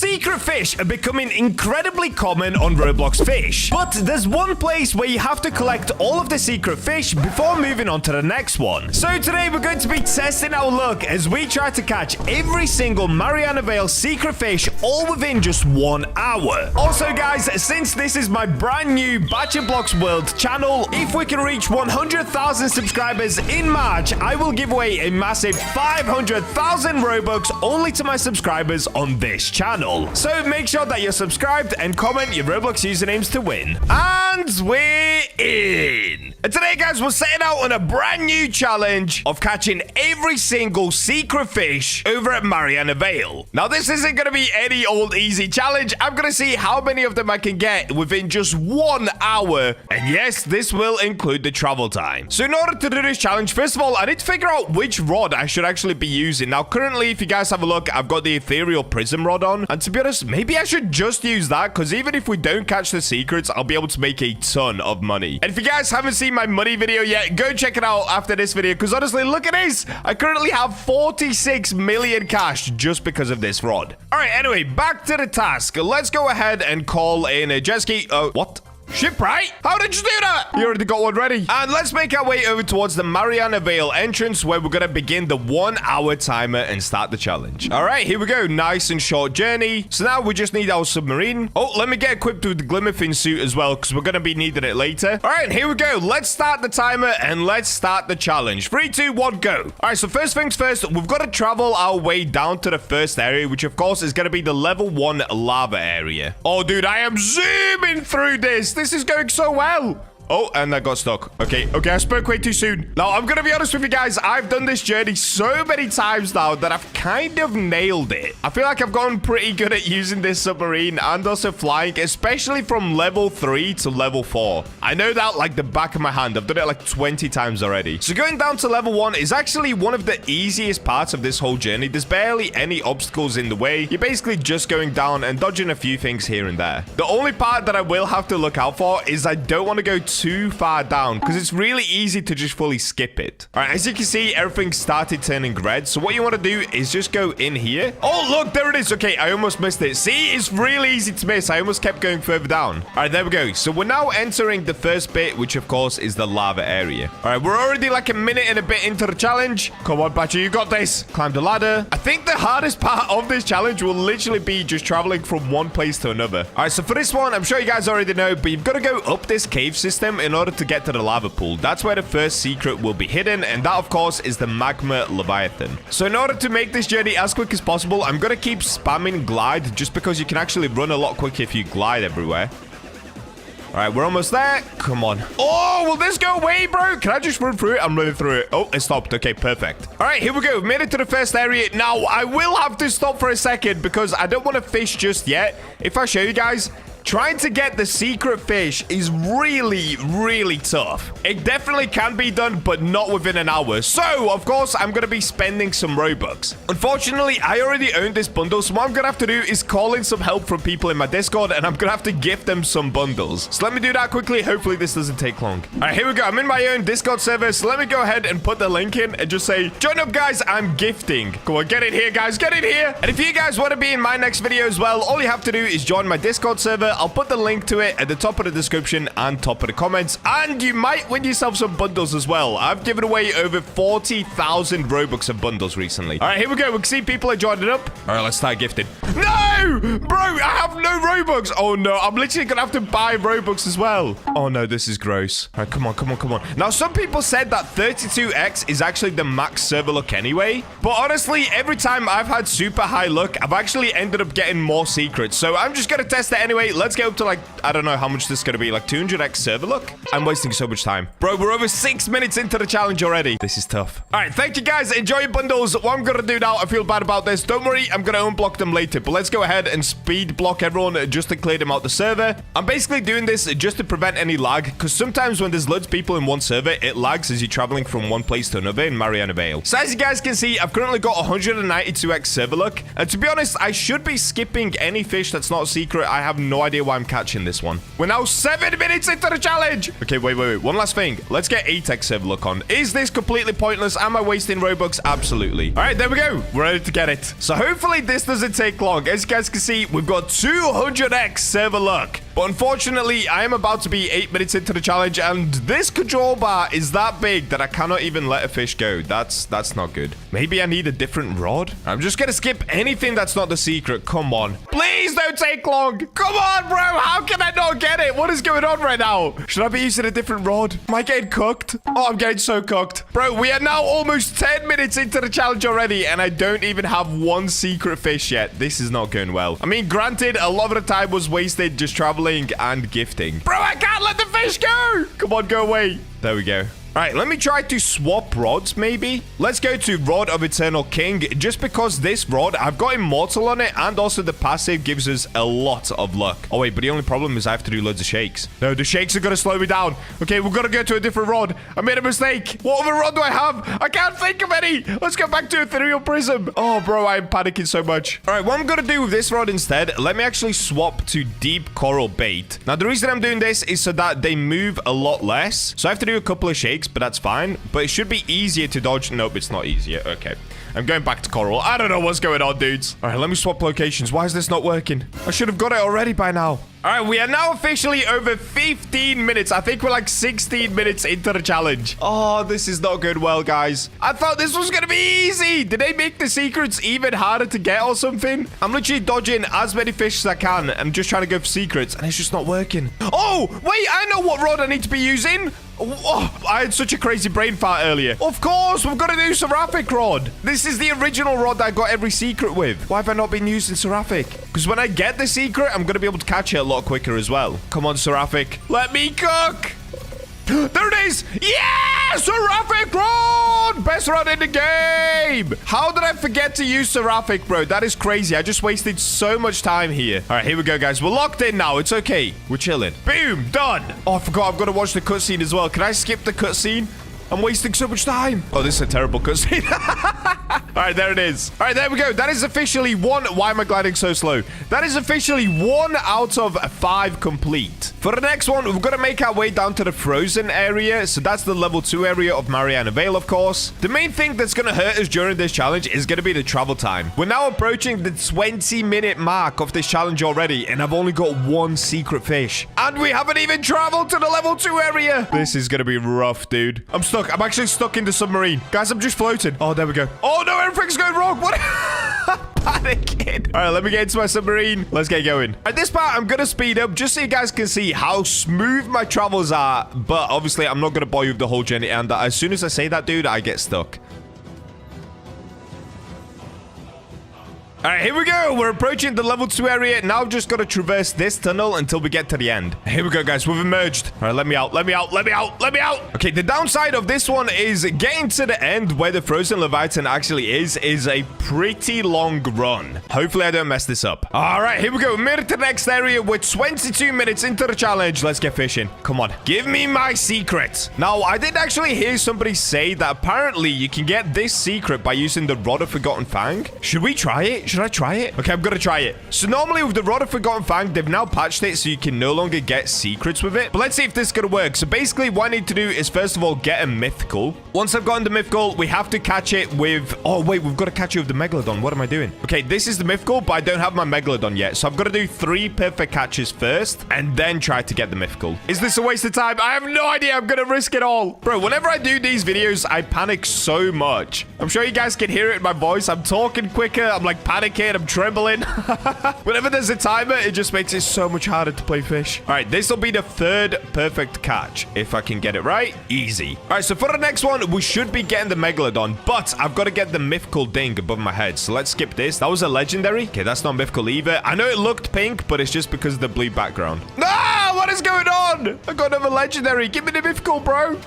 secret fish are becoming incredibly common on Roblox Fish, but there's one place where you have to collect all of the secret fish before moving on to the next one. So today we're going to be testing our luck as we try to catch every single Mariana Vale secret fish all within just 1 hour. Also guys, since this is my brand new BachaBlox World channel, if we can reach 100,000 subscribers in March, I will give away a massive 500,000 Robux only to my subscribers on this channel. So make sure that you're subscribed and comment your Roblox usernames to win. And we're in. And today, guys, we're setting out on a brand new challenge of catching every single secret fish over at Mariana Vale. Now, this isn't going to be any old easy challenge. I'm going to see how many of them I can get within just 1 hour. And yes, this will include the travel time. So in order to do this challenge, first of all, I need to figure out which rod I should actually be using. Now, currently, if you guys have a look, I've got the ethereal prism rod on. And to be honest, maybe I should just use that, because even if we don't catch the secrets, I'll be able to make a ton of money. And if you guys haven't seen my money video yet, go check it out after this video, because honestly, look at this. I currently have 46 million cash just because of this rod. All right, anyway, back to the task. Let's go ahead and call in a jet ski. What? Shipwright? How did you do that? You already got one ready. And let's make our way over towards the Mariana Vale entrance, where we're going to begin the 1 hour timer and start the challenge. All right, here we go. Nice and short journey. So now we just need our submarine. Oh, let me get equipped with the glimmerfin suit as well, because we're going to be needing it later. All right, here we go. Let's start the timer and let's start the challenge. 3, 2, 1, go. All right, so first things first, we've got to travel our way down to the first area, which of course is going to be the level 1 lava area. Oh, dude, I am zooming through this. This is going so well. Oh, and that got stuck. Okay, I spoke way too soon. Now, I'm going to be honest with you guys. I've done this journey so many times now that I've kind of nailed it. I feel like I've gotten pretty good at using this submarine and also flying, especially from level 3 to level 4. I know that like the back of my hand. I've done it like 20 times already. So going down to level 1 is actually one of the easiest parts of this whole journey. There's barely any obstacles in the way. You're basically just going down and dodging a few things here and there. The only part that I will have to look out for is I don't want to go too far down, because it's really easy to just fully skip it. All right, as you can see, everything started turning red. So what you want to do is just go in here. Oh, look, there it is. Okay, I almost missed it. See, it's really easy to miss. I almost kept going further down. All right, there we go. So we're now entering the first bit, which of course is the lava area. All right, we're already like a minute and a bit into the challenge. Come on, Bacha, you got this. Climb the ladder. I think the hardest part of this challenge will literally be just traveling from one place to another. All right, so for this one, I'm sure you guys already know, but you've got to go up this cave system in order to get to the lava pool. That's where the first secret will be hidden, and that of course is the magma leviathan. So in order to make this journey as quick as possible, I'm gonna keep spamming glide, just because you can actually run a lot quicker if you glide everywhere. All right, we're almost there. Come on. Oh, will this go away, bro? Can I just run through it? I'm running through it. Oh, it stopped. Okay, perfect. All right, here we go. We've made it to the first area. Now, I will have to stop for a second because I don't want to fish just yet. If I show you guys, trying to get the secret fish is really, really tough. It definitely can be done, but not within an hour. So, of course, I'm going to be spending some Robux. Unfortunately, I already own this bundle, so what I'm going to have to do is call in some help from people in my Discord, and I'm going to have to gift them some bundles. So let me do that quickly. Hopefully, this doesn't take long. All right, here we go. I'm in my own Discord server, so let me go ahead and put the link in and just say, join up, guys. I'm gifting. Come on, get in here, guys. Get in here. And if you guys want to be in my next video as well, all you have to do is join my Discord server. I'll put the link to it at the top of the description and top of the comments, and you might win yourself some bundles as well. I've given away over 40,000 Robux of bundles recently. All right, here we go. We can see people are joining up. All right, let's start gifting. No, bro, I have no Robux. Oh no, I'm literally gonna have to buy Robux as well. Oh no, this is gross. All right, come on, come on, come on. Now, some people said that 32x is actually the max server luck anyway, but honestly, every time I've had super high luck, I've actually ended up getting more secrets. So I'm just gonna test it anyway. Let's get up to like, I don't know how much this is going to be, like 200x server luck. I'm wasting so much time. Bro, we're over 6 minutes into the challenge already. This is tough. All right, thank you guys. Enjoy your bundles. What I'm going to do now, I feel bad about this. Don't worry, I'm going to unblock them later, but let's go ahead and speed block unlock everyone just to clear them out the server. I'm basically doing this just to prevent any lag, because sometimes when there's loads of people in one server, it lags as you're traveling from one place to another in Mariana Vale. So as you guys can see, I've currently got 192x server luck. And to be honest, I should be skipping any fish that's not a secret. I have no idea why I'm catching this one. We're now 7 minutes into the challenge. Okay, wait. One last thing. Let's get 8x server luck on. Is this completely pointless? Am I wasting Robux? Absolutely. All right, there we go. We're ready to get it. So hopefully this doesn't take long. As you guys can see, we've got 200x server luck. But unfortunately, I am about to be 8 minutes into the challenge, and this control bar is that big that I cannot even let a fish go. That's not good. Maybe I need a different rod? I'm just gonna skip anything that's not the secret. Come on. Please don't take long. Come on, bro. How can I not get it? What is going on right now? Should I be using a different rod? Am I getting cooked? Oh, I'm getting so cooked. Bro, we are now almost 10 minutes into the challenge already, and I don't even have one secret fish yet. This is not going well. I mean, granted, a lot of the time was wasted just traveling and gifting. Bro, I can't let the fish go. Come on, go away. There we go. All right, let me try to swap rods, maybe. Let's go to Rod of Eternal King, just because this rod, I've got Immortal on it, and also the passive gives us a lot of luck. Oh, wait, but the only problem is I have to do loads of shakes. No, the shakes are going to slow me down. Okay, we've got to go to a different rod. I made a mistake. What other rod do I have? I can't think of any. Let's go back to Ethereal Prism. Oh, bro, I'm panicking so much. All right, what I'm going to do with this rod instead, let me actually swap to Deep Coral Bait. Now, the reason I'm doing this is so that they move a lot less. So I have to do a couple of shakes, but that's fine. But it should be easier to dodge. Nope, it's not easier. Okay. I'm going back to coral. I don't know what's going on, dudes. All right, let me swap locations. Why is this not working? I should have got it already by now. All right, we are now officially over 15 minutes. I think we're like 16 minutes into the challenge. Oh, this is not going well, guys. I thought this was going to be easy. Did they make the secrets even harder to get or something? I'm literally dodging as many fish as I can. I'm just trying to go for secrets, and it's just not working. Oh, wait, I know what rod I need to be using. Oh, I had such a crazy brain fart earlier. Of course, we've got to do Seraphic Rod. This is the original rod that I got every secret with. Why have I not been using Seraphic? Because when I get the secret, I'm going to be able to catch it a lot quicker as well. Come on, Seraphic. Let me cook. There it is. Yeah, Seraphic Rod. Best rod in the game. How did I forget to use Seraphic, bro? That is crazy. I just wasted so much time here. All right, here we go, guys. We're locked in now. It's okay. We're chilling. Boom. Done. Oh, I forgot. I've got to watch the cutscene as well. Can I skip the cutscene? I'm wasting so much time. Oh, this is a terrible cutscene. All right, there it is. All right, there we go. That is officially one. Why am I gliding so slow? That is officially 1 out of 5 complete. For the next one, we've got to make our way down to the frozen area. So that's the level 2 area of Mariana Vale, of course. The main thing that's going to hurt us during this challenge is going to be the travel time. We're now approaching the 20-minute mark of this challenge already, and I've only got 1 secret fish. And we haven't even traveled to the level 2 area. This is going to be rough, dude. I'm stuck. I'm actually stuck in the submarine. Guys, I'm just floating. Oh, there we go. Oh, no, everything's going wrong. What? Panicking. All right, let me get into my submarine. Let's get going. At this part, I'm going to speed up just so you guys can see how smooth my travels are. But obviously, I'm not going to bore you with the whole journey. And as soon as I say that, dude, I get stuck. All right, here we go. We're approaching the level 2 area. Now I've just got to traverse this tunnel until we get to the end. Here we go, guys. We've emerged. All right, let me out. Let me out. Let me out. Let me out. Okay, the downside of this one is getting to the end where the frozen Leviathan actually is a pretty long run. Hopefully, I don't mess this up. All right, here we go. We made it to the next area. We're 22 minutes into the challenge. Let's get fishing. Come on. Give me my secret. Now, I did actually hear somebody say that apparently you can get this secret by using the Rod of Forgotten Fang. Should we try it? Should I try it? Okay, I'm gonna try it. So normally with the Rod of Forgotten Fang, they've now patched it so you can no longer get secrets with it. But let's see if this is gonna work. So basically what I need to do is first of all get a mythical. Once I've gotten the mythical, we have to catch it with... Oh, wait, we've got to catch it with the Megalodon. What am I doing? Okay, this is the mythical, but I don't have my Megalodon yet. So I've got to do 3 perfect catches first and then try to get the mythical. Is this a waste of time? I have no idea. I'm gonna risk it all. Bro, whenever I do these videos, I panic so much. I'm sure you guys can hear it in my voice. I'm talking quicker. I'm like panicking. I'm trembling. Whenever there's a timer, it just makes it so much harder to play fish. All right, this will be the 3rd perfect catch. If I can get it right, easy. All right, so for the next one, we should be getting the Megalodon, but I've got to get the mythical ding above my head. So let's skip this. That was a legendary. Okay, that's not mythical either. I know it looked pink, but it's just because of the blue background. No, what is going on? I got another legendary. Give me the mythical, bro.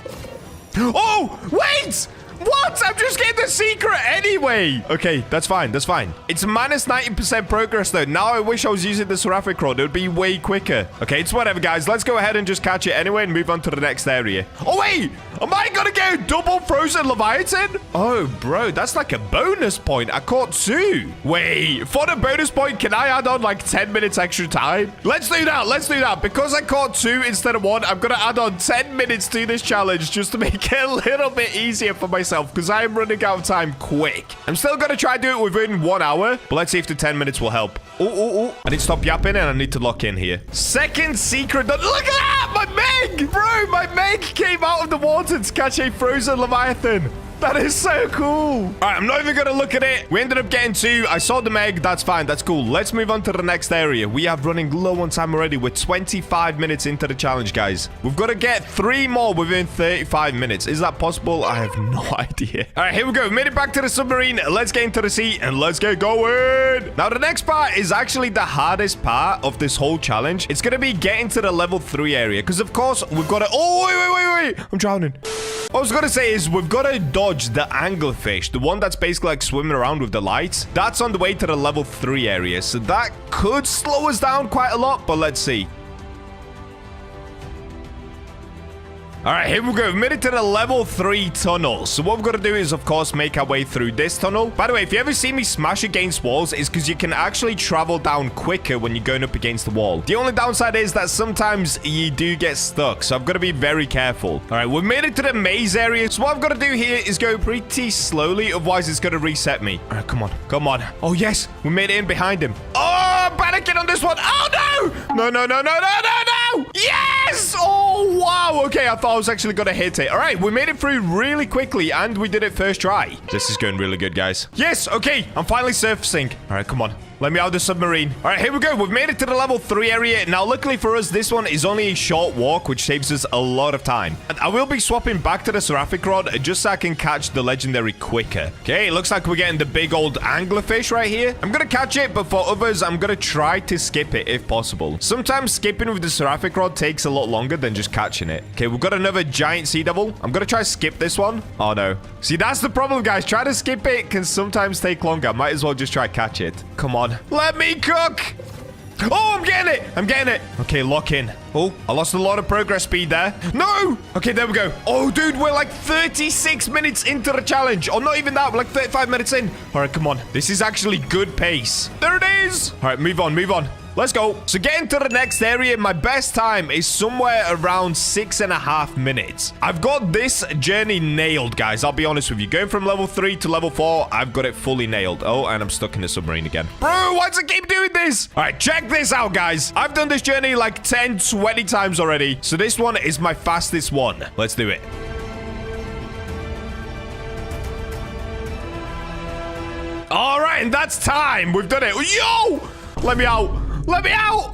Oh, wait. What? I'm just getting the secret anyway. Okay, that's fine. That's fine. It's minus 90% progress, though. Now I wish I was using the seraphic rod. It would be way quicker. Okay, it's whatever, guys. Let's go ahead and just catch it anyway and move on to the next area. Oh, wait. Am I going to get a double frozen Leviathan? Oh, bro, that's like a bonus point. I caught 2. Wait, for the bonus point, can I add on like 10 minutes extra time? Let's do that. Let's do that. Because I caught 2 instead of 1, I'm going to add on 10 minutes to this challenge just to make it a little bit easier for myself because I'm running out of time quick. I'm still going to try to do it within 1 hour, but let's see if the 10 minutes will help. Oh. I need to stop yapping and I need to lock in here. Second secret. Look at that! My Meg! Bro, my Meg came out of the water to catch a frozen Leviathan. That is so cool. All right, I'm not even going to look at it. We ended up getting 2. I saw the Meg. That's fine. That's cool. Let's move on to the next area. We are running low on time already. We're 25 minutes into the challenge, guys. We've got to get 3 more within 35 minutes. Is that possible? I have no idea. All right, here we go. Made it back to the submarine. Let's get into the sea and let's get going. Now, the next part is actually the hardest part of this whole challenge. It's going to be getting to the level 3 area because, of course, we've got to... Oh, wait. I'm drowning. What I was going to say is we've got to dodge the anglerfish, the one that's basically like swimming around with the lights. That's on the way to the level 3 area, so that could slow us down quite a lot, but let's see. All right, here we go. We've made it to the level 3 tunnel. So what we've got to do is, of course, make our way through this tunnel. By the way, if you ever see me smash against walls, it's because you can actually travel down quicker when you're going up against the wall. The only downside is that sometimes you do get stuck, so I've got to be very careful. All right, we've made it to the maze area. So what I've got to do here is go pretty slowly, otherwise it's going to reset me. All right, come on. Come on. Oh, yes. We made it in behind him. Oh, I'm panicking on this one. Oh, no. No. Yes! Oh, wow. Okay, I thought I was actually going to hit it. All right, we made it through really quickly, and we did it first try. This is going really good, guys. Yes, okay. I'm finally surfacing. All right, come on. Let me out of the submarine. All right, here we go. We've made it to the level 3 area. Now, luckily for us, this one is only a short walk, which saves us a lot of time. And I will be swapping back to the seraphic rod just so I can catch the legendary quicker. Okay, it looks like we're getting the big old anglerfish right here. I'm going to catch it, but for others, I'm going to try to skip it if possible. Sometimes skipping with the seraphic rod takes a lot longer than just catching it. Okay, we've got another giant sea devil. I'm going to try to skip this one. Oh, no. See, that's the problem, guys. Try to skip it can sometimes take longer. Might as well just try to catch it. Come on. Let me cook. Oh, I'm getting it. Okay, lock in. Oh, I lost a lot of progress speed there. No. Okay, there we go. Oh, dude, we're like 36 minutes into the challenge. Or not even that. We're like 35 minutes in. All right, come on. This is actually good pace. There it is. All right, move on. Let's go. So getting to the next area, my best time is somewhere around 6.5 minutes. I've got this journey nailed, guys. I'll be honest with you. Going from level 3 to level 4, I've got it fully nailed. Oh, and I'm stuck in the submarine again. Bro, why does it keep doing this? All right, check this out, guys. I've done this journey like 10, 20 times already. So this one is my fastest one. Let's do it. All right, and that's time. We've done it. Yo! Let me out. All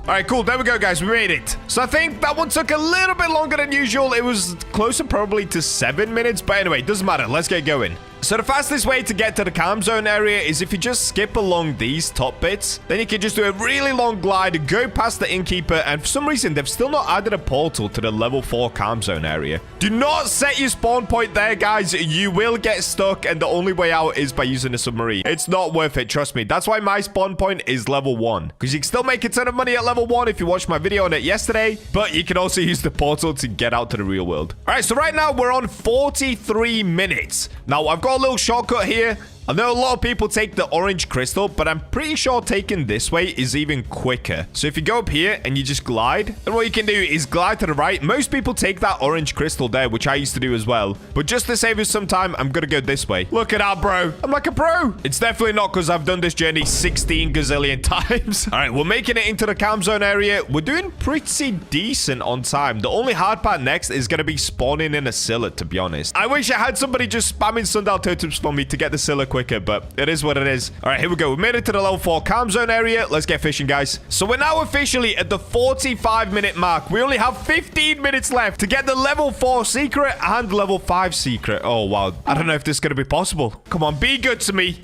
right, cool. There we go, guys. We made it. So I think that one took a little bit longer than usual. It was closer probably to 7 minutes. But anyway, doesn't matter. Let's get going. So the fastest way to get to the calm zone area is if you just skip along these top bits. Then you can just do a really long glide, go past the innkeeper, and for some reason, they've still not added a portal to the level 4 calm zone area. Do not set your spawn point there, guys. You will get stuck, and the only way out is by using a submarine. It's not worth it, trust me. That's why my spawn point is level 1. Because you can still make a ton of money at level 1 if you watched my video on it yesterday. But you can also use the portal to get out to the real world. All right, so right now, we're on 43 minutes. Now, I've got a little shortcut here. I know a lot of people take the orange crystal, but I'm pretty sure taking this way is even quicker. So if you go up here and you just glide, then what you can do is glide to the right. Most people take that orange crystal there, which I used to do as well. But just to save us some time, I'm going to go this way. Look at that, bro. I'm like a pro. It's definitely not because I've done this journey 16 gazillion times. All right, we're making it into the calm zone area. We're doing pretty decent on time. The only hard part next is going to be spawning in a Scylla, to be honest. I wish I had somebody just spamming sundial totems for me to get the Scylla quicker, but it is what it is. All right, here we go. We made it to the level 4 calm zone area. Let's get fishing, guys. So we're now officially at the 45-minute mark. We only have 15 minutes left to get the level 4 secret and level 5 secret. Oh, wow. I don't know if this is going to be possible. Come on, be good to me.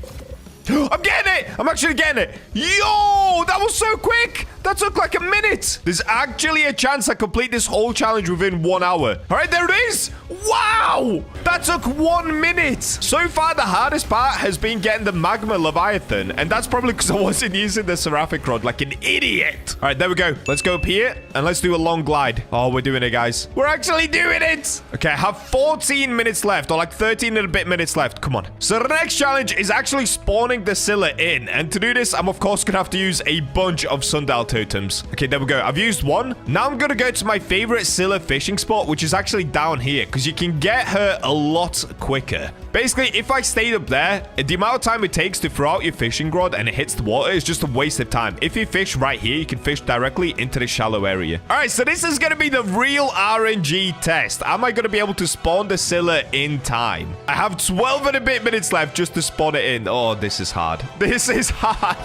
I'm getting it. I'm actually getting it. Yo, that was so quick. That took like a minute. There's actually a chance I complete this whole challenge within 1 hour. All right, there it is. Wow! That took 1 minute. So far, the hardest part has been getting the magma leviathan. And that's probably because I wasn't using the seraphic rod like an idiot. All right, there we go. Let's go up here and let's do a long glide. Oh, we're doing it, guys. We're actually doing it. Okay, I have 14 minutes left, or like 13 and a bit minutes left. Come on. So the next challenge is actually spawning the Scylla in. And to do this, I'm of course going to have to use a bunch of sundial totems. Okay, there we go. I've used one. Now I'm going to go to my favorite Scylla fishing spot, which is actually down here, because you can get her a lot quicker. Basically, if I stayed up there, the amount of time it takes to throw out your fishing rod and it hits the water is just a waste of time. If you fish right here, you can fish directly into the shallow area. All right, so this is going to be the real RNG test. Am I going to be able to spawn the Scylla in time? I have 12 and a bit minutes left just to spawn it in. Oh, this is hard. This is hard.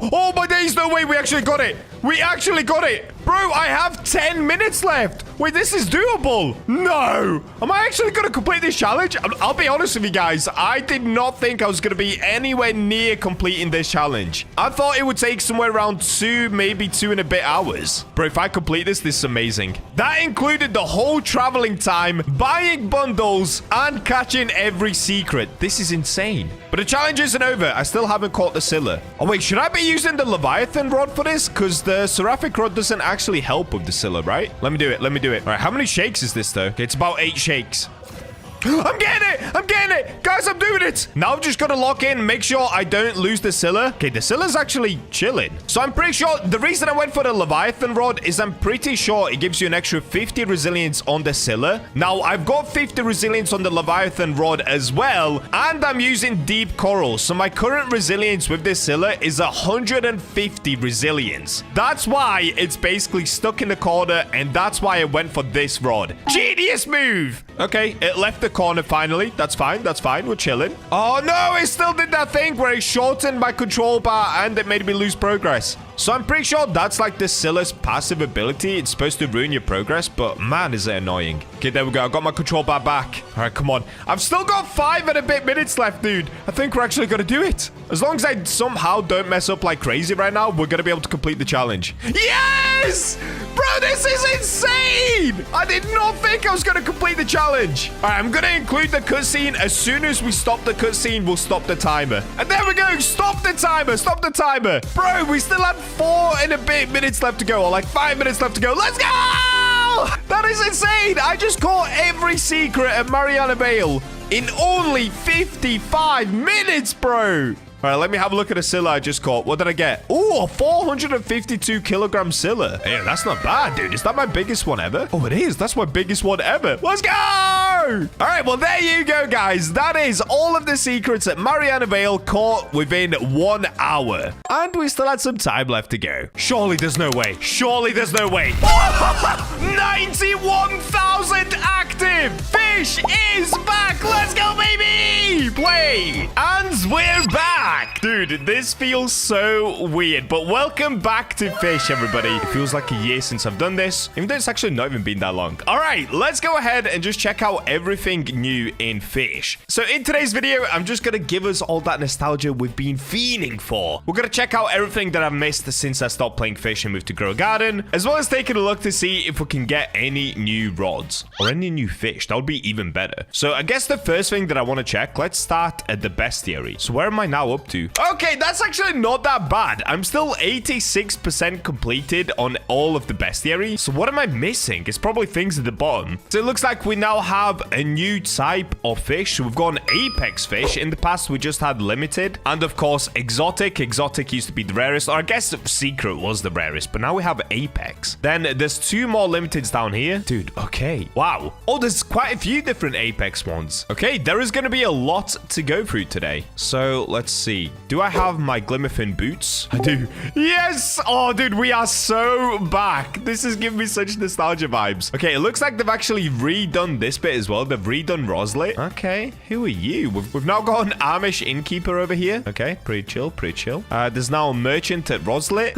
Oh, my days. No way. We actually got it. We actually got it. Bro, I have 10 minutes left. Wait, this is doable. No. Am I actually going to complete this challenge? I'll be honest with you guys. I did not think I was going to be anywhere near completing this challenge. I thought it would take somewhere around 2, maybe 2 and a bit hours. Bro, if I complete this is amazing. That included the whole traveling time, buying bundles, and catching every secret. This is insane. But the challenge isn't over. I still haven't caught the Scylla. Oh, wait, should I be using the Leviathan rod for this? Because the seraphic rod doesn't actually help with the Scylla, right? Let me do it. Let me do it. All right, how many shakes is this, though? Okay, it's about 8 shakes. I'm getting it! I'm getting it! Guys, I'm doing it! Now I'm just gonna lock in, make sure I don't lose the Scylla. Okay, the Scylla's actually chilling. So I'm pretty sure the reason I went for the Leviathan rod is I'm pretty sure it gives you an extra 50 resilience on the Scylla. Now, I've got 50 resilience on the Leviathan rod as well, and I'm using deep coral. So my current resilience with this Scylla is 150 resilience. That's why it's basically stuck in the corner, and that's why I went for this rod. Genius move! Okay, it left the corner finally. That's fine. That's fine. We're chilling. Oh, no. It still did that thing where it shortened my control bar and it made me lose progress. So I'm pretty sure that's like the Scylla's passive ability. It's supposed to ruin your progress, but man, is it annoying. Okay, there we go. I got my control bar back. All right, come on. I've still got 5 and a bit minutes left, dude. I think we're actually going to do it. As long as I somehow don't mess up like crazy right now, we're going to be able to complete the challenge. Yes! Bro, this is insane! I did not think I was going to complete the challenge. All right, I'm going to include the cutscene. As soon as we stop the cutscene, we'll stop the timer. And there we go. Stop the timer. Stop the timer. Bro, we still have 4 and a bit minutes left to go, or like 5 minutes left to go. Let's go! That is insane. I just caught every secret at Mariana Vale in only 55 minutes, bro. All right, let me have a look at the Scylla I just caught. What did I get? Oh, a 452 kilogram Scylla. Yeah, that's not bad, dude. Is that my biggest one ever? Oh, it is. That's my biggest one ever. Let's go! All right, well, there you go, guys. That is all of the secrets at Mariana Vale caught within 1 hour. And we still had some time left to go. Surely there's no way. Surely there's no way. 91,000 active. Fish is back. Let's go, baby. Play. And we're back. Dude, this feels so weird, but welcome back to Fish, everybody. It feels like a year since I've done this, even though it's actually not even been that long. All right, let's go ahead and just check out everything new in Fish. So in today's video, I'm just gonna give us all that nostalgia we've been fiending for. We're gonna check out everything that I've missed since I stopped playing Fish and moved to Grow a Garden, as well as taking a look to see if we can get any new rods or any new fish. That would be even better. So I guess the first thing that I want to check, let's start at the bestiary. So where am I now up to? Okay, that's actually not that bad. I'm still 86% completed on all of the bestiary. So what am I missing? It's probably things at the bottom. So it looks like we now have a new type of fish. We've got an apex fish. In the past, we just had limited. And of course, exotic. Exotic used to be the rarest. Or I guess secret was the rarest. But now we have apex. Then there's 2 more limiteds down here. Dude, okay. Wow. Oh, there's quite a few different apex ones. Okay, there is going to be a lot to go through today. So let's see. Do I have my Glimmerfin boots? I do. Yes! Oh, dude, we are so back. This is giving me such nostalgia vibes. Okay, it looks like they've actually redone this bit as well. They've redone Roslet. Okay, who are you? We've now got an Amish innkeeper over here. Okay, pretty chill, pretty chill. There's now a merchant at Roslet.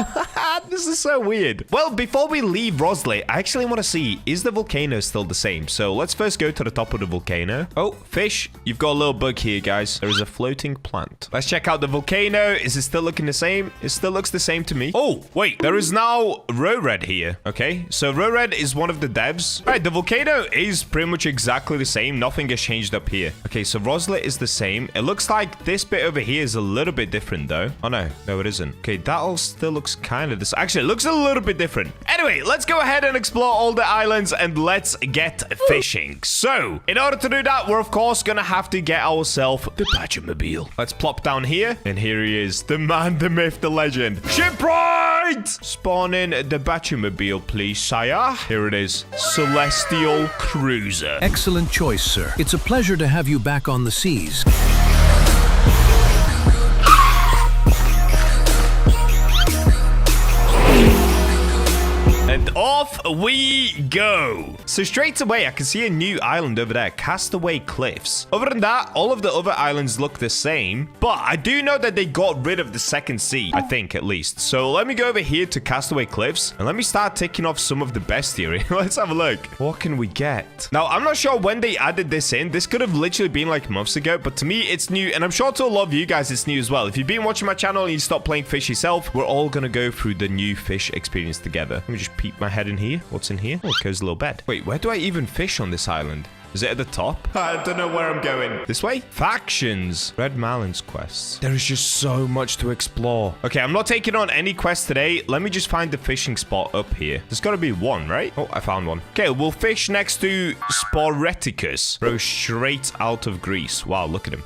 This is so weird. Well, before we leave Rosley, I actually want to see, is the volcano still the same? So let's first go to the top of the volcano. Oh, Fish, you've got a little bug here, guys. There is a floating plant. Let's check out the volcano. Is it still looking the same? It still looks the same to me. Oh, wait, there is now Red here. Okay, so Red is one of the devs. All right, the volcano is pretty much exactly the same. Nothing has changed up here. Okay, so Rosley is the same. It looks like this bit over here is a little bit different, though. Oh, no, it isn't. Okay, that all still looks kind of this. Actually, it looks a little bit different. Anyway, let's go ahead and explore all the islands and let's get fishing. So, in order to do that, we're of course gonna have to get ourselves the BachaMobile. Let's plop down here, and here he is, the man, the myth, the legend. Shipwright! Spawn in the BachaMobile, please, sire. Here it is, Celestial Cruiser. Excellent choice, sir. It's a pleasure to have you back on the seas. And off we go. So straight away, I can see a new island over there, Castaway Cliffs. Other than that, all of the other islands look the same. But I do know that they got rid of the second sea, I think at least. So let me go over here to Castaway Cliffs and let me start ticking off some of the bestiary. Let's have a look. What can we get? Now, I'm not sure when they added this in. This could have literally been like months ago, but to me, it's new. And I'm sure to a lot of you guys, it's new as well. If you've been watching my channel and you stopped playing Fish yourself, we're all going to go through the new Fish experience together. Let me just peek my head in here. What's in here? Oh, it goes a little bed. Wait, where do I even fish on this island? Is it at the top? I don't know where I'm going. This way? Factions. Red Marlin's quests. There is just so much to explore. Okay, I'm not taking on any quests today. Let me just find the fishing spot up here. There's got to be one, right? Oh, I found one. Okay, we'll fish next to Sporeticus. Bro, straight out of Greece. Wow, look at him.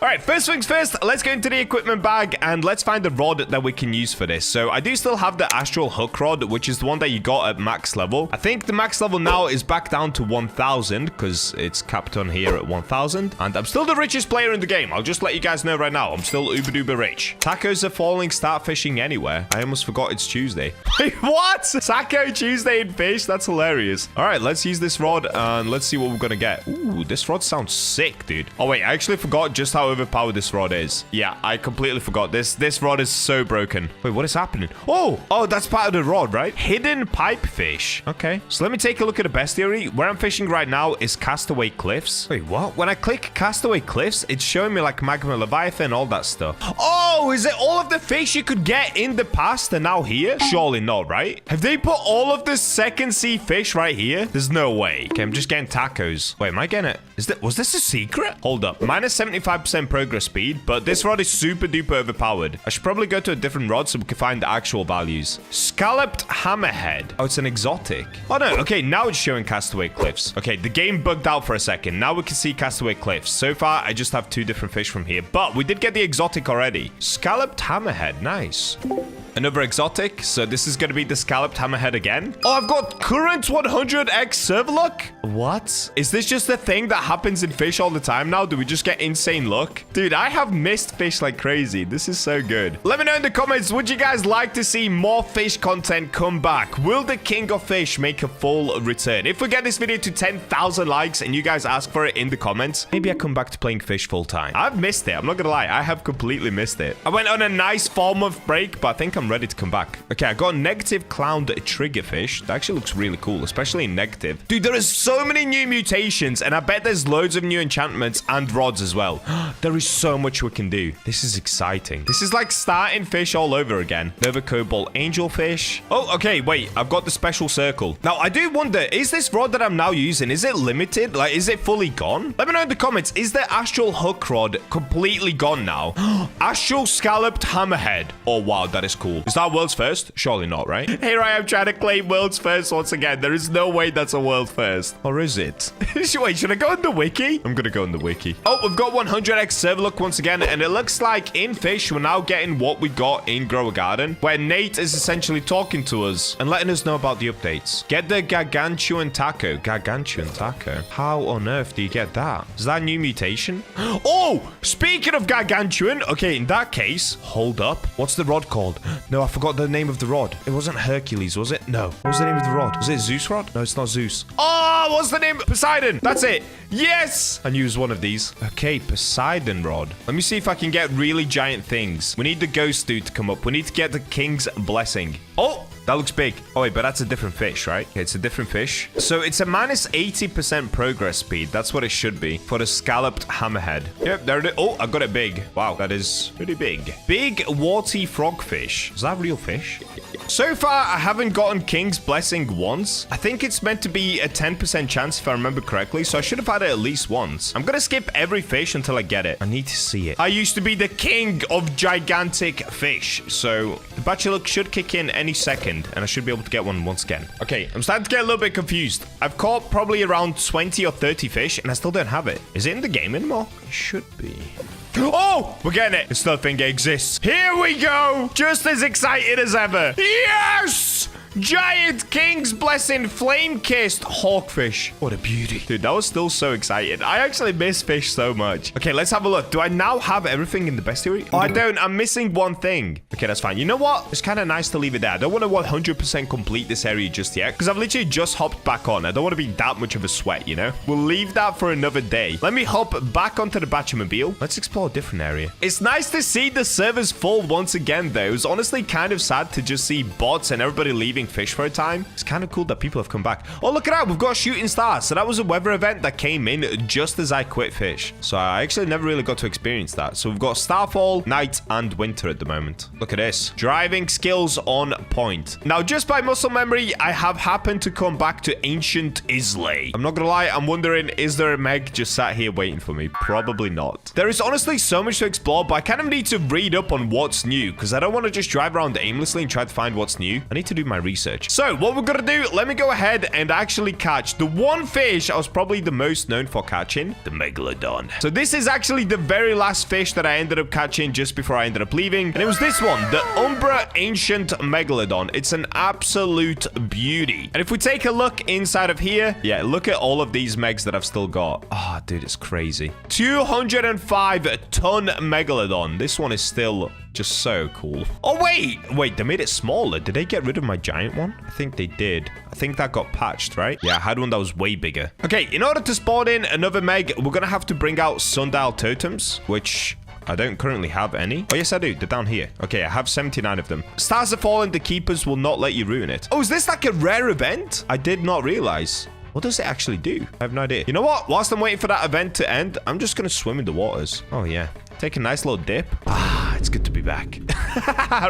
All right, first things first, let's go into the equipment bag and let's find the rod that we can use for this. So I do still have the astral hook rod, which is the one that you got at max level. I think the max level now is back down to 1,000 because it's capped on here at 1,000. And I'm still the richest player in the game. I'll just let you guys know right now. I'm still uber duper rich. Tacos are falling. Start fishing anywhere. I almost forgot it's Tuesday. Wait, what? Taco Tuesday in Fish? That's hilarious. All right, let's use this rod and let's see what we're going to get. Ooh, this rod sounds sick, dude. Oh, wait, I actually forgot just how overpowered this rod is. Yeah, I completely forgot. This rod is so broken. Wait, what is happening? Oh, that's part of the rod, right? Hidden pipefish. Okay, so let me take a look at the bestiary. Where I'm fishing right now is Castaway Cliffs. Wait, what? When I click Castaway Cliffs, it's showing me like Magma Leviathan, all that stuff. Oh, is it all of the fish you could get in the past and now here? Surely not, right? Have they put all of the second sea fish right here? There's no way. Okay, I'm just getting tacos. Wait, am I getting it? Was this a secret? Hold up. Minus 75% progress speed, but this rod is super duper overpowered. I should probably go to a different rod so we can find the actual values. Scalloped hammerhead. Oh, it's an exotic. Oh, no. Okay, now it's showing Castaway Cliffs. Okay, the game bugged out for a second. Now we can see Castaway Cliffs. So far, I just have 2 different fish from here, but we did get the exotic already. Scalloped hammerhead. Nice. Another exotic. So this is going to be the scalloped hammerhead again. Oh, I've got current 100x server luck. What? Is this just a thing that happens in Fish all the time now? Do we just get insane luck? Dude, I have missed Fish like crazy. This is so good. Let me know in the comments, would you guys like to see more Fish content come back? Will the King of Fish make a full return? If we get this video to 10,000 likes and you guys ask for it in the comments, maybe I come back to playing Fish full time. I've missed it. I'm not gonna lie. I have completely missed it. I went on a nice 4-month break, but I think I'm ready to come back. Okay, I got a negative clowned triggerfish. That actually looks really cool, especially in negative. Dude, there is so many new mutations, and I bet there's loads of new enchantments and rods as well. There is so much we can do. This is exciting. This is like starting Fish all over again. Nova Cobalt Angelfish. Oh, okay, wait. I've got the special circle. Now, I do wonder, is this rod that I'm now using, is it limited? Like, is it fully gone? Let me know in the comments. Is the astral hook rod completely gone now? Astral scalloped hammerhead. Oh, wow, that is cool. Is that world's first? Surely not, right? Here I am trying to claim world's first once again. There is no way that's a world first. Or is it? Wait, should I go in the wiki? I'm gonna go in the wiki. Oh, we've got 100x server luck once again, and it looks like in Fish, we're now getting what we got in Grow a Garden, where Nate is essentially talking to us and letting us know about the updates. Get the Gargantuan Taco. Gargantuan Taco? How on earth do you get that? Is that a new mutation? Oh, speaking of Gargantuan, okay, in that case, hold up. What's the rod called? No, I forgot the name of the rod. It wasn't Hercules, was it? No. What was the name of the rod? Was it Zeus rod? No, it's not Zeus. Oh, what's the name? Poseidon. That's it. Yes. I knew it was one of these. Okay, Poseidon rod. Let me see if I can get really giant things. We need the ghost dude to come up. We need to get the king's blessing. Oh, that looks big. Oh, wait, but that's a different fish, right? Okay, it's a different fish. So it's a minus 80% progress speed. That's what it should be for the scalloped hammerhead. Yep, there it is. Oh, I got it big. Wow, that is pretty big. Big warty frogfish. Is that real fish? So far, I haven't gotten King's Blessing once. I think it's meant to be a 10% chance if I remember correctly, so I should have had it at least once. I'm gonna skip every fish until I get it. I need to see it. I used to be the king of gigantic fish, so the BachaBlox should kick in any second, and I should be able to get one once again. Okay, I'm starting to get a little bit confused. I've caught probably around 20 or 30 fish, and I still don't have it. Is it in the game anymore? It should be. Oh, we're getting it. It still think it exists. Here we go. Just as excited as ever. Yes! Giant King's Blessing flame-kissed hawkfish. What a beauty. Dude, that was still so excited. I actually miss fish so much. Okay, let's have a look. Do I now have everything in the bestiary? Oh, I don't. I'm missing one thing. Okay, that's fine. You know what? It's kind of nice to leave it there. I don't want to 100% complete this area just yet because I've literally just hopped back on. I don't want to be that much of a sweat, you know? We'll leave that for another day. Let me hop back onto the BachaMobile. Let's explore a different area. It's nice to see the servers full once again, though. It was honestly kind of sad to just see bots and everybody leaving fish for a time. It's kind of cool that people have come back. Oh, look at that. We've got shooting stars. So that was a weather event that came in just as I quit fish. So I actually never really got to experience that. So we've got starfall, night, and winter at the moment. Look at this. Driving skills on point. Now, just by muscle memory, I have happened to come back to ancient Islay. I'm not gonna lie. I'm wondering, is there a Meg just sat here waiting for me? Probably not. There is honestly so much to explore, but I kind of need to read up on what's new because I don't want to just drive around aimlessly and try to find what's new. I need to do my research. So what we're gonna do, let me go ahead and actually catch the one fish I was probably the most known for catching, the megalodon. So this is actually the very last fish that I ended up catching just before I ended up leaving, and it was this one, the Umbra Ancient Megalodon. It's an absolute beauty. And if we take a look inside of here, yeah, look at all of these megs that I've still got. Oh, dude, it's crazy. 205-ton megalodon. This one is still just so cool. Oh, wait, they made it smaller. Did they get rid of my giant one? I think they did. I think that got patched, right? Yeah, I had one that was way bigger. Okay, in order to spawn in another meg, we're gonna have to bring out sundial totems, which I don't currently have any. Oh, yes, I do. They're down here. Okay, I have 79 of them. Stars have fallen. The keepers will not let you ruin it. Oh, is this like a rare event? I did not realize. What does it actually do? I have no idea. You know what? Whilst I'm waiting for that event to end, I'm just going to swim in the waters. Oh, yeah. Take a nice little dip. Ah, it's good to be back.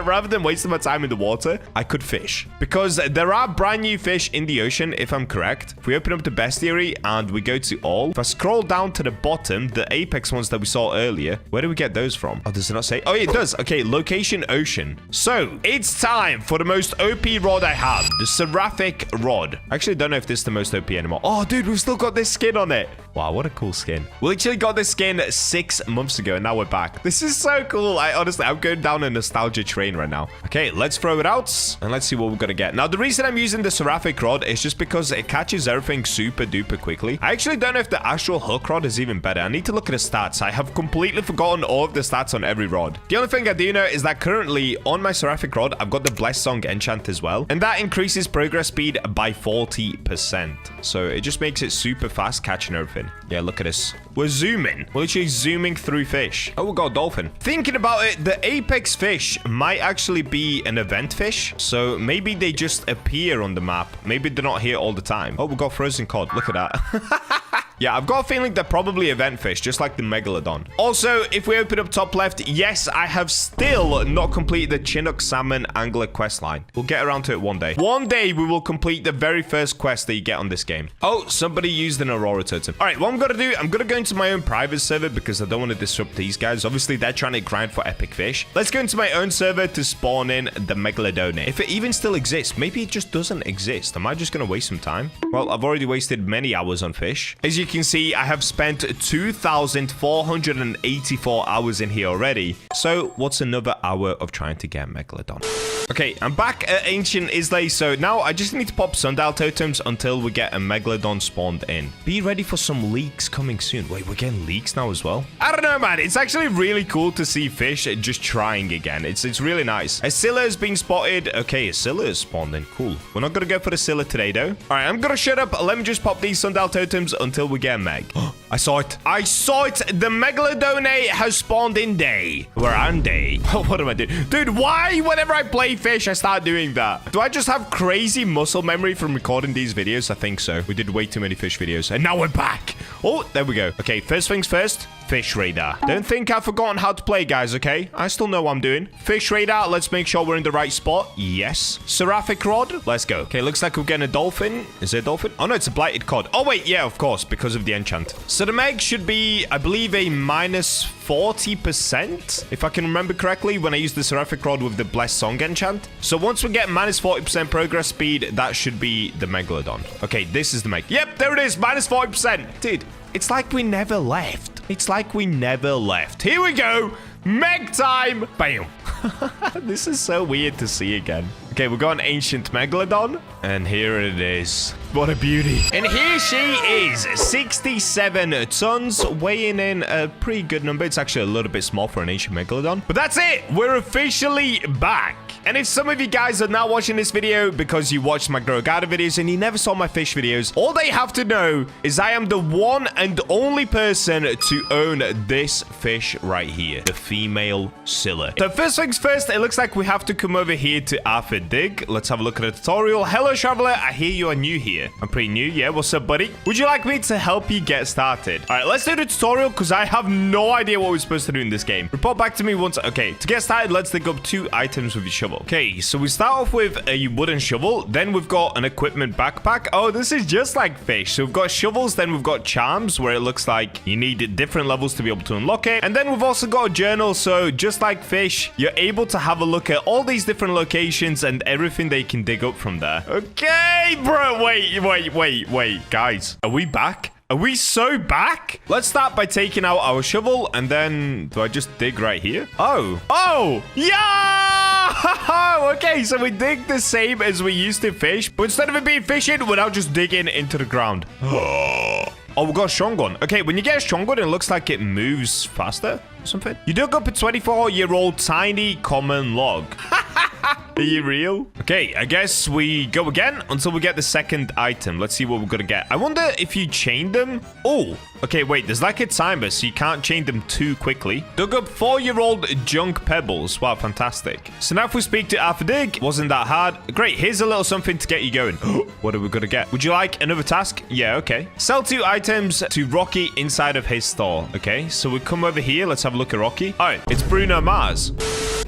Rather than wasting my time in the water, I could fish. Because there are brand new fish in the ocean, if I'm correct. If we open up the bestiary and we go to all, if I scroll down to the bottom, the apex ones that we saw earlier, where do we get those from? Oh, does it not say? Oh, it does. Okay, location ocean. So, it's time for the most OP rod I have. The seraphic rod. I actually don't know if this is the most OP anymore. Oh, dude, we've still got this skin on it. Wow, what a cool skin. We literally got this skin 6 months ago, and now we're back. This is so cool. Honestly, I'm going down a nostalgia train right now. Okay, let's throw it out, and let's see what we're gonna get. Now, the reason I'm using the seraphic rod is just because it catches everything super duper quickly. I actually don't know if the actual hook rod is even better. I need to look at the stats. I have completely forgotten all of the stats on every rod. The only thing I do know is that currently on my seraphic rod, I've got the Blessed Song enchant as well, and that increases progress speed by 40%. So it just makes it super fast catching everything. Yeah, look at this. We're zooming. We're literally zooming through fish. Oh, we got a dolphin. Thinking about it, the apex fish might actually be an event fish. So maybe they just appear on the map. Maybe they're not here all the time. Oh, we got frozen cod. Look at that. Yeah, I've got a feeling they're probably event fish, just like the megalodon. Also, if we open up top left, yes, I have still not completed the Chinook Salmon Angler quest line. We'll get around to it one day. One day, we will complete the very first quest that you get on this game. Oh, somebody used an Aurora totem. All right, what I'm going to do, I'm going to go into my own private server because I don't want to disrupt these guys. Obviously, they're trying to grind for epic fish. Let's go into my own server to spawn in the megalodon. If it even still exists, maybe it just doesn't exist. Am I just going to waste some time? Well, I've already wasted many hours on fish. As you can see, I have spent 2,484 hours in here already. So what's another hour of trying to get Megalodon? Okay, I'm back at Ancient Islay, so now I just need to pop sundial totems until we get a Megalodon spawned in. Be ready for some leaks coming soon. Wait, we're getting leaks now as well? I don't know, man. It's actually really cool to see Fish just trying again. It's really nice. A Scylla is being spotted. Okay, a Scylla is spawned in. Cool. We're not going to go for the Scylla today, though. All right, I'm going to shut up. Let me just pop these sundial totems until we get a Meg. I saw it. I saw it. The Megalodon has spawned in day. We're on day. What am I doing? Dude, why whenever I play Fish, I start doing that? Do I just have crazy muscle memory from recording these videos? I think so. We did way too many Fish videos. And now we're back. Oh, there we go. Okay, first things first. Fish radar. Don't think I've forgotten how to play, guys, okay? I still know what I'm doing. Fish radar. Let's make sure we're in the right spot. Yes. Seraphic rod. Let's go. Okay, looks like we're getting a dolphin. Is it a dolphin? Oh, no, it's a blighted cod. Oh, wait. Yeah, of course, because of the enchant. So the Meg should be, I believe, a minus 40%, if I can remember correctly, when I use the Seraphic rod with the Blessed Song enchant. So once we get minus 40% progress speed, that should be the Megalodon. Okay, this is the Meg. Yep, there it is. Minus 40%. Dude, it's like we never left. It's like we never left. Here we go. Meg time. Bam. This is so weird to see again. Okay, we've got an ancient Megalodon. And here it is. What a beauty. And here she is. 67 tons, weighing in a pretty good number. It's actually a little bit small for an ancient Megalodon. But that's it. We're officially back. And if some of you guys are now watching this video because you watched my Grow Garden videos and you never saw my fish videos, all they have to know is I am the one and only person to own this fish right here, the female Scylla. So first things first, it looks like we have to come over here to Arthur Dig. Let's have a look at the tutorial. Hello, traveler. I hear you are new here. I'm pretty new. Yeah, what's up, buddy? Would you like me to help you get started? All right, let's do the tutorial because I have no idea what we're supposed to do in this game. Report back to me once. Okay, to get started, let's dig up 2 items with your shovel. Okay, so we start off with a wooden shovel. Then we've got an equipment backpack. Oh, this is just like Fish. So we've got shovels. Then we've got charms where it looks like you need different levels to be able to unlock it. And then we've also got a journal. So just like Fish, you're able to have a look at all these different locations and everything they can dig up from there. Okay, bro. Wait. Guys, are we back? Are we so back? Let's start by taking out our shovel, and then do I just dig right here? Oh, yeah! Okay, so we dig the same as we used to fish, but instead of it being fishing, we're now just digging into the ground. Oh, we got a strong one. Okay, when you get a strong one, it looks like it moves faster or something. You dug up a 24-year-old tiny common log. Are you real? Okay, I guess we go again until we get the second item. Let's see what we're gonna get. I wonder if you chain them. Oh, okay, wait, there's like a timer, so you can't chain them too quickly. Dug up 4-year-old junk pebbles. Wow, fantastic. So now if we speak to Arthur Dig, wasn't that hard. Great, here's a little something to get you going. What are we gonna get? Would you like another task? Yeah, okay. Sell 2 items to Rocky inside of his store. Okay, so we come over here. Let's have a look at Rocky. Oh, it's Bruno Mars.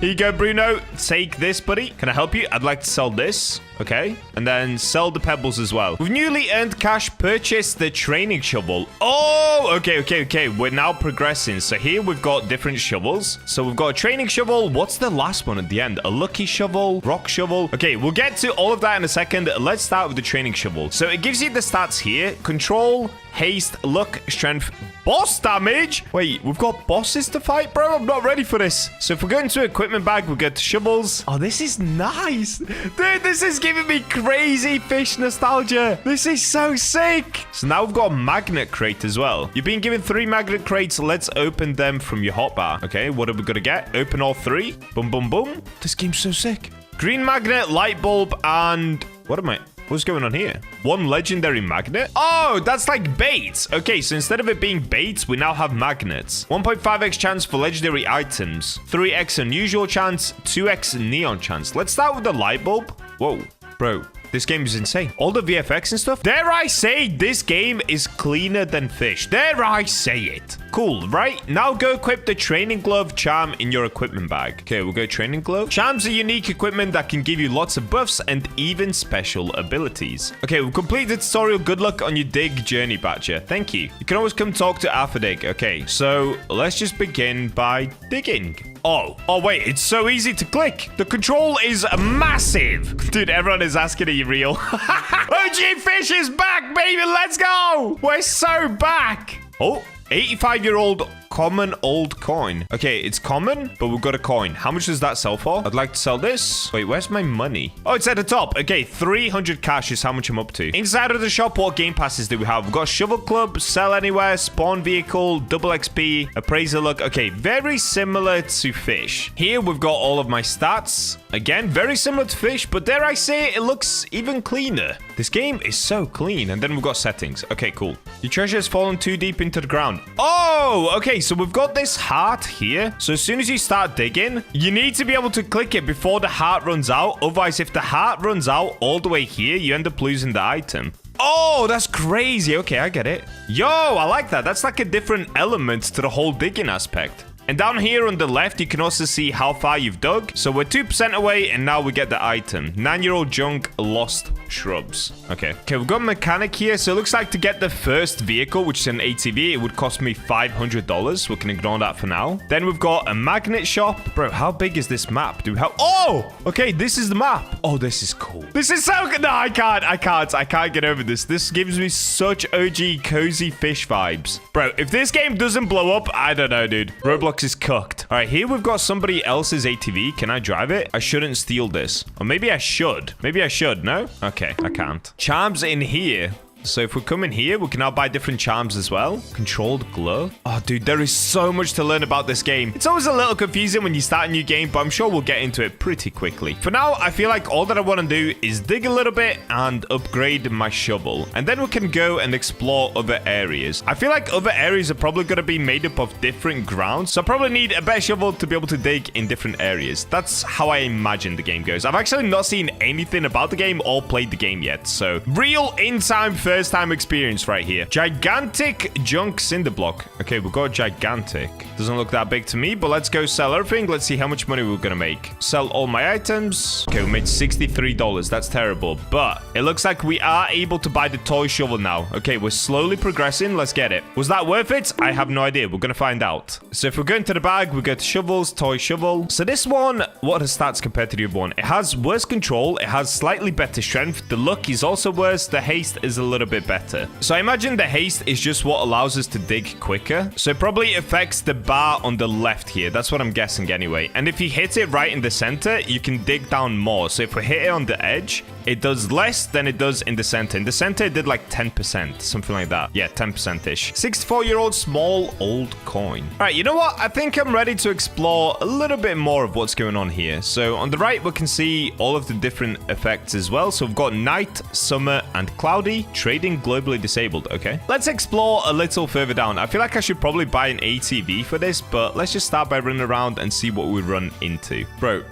Here you go, Bruno. Take this, buddy. Can I help you? I'd like to sell this. Okay. And then sell the pebbles as well. With newly earned cash, purchase the training shovel. Oh, okay. We're now progressing. So here we've got different shovels. So we've got a training shovel. What's the last one at the end? A lucky shovel, rock shovel. Okay, we'll get to all of that in a second. Let's start with the training shovel. So it gives you the stats here. Control, haste, luck, strength, boss damage. Wait, we've got bosses to fight, bro? I'm not ready for this. So if we go into equipment bag, we'll get to shovels. Oh, this is nice. Dude, this is giving me crazy fish nostalgia. This is so sick. So now we've got a magnet crate as well. You've been given 3 magnet crates. Let's open them from your hotbar. Okay, what are we gonna get? Open all 3. Boom, boom, boom. This game's so sick. Green magnet, light bulb, and what's going on here? 1 legendary magnet? Oh, that's like bait. Okay, so instead of it being bait, we now have magnets. 1.5x chance for legendary items. 3x unusual chance. 2x neon chance. Let's start with the light bulb. Whoa, bro. This game is insane. All the VFX and stuff. Dare I say this game is cleaner than Fish. Dare I say it. Cool, right? Now go equip the training glove charm in your equipment bag. Okay, we'll go training glove. Charms are unique equipment that can give you lots of buffs and even special abilities. Okay, we've completed the tutorial. Good luck on your dig journey, Bacha. Thank you. You can always come talk to Arthur Dig. Okay, so let's just begin by digging. Oh, wait, it's so easy to click. The control is massive. Dude, everyone is asking, are you real? OG Fish is back, baby. Let's go. We're so back. Oh, 85-year-old common old coin. Okay, it's common, but we've got a coin. How much does that sell for? I'd like to sell this. Wait, where's my money? Oh, it's at the top. Okay, 300 cash is how much I'm up to. Inside of the shop, what game passes do we have? We've got Shovel Club, Sell Anywhere, Spawn Vehicle, Double XP, Appraiser Look. Okay, very similar to Fish. Here, we've got all of my stats. Again, very similar to Fish, but dare I say, it looks even cleaner. This game is so clean. And then we've got settings. Okay, cool. Your treasure has fallen too deep into the ground. Oh, okay. So we've got this heart here. So as soon as you start digging, you need to be able to click it before the heart runs out. Otherwise, if the heart runs out all the way here, you end up losing the item. Oh, that's crazy. Okay, I get it. Yo, I like that. That's like a different element to the whole digging aspect. And down here on the left, you can also see how far you've dug. So we're 2% away, and now we get the item. 9-year-old junk, lost shrubs. Okay, we've got a mechanic here. So it looks like to get the first vehicle, which is an ATV, it would cost me $500. We can ignore that for now. Then we've got a magnet shop. Bro, how big is this map? Do we have... Oh, okay, this is the map. Oh, this is cool. This is so good. No, I can't get over this. This gives me such OG cozy Fish vibes. Bro, if this game doesn't blow up, I don't know, dude. Roblox is cooked. All right, here we've got somebody else's ATV. Can I drive it? I shouldn't steal this. Or maybe I should. Maybe I should. No? Okay, I can't. Charms in here. So if we come in here, we can now buy different charms as well. Controlled glove. Oh, dude, there is so much to learn about this game. It's always a little confusing when you start a new game, but I'm sure we'll get into it pretty quickly. For now, I feel like all that I want to do is dig a little bit and upgrade my shovel. And then we can go and explore other areas. I feel like other areas are probably going to be made up of different grounds. So I probably need a better shovel to be able to dig in different areas. That's how I imagine the game goes. I've actually not seen anything about the game or played the game yet. So real in-time first time experience right here. Gigantic junk cinder block. Okay, we've got gigantic. Doesn't look that big to me, but let's go sell everything. Let's see how much money we're gonna make. Sell all my items. Okay, we made $63. That's terrible, but it looks like we are able to buy the toy shovel now. Okay, we're slowly progressing. Let's get it. Was that worth it? I have no idea. We're gonna find out. So if we go into the bag, we get shovels, toy shovel. So this one, what are the stats compared to the other one? It has worse control. It has slightly better strength. The luck is also worse. The haste is a little bit better. So I imagine the haste is just what allows us to dig quicker. So it probably affects the bar on the left here. That's what I'm guessing anyway. And if you hit it right in the center, you can dig down more. So if we hit it on the edge, it does less than it does in the center. In the center, it did like 10%, something like that. Yeah, 10%-ish. 64-year-old small old coin. All right, you know what? I think I'm ready to explore a little bit more of what's going on here. So on the right, we can see all of the different effects as well. So we've got night, summer, and cloudy. Trading globally disabled. Okay. Let's explore a little further down. I feel like I should probably buy an ATV for this, but let's just start by running around and see what we run into. Bro.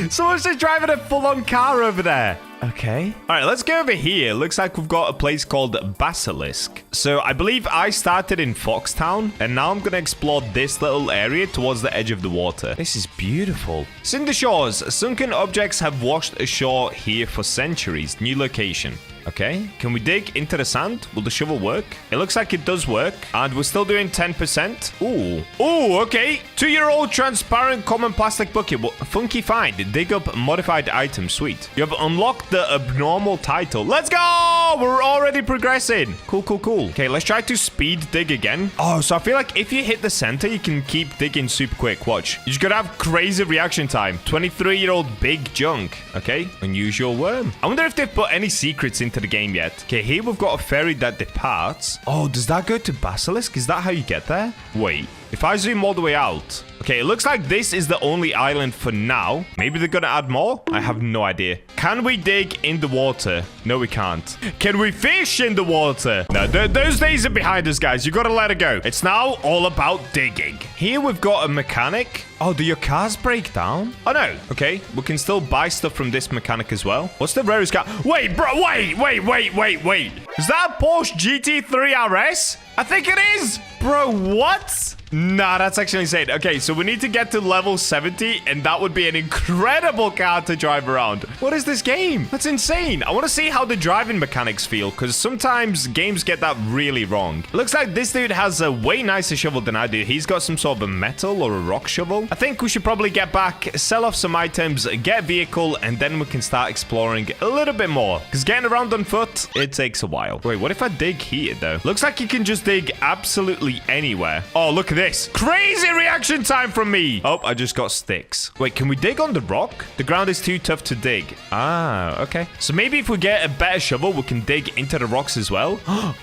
Someone's just driving a full-on car over there. Okay. All right, let's go over here. Looks like we've got a place called Basilisk. So I believe I started in Foxtown, and now I'm going to explore this little area towards the edge of the water. This is beautiful. Cinder shores. Sunken objects have washed ashore here for centuries. New location. Okay, can we dig into the sand? Will the shovel work? It looks like it does work. And we're still doing 10%. Ooh. Ooh, okay. 2-year-old transparent common plastic bucket. Funky find. Dig up modified item. Sweet. You have unlocked the abnormal title. Let's go! We're already progressing. Cool, cool, cool. Okay, let's try to speed dig again. Oh, so I feel like if you hit the center, you can keep digging super quick. Watch. You just gotta have crazy reaction time. 23-year-old big junk. Okay, unusual worm. I wonder if they've put any secrets into the game yet. Okay, here we've got a ferry that departs. Oh, does that go to Basilisk? Is that how you get there? Wait, if I zoom all the way out. Okay, it looks like this is the only island for now. Maybe they're gonna add more? I have no idea. Can we dig in the water? No, we can't. Can we fish in the water? No, those days are behind us, guys. You gotta let it go. It's now all about digging. Here we've got a mechanic. Oh, do your cars break down? Oh, no. Okay, we can still buy stuff from this mechanic as well. What's the rarest car? Wait, bro, wait. Is that a Porsche GT3 RS? I think it is. Bro, what? Nah, that's actually insane. Okay, so we need to get to level 70, and that would be an incredible car to drive around. What is this game? That's insane. I want to see how the driving mechanics feel, because sometimes games get that really wrong. It looks like this dude has a way nicer shovel than I do. He's got some sort of a metal or a rock shovel. I think we should probably get back, sell off some items, get a vehicle, and then we can start exploring a little bit more, because getting around on foot, it takes a while. Wait, what if I dig here, though? Looks like you can just dig absolutely anywhere. Oh, look at this. Crazy reaction time from me. Oh, I just got sticks. Wait, can we dig on the rock? The ground is too tough to dig. Ah, okay. So maybe if we get a better shovel, we can dig into the rocks as well.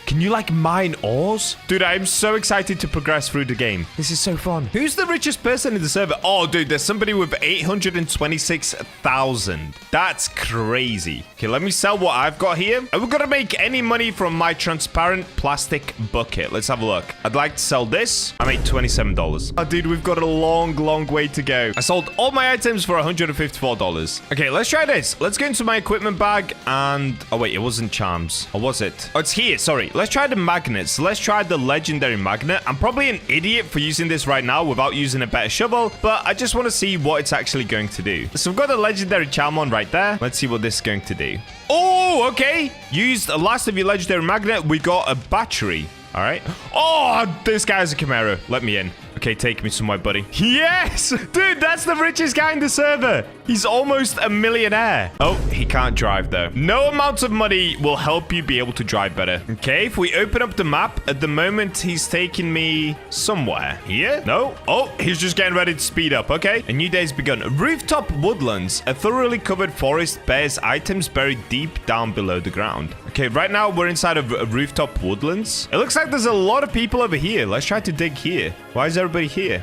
Can you, like, mine ores? Dude, I'm so excited to progress through the game. This is so fun. Who's the richest person in the server? Oh, dude, there's somebody with 826,000. That's crazy. Okay, let me sell what I've got here. Are we gonna make any money from my transparent plastic bucket? Let's have a look. I'd like to sell this. I made $27. Oh, dude, we've got a long way to go. I sold all my items for $154. Okay, let's try this. Let's go into my equipment bag and... Oh, wait, it wasn't charms. Or was it? Oh, it's here. Sorry. Let's try the magnets. Let's try the legendary magnet. I'm probably an idiot for using this right now without using a better shovel, but I just want to see what it's actually going to do. So we've got a legendary charm on right there. Let's see what this is going to do. Oh, okay. Used the last of your legendary magnet. We got a battery. All right. Oh, this guy's a Camaro. Let me in. Okay, take me somewhere, buddy. Yes! Dude, that's the richest guy in the server. He's almost a millionaire. Oh, he can't drive, though. No amount of money will help you be able to drive better. Okay, if we open up the map, at the moment, he's taking me somewhere. Here? No? Oh, he's just getting ready to speed up. Okay, a new day's begun. Rooftop woodlands. A thoroughly covered forest bears items buried deep down below the ground. Okay, right now, we're inside of rooftop woodlands. It looks like there's a lot of people over here. Let's try to dig here. Why is everybody here?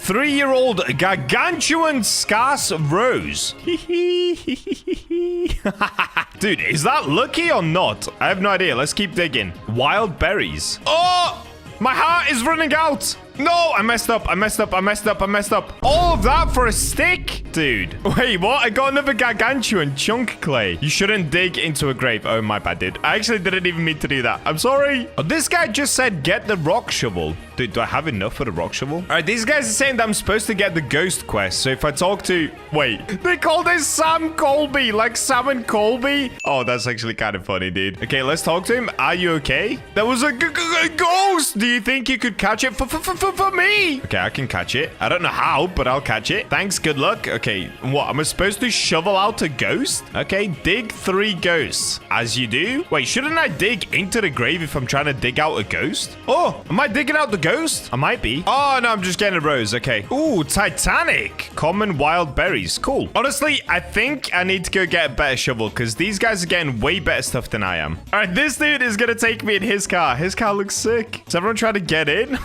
3-year-old gargantuan scarce rose. Dude, is that lucky or not? I have no idea. Let's keep digging. Wild berries. Oh, my heart is running out. No, I messed up. All of that for a stick? Dude. Wait, what? I got another gargantuan chunk clay. You shouldn't dig into a grave. Oh, my bad, dude. I actually didn't even mean to do that. I'm sorry. Oh, this guy just said get the rock shovel. Dude, do I have enough for the rock shovel? All right, these guys are saying that I'm supposed to get the ghost quest. So if I talk to... Wait, they call this Sam Colby. Like Sam and Colby? Oh, that's actually kind of funny, dude. Okay, let's talk to him. Are you okay? There was a ghost. Do you think you could catch it for me? Okay, I can catch it. I don't know how, but I'll catch it. Thanks, good luck. Okay, what? Am I supposed to shovel out a ghost? Okay, dig 3 ghosts. As you do. Wait, shouldn't I dig into the grave if I'm trying to dig out a ghost? Oh, am I digging out the ghost? I might be. Oh, no, I'm just getting a rose. Okay. Ooh, Titanic. Common wild berries. Cool. Honestly, I think I need to go get a better shovel because these guys are getting way better stuff than I am. All right, this dude is going to take me in his car. His car looks sick. Is everyone trying to get in?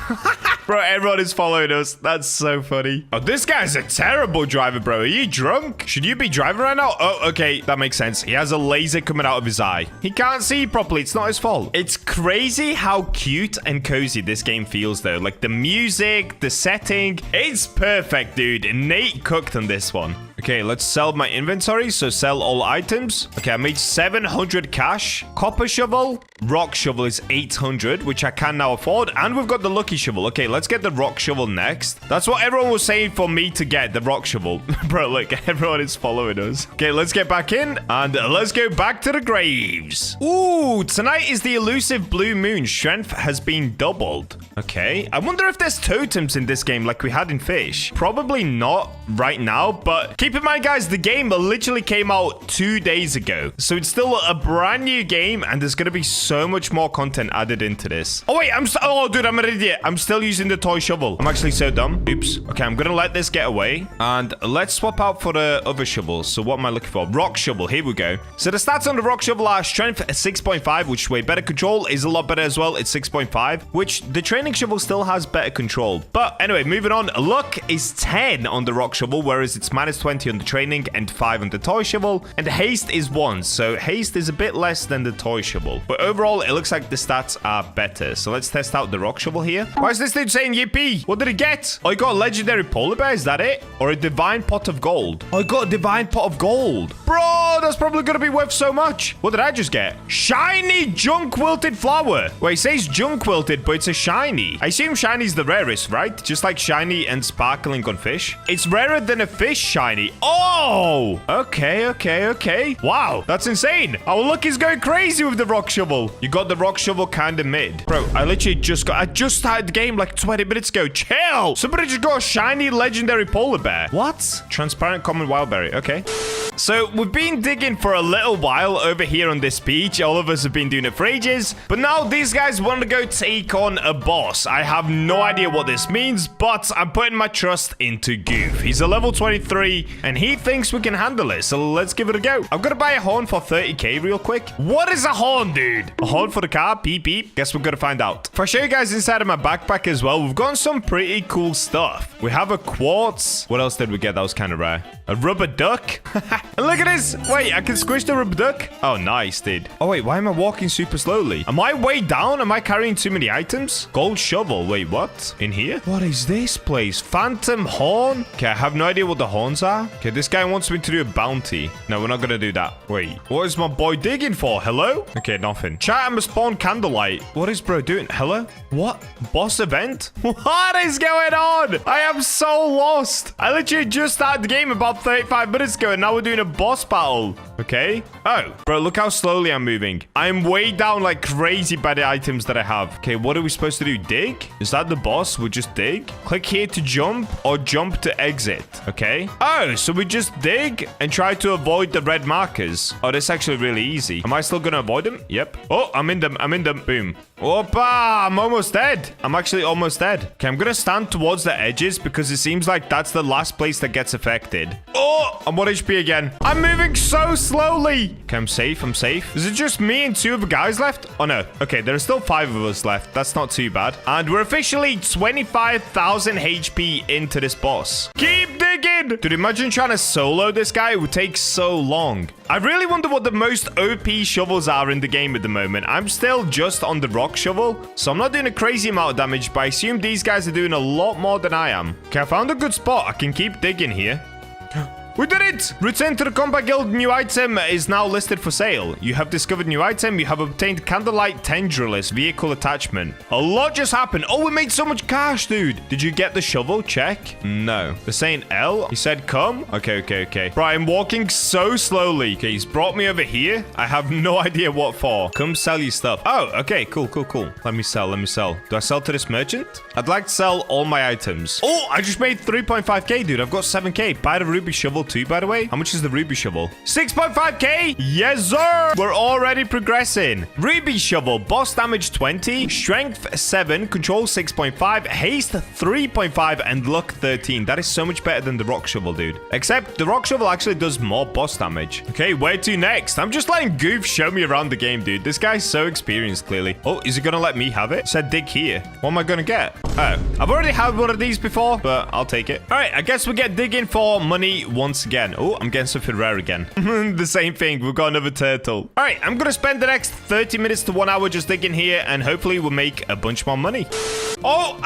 Bro, everyone is following us. That's so funny. Oh, this guy's a terrible driver, bro. Are you drunk? Should you be driving right now? Oh, okay. That makes sense. He has a laser coming out of his eye. He can't see properly. It's not his fault. It's crazy how cute and cozy this game feels, though. Like the music, the setting. It's perfect, dude. Nate cooked on this one. Okay, let's sell my inventory. So sell all items. Okay, I made 700 cash. Copper shovel. Rock shovel is 800, which I can now afford. And we've got the lucky shovel. Okay, let's get the rock shovel next. That's what everyone was saying for me to get, the rock shovel. Bro, look, everyone is following us. Okay, let's get back in and let's go back to the graves. Ooh, tonight is the elusive blue moon. Strength has been doubled. Okay, I wonder if there's totems in this game like we had in Fish. Probably not right now, but keep in mind, guys, the game literally came out 2 days ago. So it's still a brand new game and there's going to be so much more content added into this. Oh, wait, oh, dude, I'm an idiot. I'm still using the toy shovel. I'm actually so dumb. Oops. Okay, I'm going to let this get away and let's swap out for the other shovels. So what am I looking for? Rock shovel. Here we go. So the stats on the rock shovel are strength 6.5, which is way better. Control is a lot better as well. It's 6.5, which the training shovel still has better control. But anyway, moving on. Luck is 10 on the rock shovel, whereas it's minus 20 on the training and 5 on the toy shovel. And haste is 1. So haste is a bit less than the toy shovel. But overall, it looks like the stats are better. So let's test out the rock shovel here. Why is this dude saying yippee? What did he get? Oh, he got a legendary polar bear. Is that it? Or a divine pot of gold? Oh, he got a divine pot of gold. Bro, that's probably going to be worth so much. What did I just get? Shiny junk wilted flower. Well, he says junk wilted, but it's a shiny. shiny. I assume shiny is the rarest, right? Just like shiny and sparkling on fish. It's rarer than a fish shiny. Oh, okay. Wow, that's insane. Our luck is going crazy with the rock shovel. You got the rock shovel kind of mid. Bro, I just started the game like 20 minutes ago. Chill. Somebody just got a shiny legendary polar bear. What? Transparent common wildberry. Okay. So we've been digging for a little while over here on this beach. All of us have been doing it for ages. But now these guys want to go take on a boss. I have no idea what this means, but I'm putting my trust into Goof. He's a level 23 and he thinks we can handle it. So let's give it a go. I'm going to buy a horn for 30k real quick. What is a horn, dude? A horn for the car? Beep, beep. Guess we're going to find out. If I show you guys inside of my backpack as well, we've gotten some pretty cool stuff. We have a quartz. What else did we get that was kind of rare? A rubber duck. And look at this. Wait, I can squish the rubber duck. Oh, nice, dude. Oh, wait, why am I walking super slowly? Am I way down? Am I carrying too many items? Gold shovel. Wait, what? In here? What is this place? Phantom horn? Okay, I have no idea what the horns are. Okay, this guy wants me to do a bounty. No, we're not going to do that. Wait, what is my boy digging for? Hello? Okay, nothing. Chat, I'm a spawn candlelight. What is bro doing? Hello? What? Boss event? What is going on? I am so lost. I literally just started the game about 35 minutes ago and now we're doing a boss battle. Okay. Oh, bro, look how slowly I'm moving. I'm way down like crazy by the items that I have. Okay, what are we supposed to do? Dig? Is that the boss? We just dig? Click here to jump or jump to exit. Okay. Oh, so we just dig and try to avoid the red markers. Oh, that's actually really easy. Am I still going to avoid them? Yep. Oh, I'm in them. Boom. Opa, I'm almost dead. I'm actually almost dead. Okay, I'm going to stand towards the edges because it seems like that's the last place that gets affected. Oh, I'm 1 HP again. I'm moving so slowly. Okay, I'm safe. Is it just me and 2 other guys left? Oh, no. Okay, there are still 5 of us left. That's not too bad. And we're officially 25,000 HP into this boss. Keep digging. Dude, imagine trying to solo this guy. It would take so long. I really wonder what the most OP shovels are in the game at the moment. I'm still just on the rock shovel, so I'm not doing a crazy amount of damage, but I assume these guys are doing a lot more than I am. Okay, I found a good spot. I can keep digging here. We did it! Return to the Combat Guild. New item is now listed for sale. You have discovered new item. You have obtained Candlelight Tendrillus vehicle attachment. A lot just happened. Oh, we made so much cash, dude. Did you get the shovel? Check. No. They're saying L. He said come. Okay. Bro, I'm walking so slowly. Okay, he's brought me over here. I have no idea what for. Come sell your stuff. Oh, okay. Cool. Let me sell. Do I sell to this merchant? I'd like to sell all my items. Oh, I just made 3.5k, dude. I've got 7k. Buy the ruby shovel too, by the way. How much is the ruby shovel? 6.5k? Yes, sir. We're already progressing. Ruby shovel, boss damage 20, strength 7, control 6.5, haste 3.5, and luck 13. That is so much better than the rock shovel, dude. Except the rock shovel actually does more boss damage. Okay, where to next? I'm just letting Goof show me around the game, dude. This guy's so experienced, clearly. Oh, is he gonna let me have it? It said dig here. What am I gonna get? Oh, I've already had one of these before, but I'll take it. All right, I guess we get digging for money once again. Oh, I'm getting something rare again. The same thing. We've got another turtle. All right, I'm going to spend the next 30 minutes to 1 hour just digging here, and hopefully we'll make a bunch more money. Oh,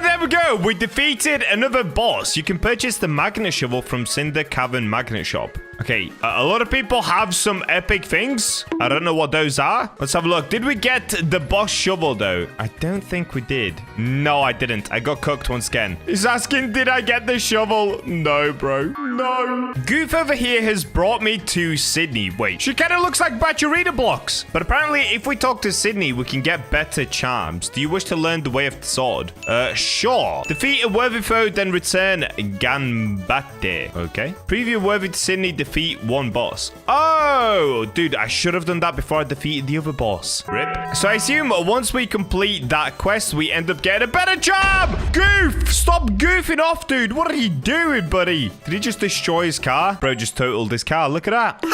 there we go. We defeated another boss. You can purchase the magnet shovel from Cinder Cavern Magnet Shop. Okay, a lot of people have some epic things. I don't know what those are. Let's have a look. Did we get the boss shovel, though? I don't think we did. No, I didn't. I got cooked once again. He's asking, did I get the shovel? No, bro. No. Goof over here has brought me to Sydney. Wait, she kind of looks like BachaBlox. But apparently, if we talk to Sydney, we can get better charms. Do you wish to learn the way of the sword? Sure. Defeat a worthy foe, then return Ganbate. Okay. Preview worthy to Sydney, defeat 1 boss. Oh, dude, I should have done that before I defeated the other boss. Rip. So I assume once we complete that quest, we end up getting a better job. Goof, stop goofing off, dude. What are you doing, buddy? Did he just destroy his car? Bro just totaled his car. Look at that.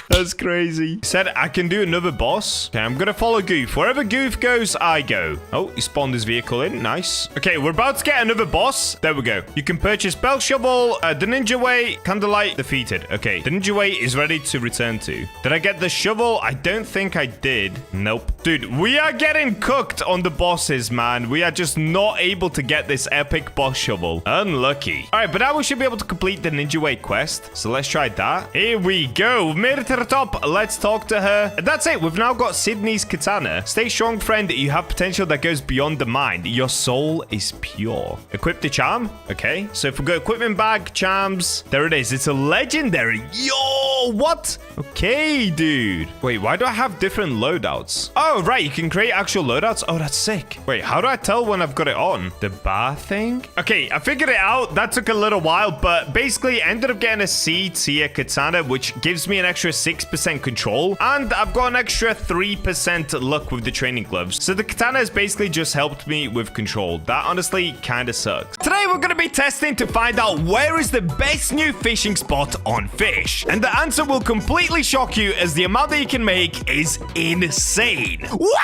That's crazy. He said I can do another boss. Okay, I'm gonna follow Goof. Wherever Goof goes, I go. Oh, he spawned his vehicle in. Nice. Okay, we're about to get another boss. There we go. You can purchase Bell Shovel, the Ninja Way, Candlelight defeated. Okay, the Ninja Way is ready to return to. to. Did I get the shovel? I don't think I did. Nope. Dude, we are getting cooked on the bosses, man. We are just not able to get this epic boss shovel. Unlucky. All right, but now we should be able to complete the Ninja Way quest. So let's try that. Here we go. We've made it to the top. Let's talk to her. And that's it. We've now got Sydney's katana. Stay strong, friend. You have potential that goes beyond the mind. Your soul is pure. Equip the charm. Okay. So if we go equipment bag, charms. There it is. It's a legendary. Yo, what? Okay, dude. Wait, why do I have different loadouts? Oh, right. You can create actual loadouts. Oh, that's sick. Wait, how do I tell when I've got it on? The bar thing? Okay, I figured it out. That took a little while, but basically ended up getting a C tier katana, which gives me an extra 6% control, and I've got an extra 3% luck with the training gloves. So the katana has basically just helped me with control. That honestly kind of sucks. Today, we're going to be testing to find out where is the best new fishing spot on Fish. And the answer will completely shock you, as the amount that you can make is insane. What?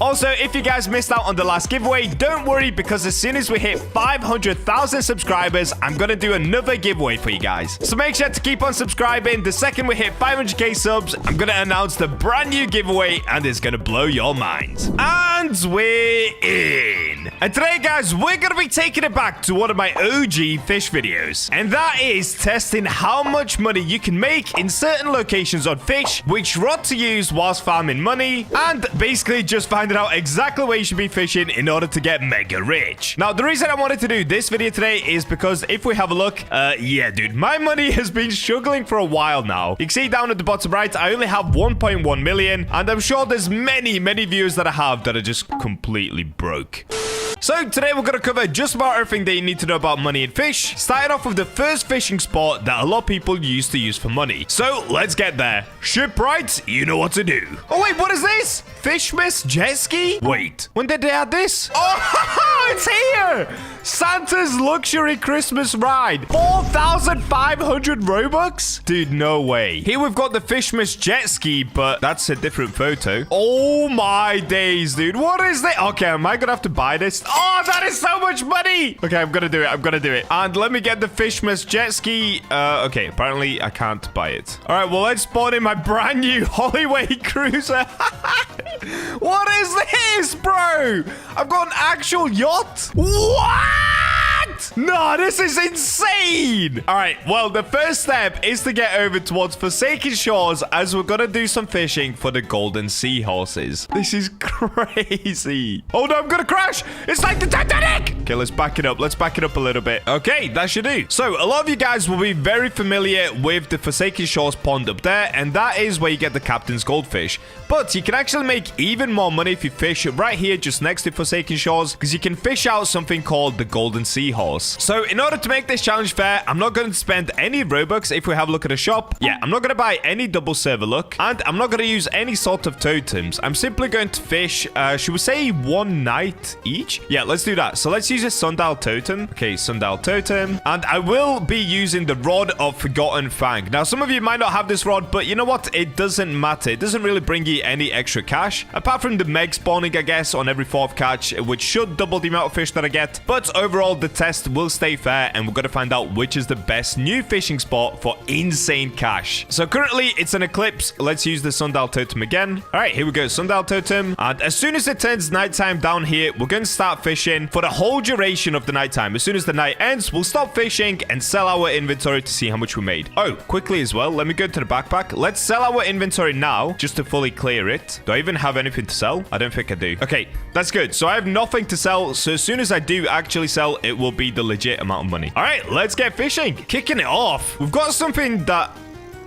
Also, if you guys missed out on the last giveaway, don't worry, because as soon as we hit 500,000 subscribers, I'm going to do another giveaway for you guys. So make sure to keep on subscribing. The second we hit 500k subs, I'm going to announce the brand new giveaway, and it's going to blow your minds. And we're in. And today, guys, we're going to be taking it back to one of my OG fish videos. And that is testing how much money you can make in certain locations on Fish, which rod to use whilst farming money, and basically just finding out exactly where you should be fishing in order to get mega rich. Now, the reason I wanted to do this video today is because if we have a look, yeah, dude, my money has been struggling for a while now. You can see down at the bottom right, I only have 1.1 million, and I'm sure there's many viewers that I have that are just completely broke. So today we're going to cover just about everything that you need to know about money and fish, starting off with the first fishing spot that a lot of people used to use for money. So let's get there. Shipwright, you know what to do. Oh wait, what is this? Fishmas jet ski? Wait, when did they add this? Oh, it's here! Santa's luxury Christmas ride. 4,500 Robux? Dude, no way. Here we've got the Fishmas jet ski, but that's a different photo. Oh my days, dude. What is that? Okay, am I gonna have to buy this? Oh, that is so much money. Okay, I'm gonna do it. I'm gonna do it. And let me get the Fishmas jet ski. Okay, apparently I can't buy it. All right, well, let's spawn in my brand new Hollyway cruiser. What is this, bro? I've got an actual yacht. What? No, this is insane. All right, well, the first step is to get over towards Forsaken Shores, as we're gonna do some fishing for the golden seahorses. This is crazy. Oh no, I'm gonna crash. It's like the Titanic. Okay, let's back it up. Let's back it up a little bit. Okay, that should do. So a lot of you guys will be very familiar with the Forsaken Shores pond up there, and that is where you get the captain's goldfish. But you can actually make even more money if you fish right here just next to Forsaken Shores, because you can fish out something called the golden seahorse. So in order to make this challenge fair, I'm not going to spend any Robux if we have a look at a shop. Yeah, I'm not going to buy any double server luck, and I'm not going to use any sort of totems. I'm simply going to fish, should we say 1 night each? Yeah, let's do that. So let's use a sundial totem. Okay, sundial totem. And I will be using the Rod of Forgotten Fang. Now, some of you might not have this rod, but you know what? It doesn't matter. It doesn't really bring you any extra cash, apart from the meg spawning, I guess, on every 4th catch, which should double the amount of fish that I get. But overall, the test will stay fair, and we're going to find out which is the best new fishing spot for insane cash. So currently, it's an eclipse. Let's use the sundial totem again. All right, here we go, sundial totem. And as soon as it turns nighttime down here, we're going to start fishing for the whole duration of the nighttime. As soon as the night ends, we'll stop fishing and sell our inventory to see how much we made. Oh, quickly as well, let me go to the backpack. Let's sell our inventory now, just to fully clear it. Do I even have anything to sell? I don't think I do. Okay, that's good. So I have nothing to sell. So as soon as I do actually sell, it will be the legit amount of money. All right, let's get fishing. Kicking it off. We've got something that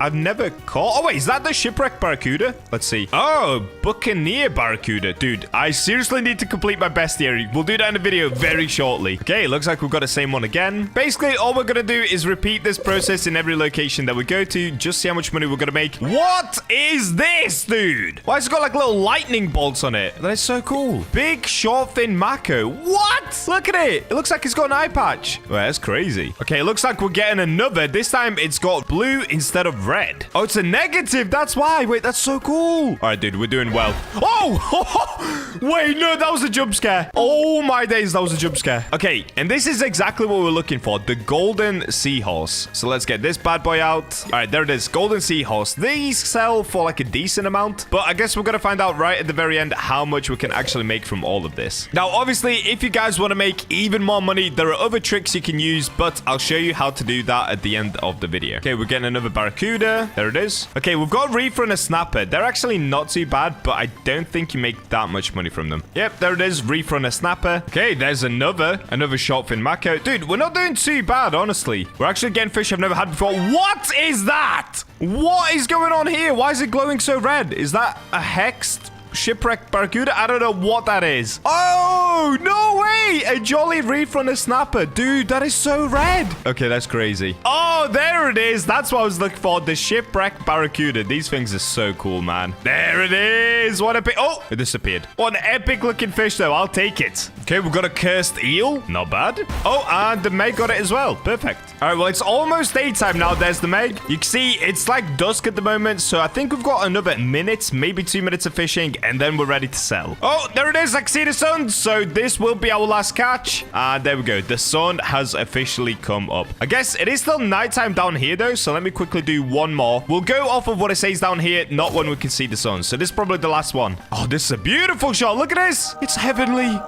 I've never caught. Oh, wait, is that the shipwreck barracuda? Let's see. Oh, buccaneer barracuda. Dude, I seriously need to complete my bestiary. We'll do that in a video very shortly. Okay, looks like we've got the same one again. Basically, all we're going to do is repeat this process in every location that we go to. Just see how much money we're going to make. What is this, dude? Why has it got like little lightning bolts on it? That is so cool. Big, short, thin mako. What? Look at it. It looks like it's got an eye patch. Well, that's crazy. Okay, it looks like we're getting another. This time, it's got blue instead of red. Oh, it's a negative. That's why. Wait, that's so cool. All right, dude, we're doing well. Oh, wait, no, that was a jump scare. Oh, my days, that was a jump scare. Okay, and this is exactly what we're looking for, the golden seahorse. So let's get this bad boy out. All right, there it is, golden seahorse. These sell for like a decent amount, but I guess we're going to find out right at the very end how much we can actually make from all of this. Now, obviously, if you guys want to make even more money, there are other tricks you can use, but I'll show you how to do that at the end of the video. Okay, we're getting another barracuda. There it is. Okay, we've got a reefer and a snapper. They're actually not too bad, but I don't think you make that much money from them. Yep, there it is, reefer and a snapper. Okay, there's another short fin mako. Dude, we're not doing too bad, honestly. We're actually getting fish I've never had before. What is that? What is going on here? Why is it glowing so red? Is that a hexed shipwreck barracuda? I don't know what that is. Oh, no way. A jolly reefer and a snapper. Dude, that is so red. Okay, that's crazy. Oh, there it is. That's what I was looking for. The shipwreck barracuda. These things are so cool, man. There it is. What a big... Oh, it disappeared. What an epic looking fish, though. I'll take it. Okay, we've got a cursed eel. Not bad. Oh, and the Meg got it as well. Perfect. All right, well, it's almost daytime now. There's the Meg. You can see it's like dusk at the moment, so I think we've got another minute, maybe 2 minutes of fishing, and then we're ready to sell. Oh, there it is. I can see the sun. So this will be our last catch. And there we go. The sun has officially come up. I guess it is still nighttime down here, though, so let me quickly do one more. We'll go off of what it says down here, not when we can see the sun. So this is probably the last one. Oh, this is a beautiful shot. Look at this. It's heavenly.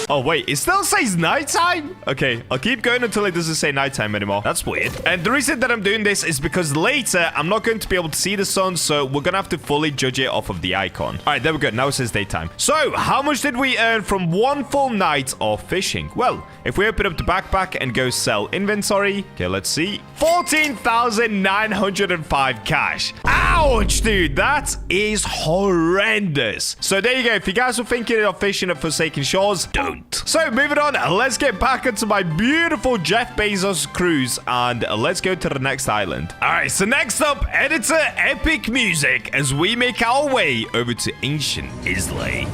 Oh, wait. It still says nighttime? Okay, I'll keep going until it doesn't say nighttime anymore. That's weird. And the reason that I'm doing this is because later, I'm not going to be able to see the sun, so we're going to have to fully judge it off of the icon. All right, there we go. Now it says daytime. So, how much did we earn from one full night of fishing? Well, if we open up the backpack and go sell inventory, okay, let's see. 14,905 cash. Ouch, dude. That is horrendous. So, there you go. If you guys were thinking of fishing at Forsaken Shores, don't. So, moving on, let's get back into my beautiful Jeff Bezos cruise and let's go to the next island. All right, so next up, editor epic music as we make our way over to ancient Islay.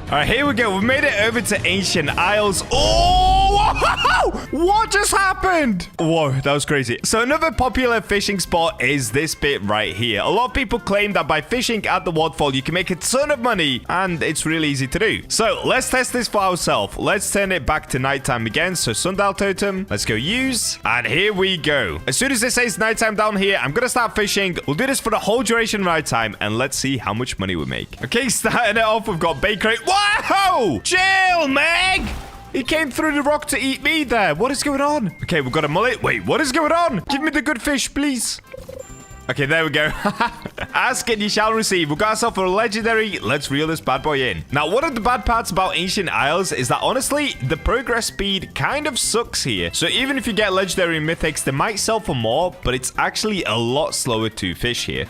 All right, here we go. We made it over to Ancient Isles. Oh, what just happened? Whoa, that was crazy. So another popular fishing spot is this bit right here. A lot of people claim that by fishing at the waterfall, you can make a ton of money, and it's really easy to do. So let's test this for ourselves. Let's turn it back to nighttime again. So sundial totem. Let's go use. And here we go. As soon as it says nighttime down here, I'm going to start fishing. We'll do this for the whole duration of nighttime, and let's see how much money we make. Okay, starting it off, we've got bait crate. Wow! Chill, Meg! He came through the rock to eat me there. What is going on? Okay, we've got a mullet. Wait, what is going on? Give me the good fish, please. Okay, there we go. Ask and you shall receive. We've got ourselves a legendary. Let's reel this bad boy in. Now, one of the bad parts about Ancient Isles is that, honestly, the progress speed kind of sucks here. So even if you get legendary mythics, they might sell for more, but it's actually a lot slower to fish here.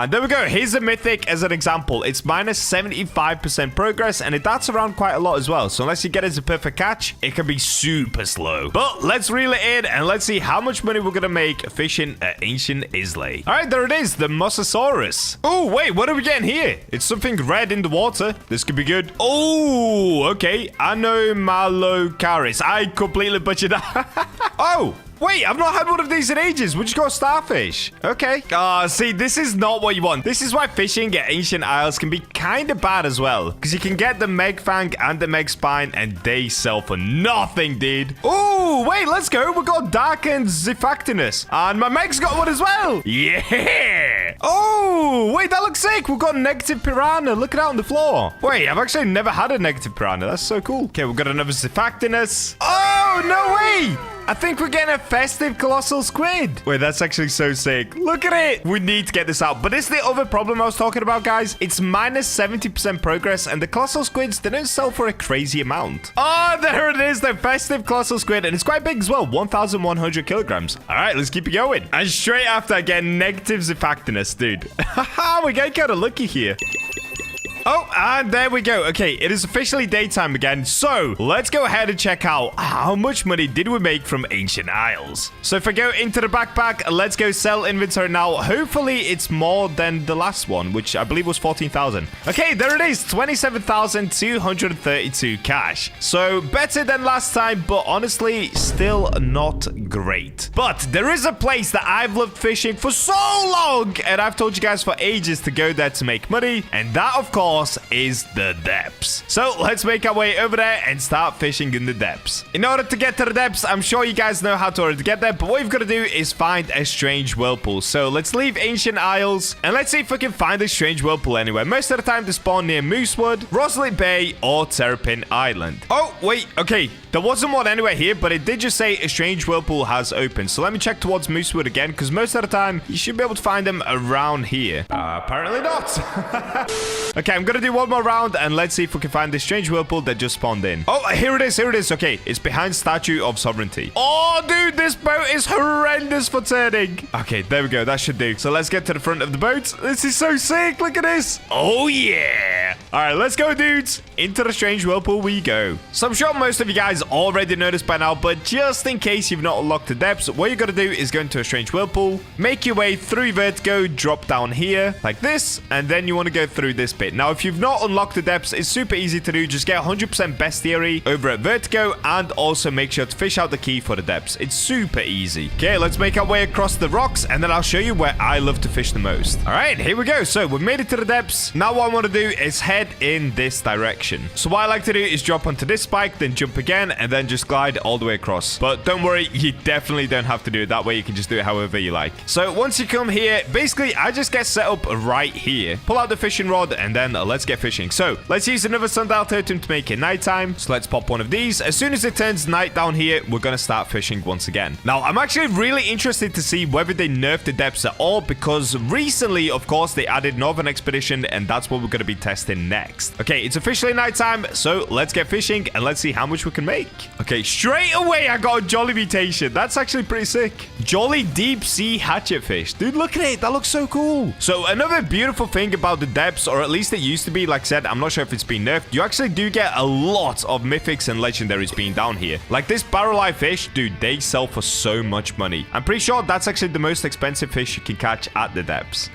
There we go. Here's a mythic as an example. It's minus 75% progress, and it darts around quite a lot as well. So unless you get it as a perfect catch, it can be super slow. But let's reel it in, and let's see how much money we're going to make fishing at Ancient Islay. All right, there it is. The Mosasaurus. Oh, wait. What are we getting here? It's something red in the water. This could be good. Oh, okay. Anomalocaris. I completely butchered that. Oh. Wait, I've not had one of these in ages. We just got starfish. Okay. See, this is not what you want. This is why fishing at Ancient Isles can be kind of bad as well. Because you can get the Meg Fang and the Meg Spine, and they sell for nothing, dude. Oh, wait, let's go. We got Dark and Zifactinus. And my Meg's got one as well. Yeah. Oh, wait, that looks sick. We've got Negative Piranha. Look at that on the floor. Wait, I've actually never had a Negative Piranha. That's so cool. Okay, we've got another Zifactinus. Oh, no way. I think we're getting a festive colossal squid. Wait, that's actually so sick. Look at it. We need to get this out. But this is the other problem I was talking about, guys. It's minus 70% progress, and the colossal squids, they don't sell for a crazy amount. Oh, there it is, the festive colossal squid. And it's quite big as well, 1,100 kilograms. All right, let's keep it going. And straight after, I get negative Zifactinus, dude. Haha, we're getting kind of lucky here. Oh, and there we go. Okay, it is officially daytime again. So let's go ahead and check out how much money did we make from Ancient Isles. So if I go into the backpack, let's go sell inventory now. Hopefully it's more than the last one, which I believe was 14,000. Okay, there it is. 27,232 cash. So better than last time, but honestly, still not great. But there is a place that I've loved fishing for so long, and I've told you guys for ages to go there to make money, and that, of course, is the depths. So let's make our way over there and start fishing in the depths. In order to get to the depths, I'm sure you guys know how to already get there, but what you've got to do is find a strange whirlpool. So let's leave Ancient Isles, and let's see if we can find a strange whirlpool anywhere. Most of the time, they spawn near Moosewood, Rosalie Bay, or Terrapin Island. Oh, wait, okay. There wasn't one anywhere here, but it did just say a strange whirlpool has opened. So let me check towards Moosewood again, because most of the time, you should be able to find them around here. Apparently not. Okay, I'm going to do one more round, and let's see if we can find this strange whirlpool that just spawned in. Oh, here it is. Here it is. Okay, it's behind Statue of Sovereignty. Oh, dude, this boat is horrendous for turning. Okay, there we go. That should do. So let's get to the front of the boat. This is so sick. Look at this. Oh, yeah. All right, let's go, dudes. Into the strange whirlpool we go. So I'm sure most of you guys already noticed by now, but just in case you've not unlocked the depths, what you got to do is go into a strange whirlpool, make your way through vertigo, drop down here like this, and then you want to go through this bit. Now, if you've not unlocked the depths, it's super easy to do. Just get 100% bestiary over at vertigo, and also make sure to fish out the key for the depths. It's super easy. Okay, let's make our way across the rocks, and then I'll show you where I love to fish the most. All right, here we go. So we've made it to the depths. Now what I want to do is head in this direction. So what I like to do is drop onto this spike, then jump again, and then just glide all the way across. But don't worry, you definitely don't have to do it that way. You can just do it however you like. So once you come here, basically I just get set up right here, pull out the fishing rod, and then let's get fishing. So let's use another sundial totem to make it nighttime. So let's pop one of these. As soon as it turns night down here, we're gonna start fishing once again. Now I'm actually really interested to see whether they nerfed the depths at all, because recently, of course, they added Northern Expedition, and that's what we're gonna be testing next. Okay, it's officially nighttime, so let's get fishing and let's see how much we can make. Okay, straight away I got a jolly mutation. That's actually pretty sick. Jolly deep sea hatchet fish. Dude, look at it. That looks so cool. So another beautiful thing about the depths, or at least it used to be, like I said, I'm not sure if it's been nerfed, you actually do get a lot of mythics and legendaries being down here. Like this barrel eye fish, dude, they sell for so much money. I'm pretty sure that's actually the most expensive fish you can catch at the depths.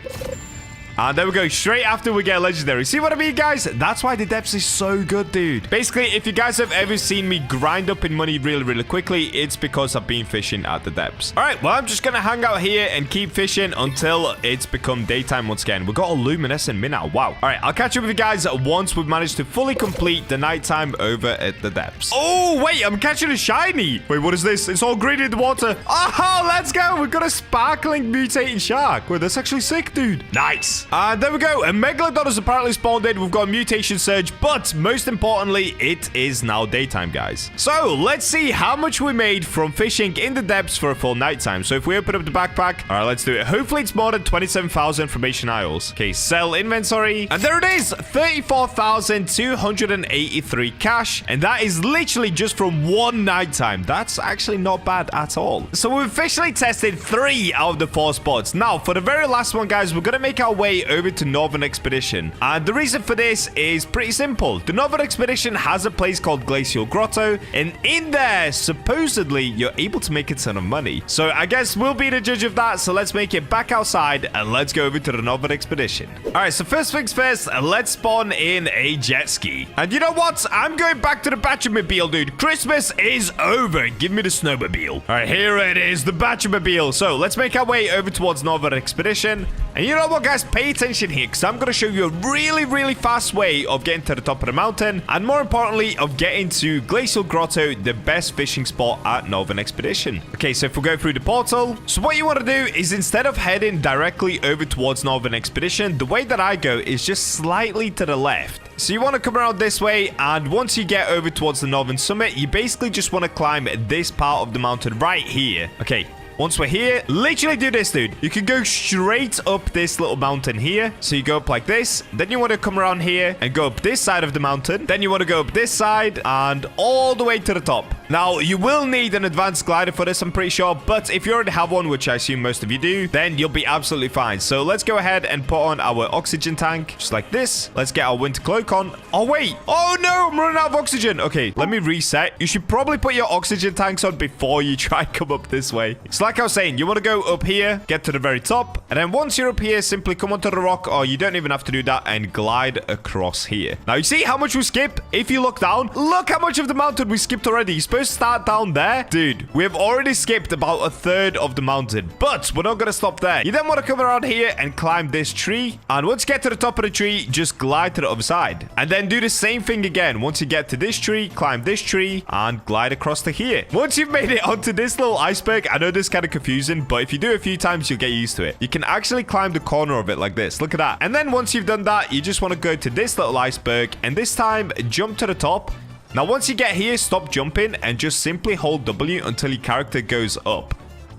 And there we go. Straight after we get legendary. See what I mean, guys? That's why the depths is so good, dude. Basically, if you guys have ever seen me grind up in money really, really quickly, it's because I've been fishing at the depths. All right, well, I'm just going to hang out here and keep fishing until it's become daytime once again. We've got a luminescent minnow. Wow. All right, I'll catch up with you guys once we've managed to fully complete the nighttime over at the depths. Oh, wait, I'm catching a shiny. Wait, what is this? It's all green in the water. Oh, let's go. We've got a sparkling mutating shark. Wait, that's actually sick, dude. Nice. And there we go. A megalodon has apparently spawned in. We've got a mutation surge, but most importantly, it is now daytime, guys. So let's see how much we made from fishing in the depths for a full nighttime. So if we open up the backpack, all right, let's do it. Hopefully it's more than 27,000 from Ancient Isles. Okay, sell inventory, and there it is, 34,283 cash, and that is literally just from one nighttime. That's actually not bad at all. So we've officially tested 3 out of the 4 spots. Now for the very last one, guys, we're gonna make our way over to Northern Expedition, and the reason for this is pretty simple. The Northern Expedition has a place called Glacial Grotto, and in there supposedly you're able to make a ton of money. So I guess we'll be the judge of that. So let's make it back outside and let's go over to the Northern Expedition. All right, so first things first, let's spawn in a jet ski. And you know what, I'm going back to the BachaMobile, dude. Christmas is over. Give me the snowmobile. All right, here it is, the BachaMobile. So let's make our way over towards Northern Expedition. And you know what, guys, pay attention here, because I'm going to show you a really, really fast way of getting to the top of the mountain, and more importantly, of getting to Glacial Grotto, the best fishing spot at Northern Expedition. Okay, so if we go through the portal, so what you want to do is, instead of heading directly over towards Northern Expedition, the way that I go is just slightly to the left. So you want to come around this way, and once you get over towards the Northern Summit, you basically just want to climb this part of the mountain right here. Okay. Once we're here, literally do this, dude. You can go straight up this little mountain here. So you go up like this. Then you want to come around here and go up this side of the mountain. Then you want to go up this side and all the way to the top. Now, you will need an advanced glider for this, I'm pretty sure. But if you already have one, which I assume most of you do, then you'll be absolutely fine. So let's go ahead and put on our oxygen tank, just like this. Let's get our winter cloak on. Oh, wait. Oh, no, I'm running out of oxygen. Okay, let me reset. You should probably put your oxygen tanks on before you try and come up this way. It's like I was saying, you want to go up here, get to the very top, and then once you're up here, simply come onto the rock, or you don't even have to do that, and glide across here. Now, you see how much we skip? If you look down, look how much of the mountain we skipped already. You're supposed to start down there. Dude, we have already skipped about a third of the mountain, but we're not going to stop there. You then want to come around here and climb this tree, and once you get to the top of the tree, just glide to the other side, and then do the same thing again. Once you get to this tree, climb this tree, and glide across to here. Once you've made it onto this little iceberg, I know this is kind of confusing, but if you do it a few times, you'll get used to it. You can actually climb the corner of it like this. Look at that. And then once you've done that, you just want to go to this little iceberg, and this time, jump to the top. Now, once you get here, stop jumping and just simply hold W until your character goes up.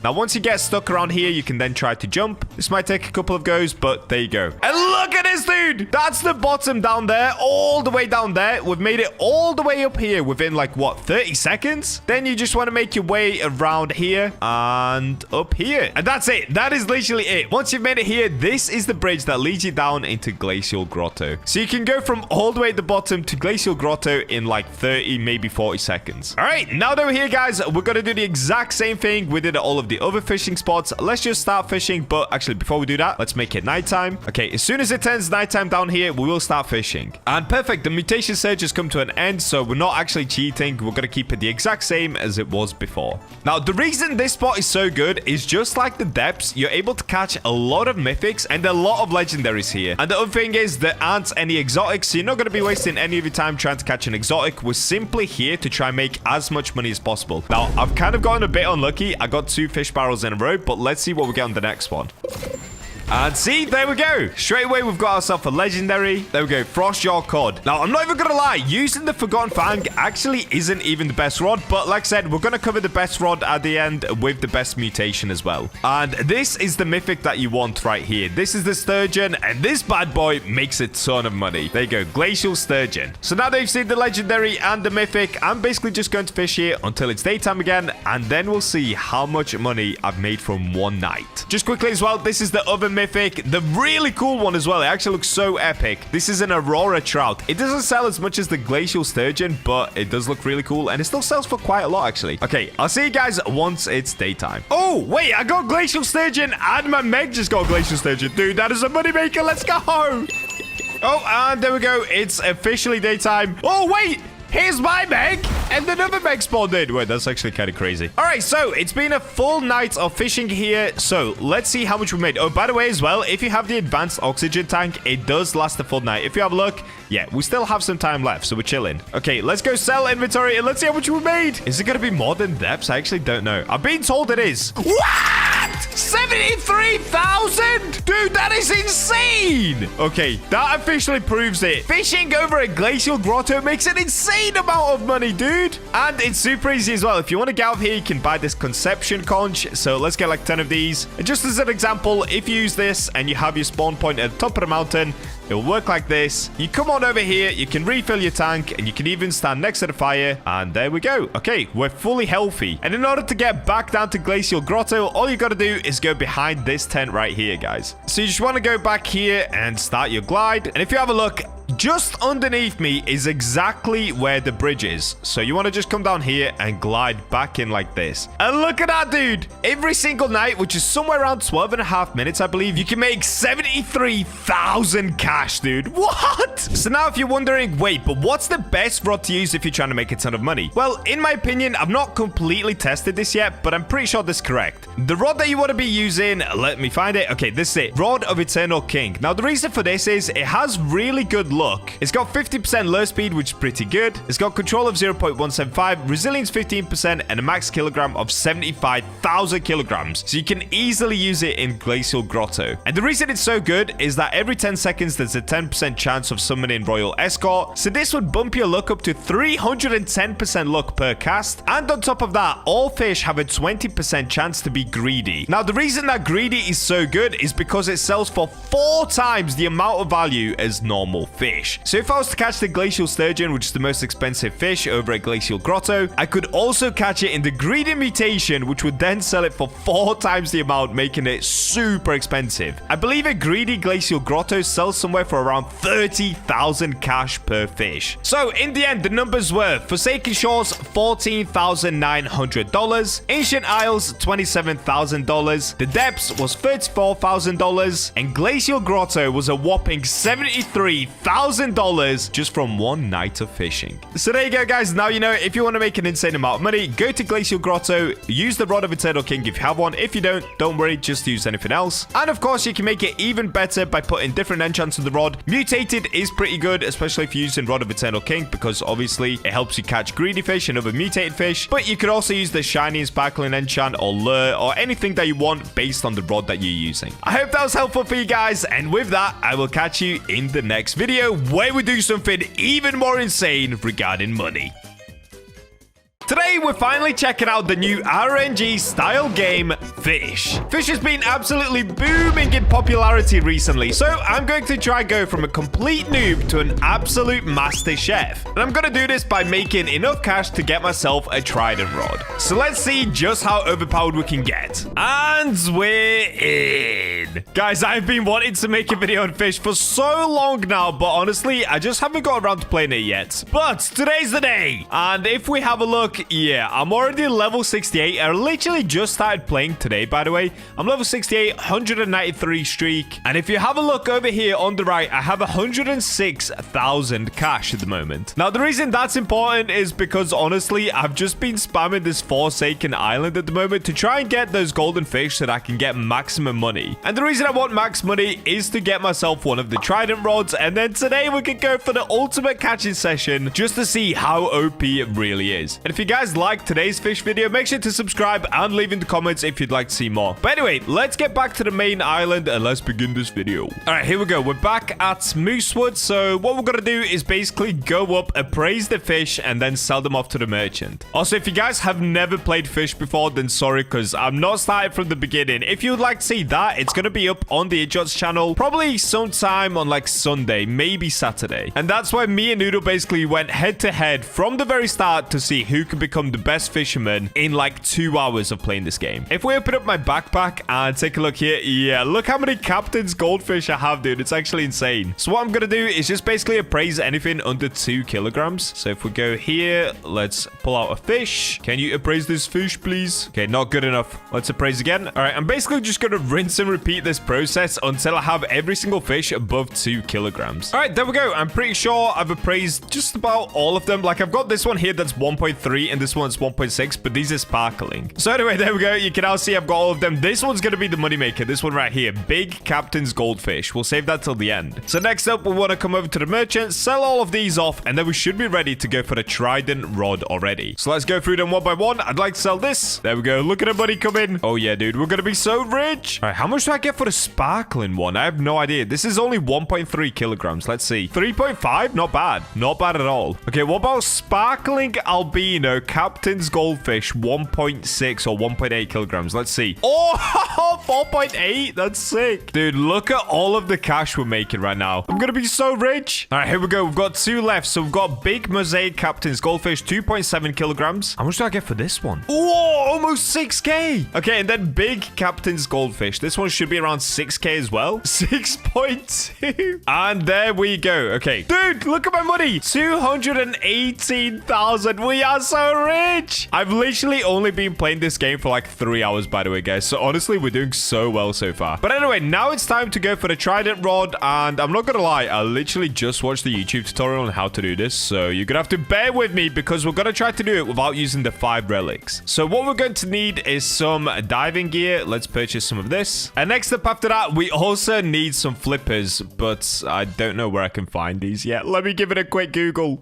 Now, once you get stuck around here, you can then try to jump. This might take a couple of goes, but there you go. And look at this, dude. That's the bottom down there, all the way down there. We've made it all the way up here within, like, what, 30 seconds? Then you just want to make your way around here and up here. And that's it. That is literally it. Once you've made it here, this is the bridge that leads you down into Glacial Grotto. So you can go from all the way at the bottom to Glacial Grotto in, like, 30, maybe 40 seconds. All right, now that we're here, guys, we're going to do the exact same thing we did at all of the other fishing spots. Let's just start fishing, but actually before we do that, let's make it nighttime. Okay, as soon as it turns nighttime down here, we will start fishing. And perfect, the mutation surge has come to an end, so we're not actually cheating. We're going to keep it the exact same as it was before. Now, the reason this spot is so good is just like the depths, you're able to catch a lot of mythics and a lot of legendaries here. And the other thing is there aren't any exotics, so you're not going to be wasting any of your time trying to catch an exotic. We're simply here to try and make as much money as possible. Now, I've kind of gotten a bit unlucky. I got 2 fish barrels in a row, but let's see what we get on the next one. And see, there we go. Straight away, we've got ourselves a legendary. There we go, Frost Jaw Cod. Now, I'm not even going to lie. Using the Forgotten Fang actually isn't even the best rod. But like I said, we're going to cover the best rod at the end with the best mutation as well. And this is the mythic that you want right here. This is the Sturgeon. And this bad boy makes a ton of money. There you go, Glacial Sturgeon. So now that you've seen the legendary and the mythic, I'm basically just going to fish here until it's daytime again. And then we'll see how much money I've made from one night. Just quickly as well, this is the other mythic, the really cool one as well. It actually looks so epic. This is an Aurora Trout. It doesn't sell as much as the Glacial Sturgeon, but it does look really cool, and it still sells for quite a lot, actually. Okay, I'll see you guys once it's daytime. Oh, wait, I got Glacial Sturgeon, and my Meg just got Glacial Sturgeon. Dude, that is a moneymaker. Let's go. Oh, and there we go. It's officially daytime. Oh, wait. Here's my Meg, and another Meg spawned in. Wait, that's actually kind of crazy. All right, so it's been a full night of fishing here. So let's see how much we made. Oh, by the way, as well, if you have the advanced oxygen tank, it does last a full night. If you have a look, yeah, we still have some time left, so we're chilling. Okay, let's go sell inventory, and let's see how much we made. Is it going to be more than depths? I actually don't know. I've been told it is. What? 73,000? Dude, that is insane. Okay, that officially proves it. Fishing over a glacial grotto makes an insane amount of money, dude. And it's super easy as well. If you want to get out here, you can buy this conception conch. So let's get like 10 of these. And just as an example, if you use this and you have your spawn point at the top of the mountain, it will work like this. You come on over here, you can refill your tank, and you can even stand next to the fire. And there we go. Okay, we're fully healthy. And in order to get back down to Glacial Grotto, all you got to do is go behind this tent right here, guys. So you just want to go back here and start your glide. And if you have a look, just underneath me is exactly where the bridge is. So you want to just come down here and glide back in like this. And look at that, dude. Every single night, which is somewhere around 12.5 minutes, I believe, you can make 73,000 cash, dude. What? So now if you're wondering, wait, but what's the best rod to use if you're trying to make a ton of money? Well, in my opinion, I've not completely tested this yet, but I'm pretty sure this is correct. The rod that you want to be using, let me find it. Okay, this is it. Rod of Eternal King. Now, the reason for this is it has really good look. It's got 50% lure speed, which is pretty good. It's got control of 0.175, resilience 15%, and a max kilogram of 75,000 kilograms. So you can easily use it in Glacial Grotto. And the reason it's so good is that every 10 seconds, there's a 10% chance of summoning Royal Escort. So this would bump your luck up to 310% luck per cast. And on top of that, all fish have a 20% chance to be greedy. Now, the reason that greedy is so good is because it sells for 4 times the amount of value as normal fish. fish. So if I was to catch the glacial sturgeon, which is the most expensive fish over at Glacial Grotto, I could also catch it in the greedy mutation, which would then sell it for 4 times the amount, making it super expensive. I believe a greedy Glacial Grotto sells somewhere for around 30,000 cash per fish. So in the end, the numbers were Forsaken Shores, $14,900, Ancient Isles, $27,000, the Depths was $34,000, and Glacial Grotto was a whopping $73,000 just from one night of fishing. So there you go, guys. Now you know, if you want to make an insane amount of money, go to Glacial Grotto, use the Rod of Eternal King if you have one. If you don't worry, just use anything else. And of course, you can make it even better by putting different enchants on the rod. Mutated is pretty good, especially if you're using Rod of Eternal King, because obviously it helps you catch greedy fish and other mutated fish. But you could also use the shiny and sparkling enchant or lure or anything that you want based on the rod that you're using. I hope that was helpful for you guys, and with that, I will catch you in the next video where we do something even more insane regarding money. Today, we're finally checking out the new RNG-style game, Fisch. Fisch has been absolutely booming in popularity recently, so I'm going to try go from a complete noob to an absolute master chef. And I'm going to do this by making enough cash to get myself a trident rod. So let's see just how overpowered we can get. And we're in. Guys, I've been wanting to make a video on Fisch for so long now, but honestly, I just haven't got around to playing it yet. But today's the day. And if we have a look, yeah, I'm already level 68. I literally just started playing today, by the way. I'm level 68, 193 streak. And if you have a look over here on the right, I have 106,000 cash at the moment. Now, the reason that's important is because, honestly, I've just been spamming this Forsaken Island at the moment to try and get those golden fish so that I can get maximum money. And the reason I want max money is to get myself one of the trident rods. And then today we can go for the ultimate catching session just to see how OP it really is. And if you guys like today's fish video, make sure to subscribe and leave in the comments if you'd like to see more. But anyway, let's get back to the main island and let's begin this video. All right, here we go. We're back at Moosewood. So what we're going to do is basically go up, appraise the fish, and then sell them off to the merchant. Also, if you guys have never played Fisch before, then sorry, because I'm not starting from the beginning. If you'd like to see that, it's going to be up on the Idiots channel, probably sometime on like Sunday, maybe Saturday. And that's why me and Noodle basically went head to head from the very start to see who could become the best fisherman in like 2 hours of playing this game. If we open up my backpack and take a look here, yeah, look how many captain's goldfish I have, dude. It's actually insane. So what I'm gonna do is just basically appraise anything under 2 kilograms. So if we go here, let's pull out a fish. Can you appraise this fish, please? Okay, not good enough. Let's appraise again. All right, I'm basically just gonna rinse and repeat this process until I have every single fish above 2 kilograms. All right, there we go. I'm pretty sure I've appraised just about all of them. Like, I've got this one here that's 1.3 and this one's 1.6, but these are sparkling. So anyway, there we go. You can now see I've got all of them. This one's going to be the moneymaker. This one right here. Big Captain's Goldfish. We'll save that till the end. So next up, we want to come over to the merchant, sell all of these off, and then we should be ready to go for the trident rod already. So let's go through them one by one. I'd like to sell this. There we go. Look at the money come in. Oh yeah, dude. We're going to be so rich. All right, how much do I get for the sparkling one? I have no idea. This is only 1.3 kilograms. Let's see. 3.5? Not bad. Not bad at all. Okay, what about sparkling albino Captain's Goldfish? 1.6 or 1.8 kilograms. Let's see. Oh, 4.8. That's sick. Dude, look at all of the cash we're making right now. I'm going to be so rich. All right, here we go. We've got 2 left. So we've got Big Mosaic Captain's Goldfish, 2.7 kilograms. How much do I get for this one? Oh, almost 6K. Okay, and then Big Captain's Goldfish. This one should be around 6K as well. 6.2. And there we go. Okay. Dude, look at my money. 218,000. We are so rich. I've literally only been playing this game for like 3 hours, by the way, guys. So honestly, we're doing so well so far. But anyway, now it's time to go for the trident rod. And I'm not gonna lie, I literally just watched the YouTube tutorial on how to do this. So you're gonna have to bear with me because we're gonna try to do it without using the 5 relics. So what we're going to need is some diving gear. Let's purchase some of this. And next up after that, we also need some flippers, but I don't know where I can find these yet. Let me give it a quick Google.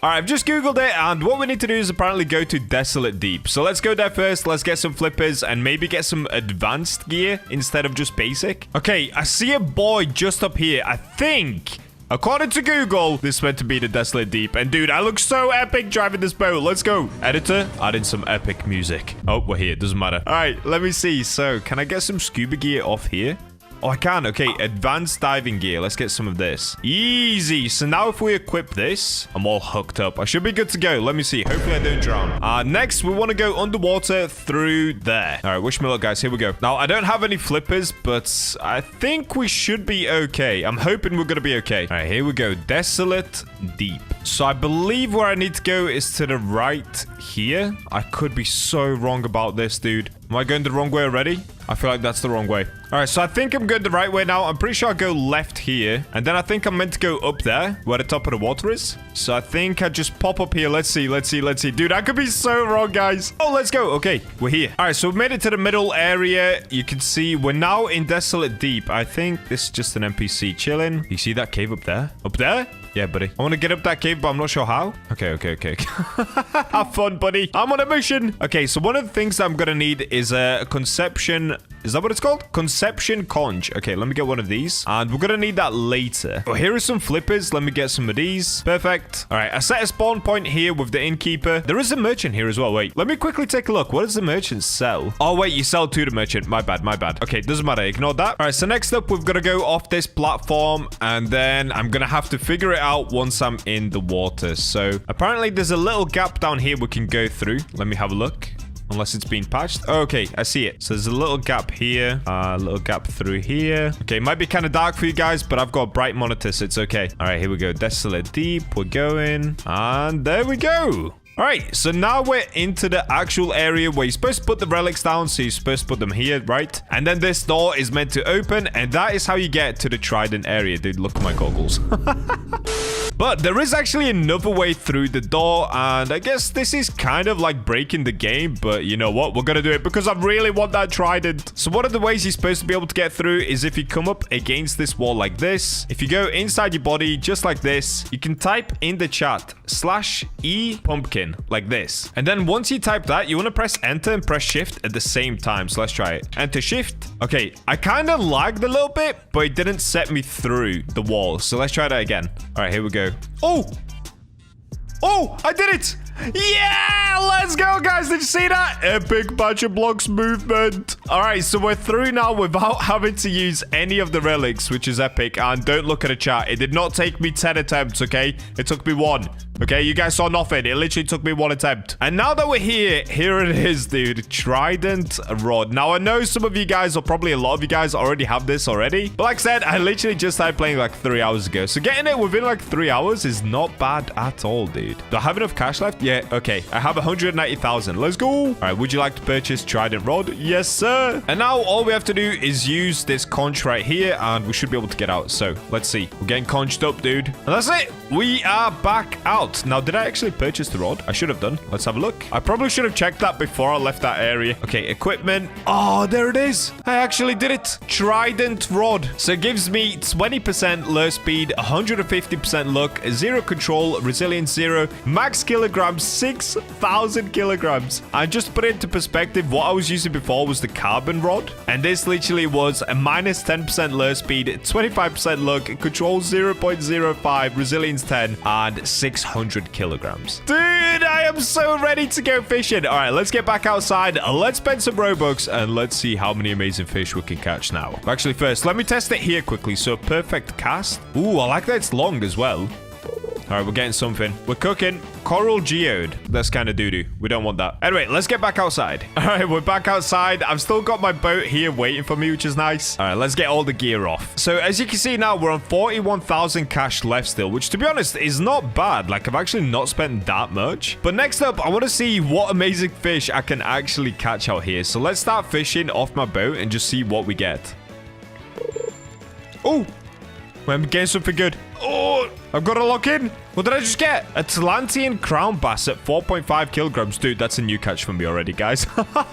All right, I've just Googled it, and what we need to do is apparently go to Desolate Deep. So let's go there first. Let's get some flippers and maybe get some advanced gear instead of just basic. Okay, I see a boy just up here. I think, according to Google, this is meant to be the Desolate Deep. And dude, I look so epic driving this boat. Let's go. Editor, add in some epic music. Oh, we're here. Doesn't matter. All right, let me see. So can I get some scuba gear off here? Oh, I can. Okay, advanced diving gear. Let's get some of this. Easy. So now if we equip this, I'm all hooked up. I should be good to go. Let me see. Hopefully I don't drown. Next, we want to go underwater through there. All right, wish me luck, guys. Here we go. Now, I don't have any flippers, but I think we should be okay. I'm hoping we're going to be okay. All right, here we go. Desolate Deep. So I believe where I need to go is to the right here. I could be so wrong about this, dude. Am I going the wrong way already? I feel like that's the wrong way. All right, so I think I'm going the right way now. I'm pretty sure I go left here. And then I think I'm meant to go up there where the top of the water is. So I think I just pop up here. Let's see. Dude, I could be so wrong, guys. Oh, let's go. Okay, we're here. All right, so we've made it to the middle area. You can see we're now in Desolate Deep. I think this is just an NPC chilling. You see that cave up there? Up there? Yeah, buddy. I want to get up that cave, but I'm not sure how. Okay. Have fun, buddy. I'm on a mission. Okay, so one of the things that I'm going to need is a conception... Is that what it's called? Conception conch. Okay, let me get one of these. And we're going to need that later. Oh, here are some flippers. Let me get some of these. Perfect. All right, I set a spawn point here with the innkeeper. There is a merchant here as well. Wait, let me quickly take a look. What does the merchant sell? Oh, wait, you sell to the merchant. My bad. Okay, doesn't matter. Ignore that. All right, so next up, we've got to go off this platform. And then I'm going to have to figure it out once I'm in the water. So apparently there's a little gap down here we can go through. Let me have a look. Unless it's been patched. Okay, I see it. So there's a little gap here. A little gap through here. Okay, it might be kind of dark for you guys, but I've got a bright monitor, so it's okay. All right, here we go. Desolate Deep. We're going. And there we go. All right, so now we're into the actual area where you're supposed to put the relics down. So you're supposed to put them here, right? And then this door is meant to open. And that is how you get to the trident area. Dude, look at my goggles. But there is actually another way through the door, and I guess this is kind of like breaking the game, but you know what? We're gonna do it because I really want that trident. So one of the ways you're supposed to be able to get through is if you come up against this wall like this. If you go inside your body just like this, you can type in the chat /E pumpkin like this. And then once you type that, you want to press enter and press shift at the same time. So let's try it. Enter shift. Okay, I kind of lagged a little bit, but it didn't set me through the wall. So let's try that again. All right, here we go. Oh, I did it. Yeah, let's go, guys. Did you see that? Epic BachaBlox movement. All right, so we're through now without having to use any of the relics, which is epic. And don't look at the chat. It did not take me 10 attempts, okay? It took me 1. Okay, you guys saw nothing. It literally took me 1 attempt. And now that we're here it is, dude. Trident rod. Now, I know some of you guys, or probably a lot of you guys, already have this already. But like I said, I literally just started playing like 3 hours ago. So getting it within like 3 hours is not bad at all, dude. Do I have enough cash left? Yeah, okay. I have 190,000. Let's go. All right, would you like to purchase trident rod? Yes, sir. And now all we have to do is use this conch right here, and we should be able to get out. So let's see. We're getting conched up, dude. And that's it. We are back out. Now, did I actually purchase the rod? I should have done. Let's have a look. I probably should have checked that before I left that area. Okay, equipment. Oh, there it is. I actually did it. Trident rod. So it gives me 20% lure speed, 150% luck, 0 control, resilience 0, max kilograms 6,000 kilograms. And just to put it into perspective, what I was using before was the carbon rod. And this literally was a minus 10% lure speed, 25% luck, control 0.05, resilience 10, and 600 kilograms. Dude, I am so ready to go fishing. All right, let's get back outside. Let's spend some Robux and let's see how many amazing fish we can catch now. Actually, first, let me test it here quickly. So perfect cast. Ooh, I like that it's long as well. All right, we're getting something. We're cooking. Coral geode. That's kind of doo-doo. We don't want that. Anyway, let's get back outside. All right, we're back outside. I've still got my boat here waiting for me, which is nice. All right, let's get all the gear off. So as you can see now, we're on 41,000 cash left still, which to be honest is not bad. Like, I've actually not spent that much. But next up, I want to see what amazing fish I can actually catch out here. So let's start fishing off my boat and just see what we get. Oh, I'm getting something good. Oh, I've got to lock in. What did I just get? Atlantean crown bass at 4.5 kilograms. Dude, that's a new catch for me already, guys.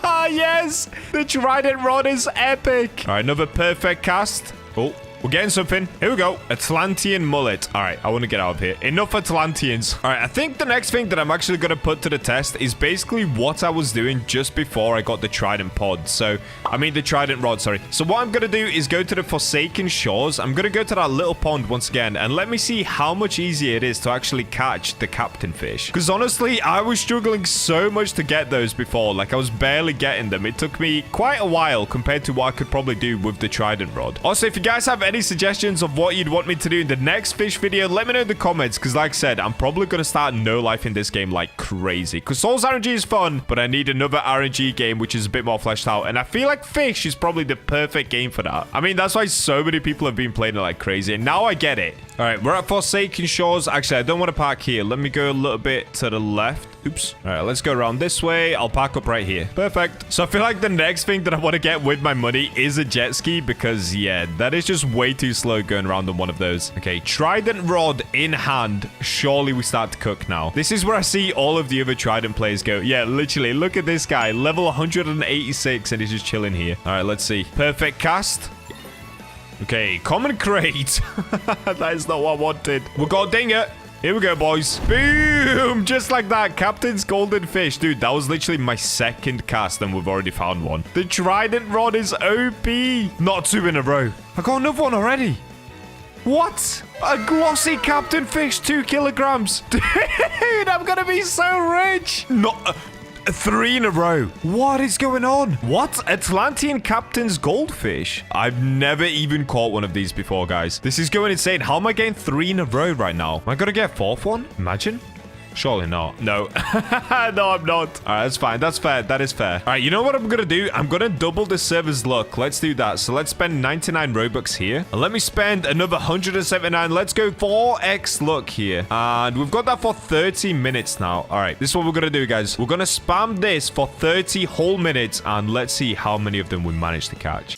Yes, the trident rod is epic. All right, another perfect cast. Oh, We're getting something. Here we go. Atlantean mullet. All right, I want to get out of here. Enough Atlanteans. All right, I think the next thing that I'm actually going to put to the test is basically what I was doing just before I got the trident pod. So, I mean the trident rod, sorry. So what I'm going to do is go to the Forsaken Shores. I'm going to go to that little pond once again, and let me see how much easier it is to actually catch the captain fish. Because honestly, I was struggling so much to get those before. Like, I was barely getting them. It took me quite a while compared to what I could probably do with the trident rod. Also, if you guys have any suggestions of what you'd want me to do in the next fish video, let me know in the comments. Because like I said, I'm probably going to start no life in this game like crazy. Because Souls RNG is fun, but I need another RNG game which is a bit more fleshed out. And I feel like Fish is probably the perfect game for that. I mean, that's why so many people have been playing it like crazy. And now I get it. All right, we're at Forsaken Shores. Actually, I don't want to park here. Let me go a little bit to the left. Oops. All right, let's go around this way. I'll park up right here. Perfect. So I feel like the next thing that I want to get with my money is a jet ski because, yeah, that is just way too slow going around on one of those. Okay, trident rod in hand. Surely we start to cook now. This is where I see all of the other trident players go. Yeah, literally, look at this guy. Level 186, and he's just chilling here. All right, let's see. Perfect cast. Okay, common crate. That is not what I wanted. We got dinger. Here we go, boys. Boom! Just like that. Captain's golden fish. Dude, that was literally my second cast and we've already found one. The trident rod is OP. Not 2 in a row. I got another one already. What? A glossy captain fish, 2 kilograms. Dude, I'm gonna be so rich. Not... 3 in a row. What is going on? What? Atlantean Captain's goldfish? I've never even caught one of these before, guys. This is going insane. How am I getting 3 in a row right now? Am I gonna get 4th one? Imagine. Surely not. No. No, I'm not. All right, that's fine. That's fair. That is fair. All right, you know what I'm going to do? I'm going to double the server's luck. Let's do that. So let's spend 99 Robux here. And let me spend another 179. Let's go 4x luck here. And we've got that for 30 minutes now. All right, this is what we're going to do, guys. We're going to spam this for 30 whole minutes. And let's see how many of them we manage to catch.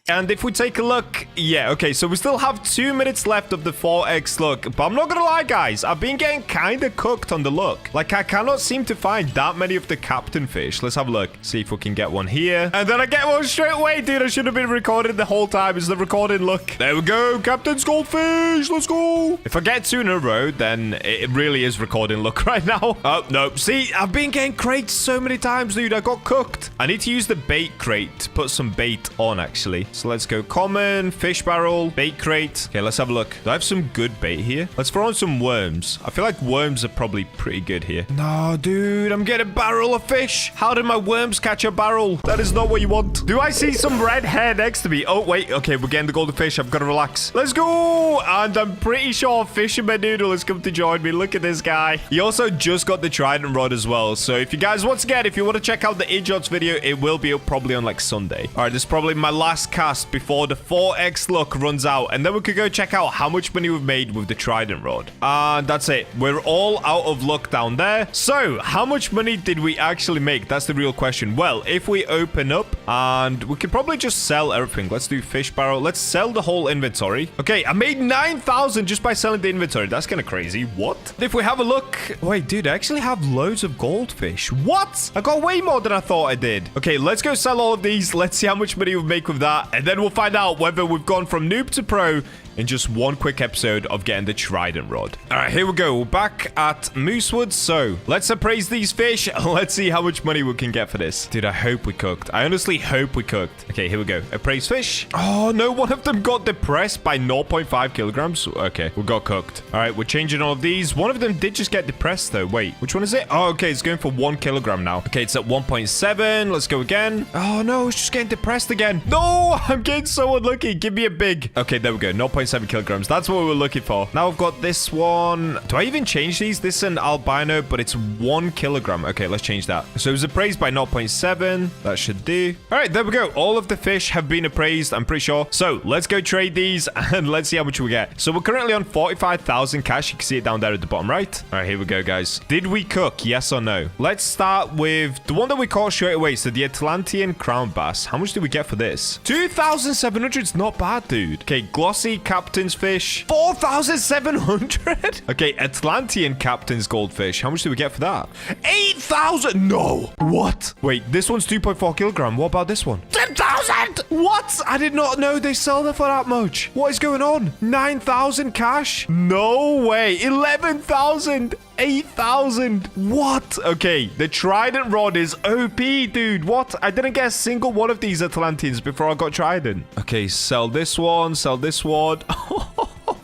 And if we take a look, yeah, okay, so we still have 2 minutes left of the 4x luck. But I'm not gonna lie, guys, I've been getting kind of cooked on the luck. Like, I cannot seem to find that many of the captain fish. Let's have a look. See if we can get one here. And then I get one straight away, dude. I should have been recording the whole time. It's the recording luck. There we go. Captain's goldfish. Let's go. If I get 2 in a row, then it really is recording luck right now. Oh, no. See, I've been getting crates so many times, dude. I got cooked. I need to use the bait crate to put some bait on, actually. So let's go common, fish barrel, bait crate. Okay, let's have a look. Do I have some good bait here? Let's throw on some worms. I feel like worms are probably pretty good here. No, dude, I'm getting a barrel of fish. How did my worms catch a barrel? That is not what you want. Do I see some red hair next to me? Oh, wait. Okay, we're getting the golden fish. I've got to relax. Let's go. And I'm pretty sure Fisherman Noodle has come to join me. Look at this guy. He also just got the trident rod as well. So if you guys, once again, if you want to check out the Idiots video, it will be up probably on like Sunday. All right, this is probably my last cast before the 4x luck runs out, and then we could go check out how much money we've made with the trident rod. And that's it. We're all out of luck down there. So how much money did we actually make? That's the real question. Well, if we open up, and we could probably just sell everything. Let's do fish barrel. Let's sell the whole inventory. Okay, I made 9,000 just by selling the inventory. That's kind of crazy. What? If we have a look, wait, dude, I actually have loads of goldfish. What? I got way more than I thought I did. Okay, let's go sell all of these. Let's see how much money we make with that, and then we'll find out whether we've gone from noob to pro in just one quick episode of getting the trident rod. All right, here we go. We're back at Moosewood. So let's appraise these fish. Let's see how much money we can get for this. Dude, I hope we cooked. I honestly hope we cooked. Okay, here we go. Appraise fish. Oh, no, one of them got depressed by 0.5 kilograms. Okay, we got cooked. All right, we're changing all of these. One of them did just get depressed, though. Wait, which one is it? Oh, okay, it's going for 1 kilogram now. Okay, it's at 1.7. Let's go again. Oh, no, it's just getting depressed again. No, I'm getting so unlucky. Give me a big. Okay, there we go. 0.7 kilograms. That's what we were looking for. Now I've got this one. Do I even change these? This is an albino, but it's 1 kilogram. Okay, let's change that. So it was appraised by 0.7. That should do. All right, there we go. All of the fish have been appraised, I'm pretty sure. So let's go trade these and let's see how much we get. So we're currently on 45,000 cash. You can see it down there at the bottom right. All right, here we go, guys. Did we cook? Yes or no? Let's start with the one that we caught straight away. So the Atlantean crown bass. How much did we get for this? 2,700 is not bad, dude. Okay, glossy captain's fish. 4,700. Okay, Atlantean captain's goldfish. How much do we get for that? 8,000. No. What? Wait, this one's 2.4 kilogram. What about this one? 10,000. What? I did not know they sell them for that much. What is going on? 9,000 cash? No way. 11,000. 8,000. What? Okay, the trident rod is OP, dude. What? I didn't get a single one of these Atlanteans before I got trident. Okay, sell this one. Sell this one.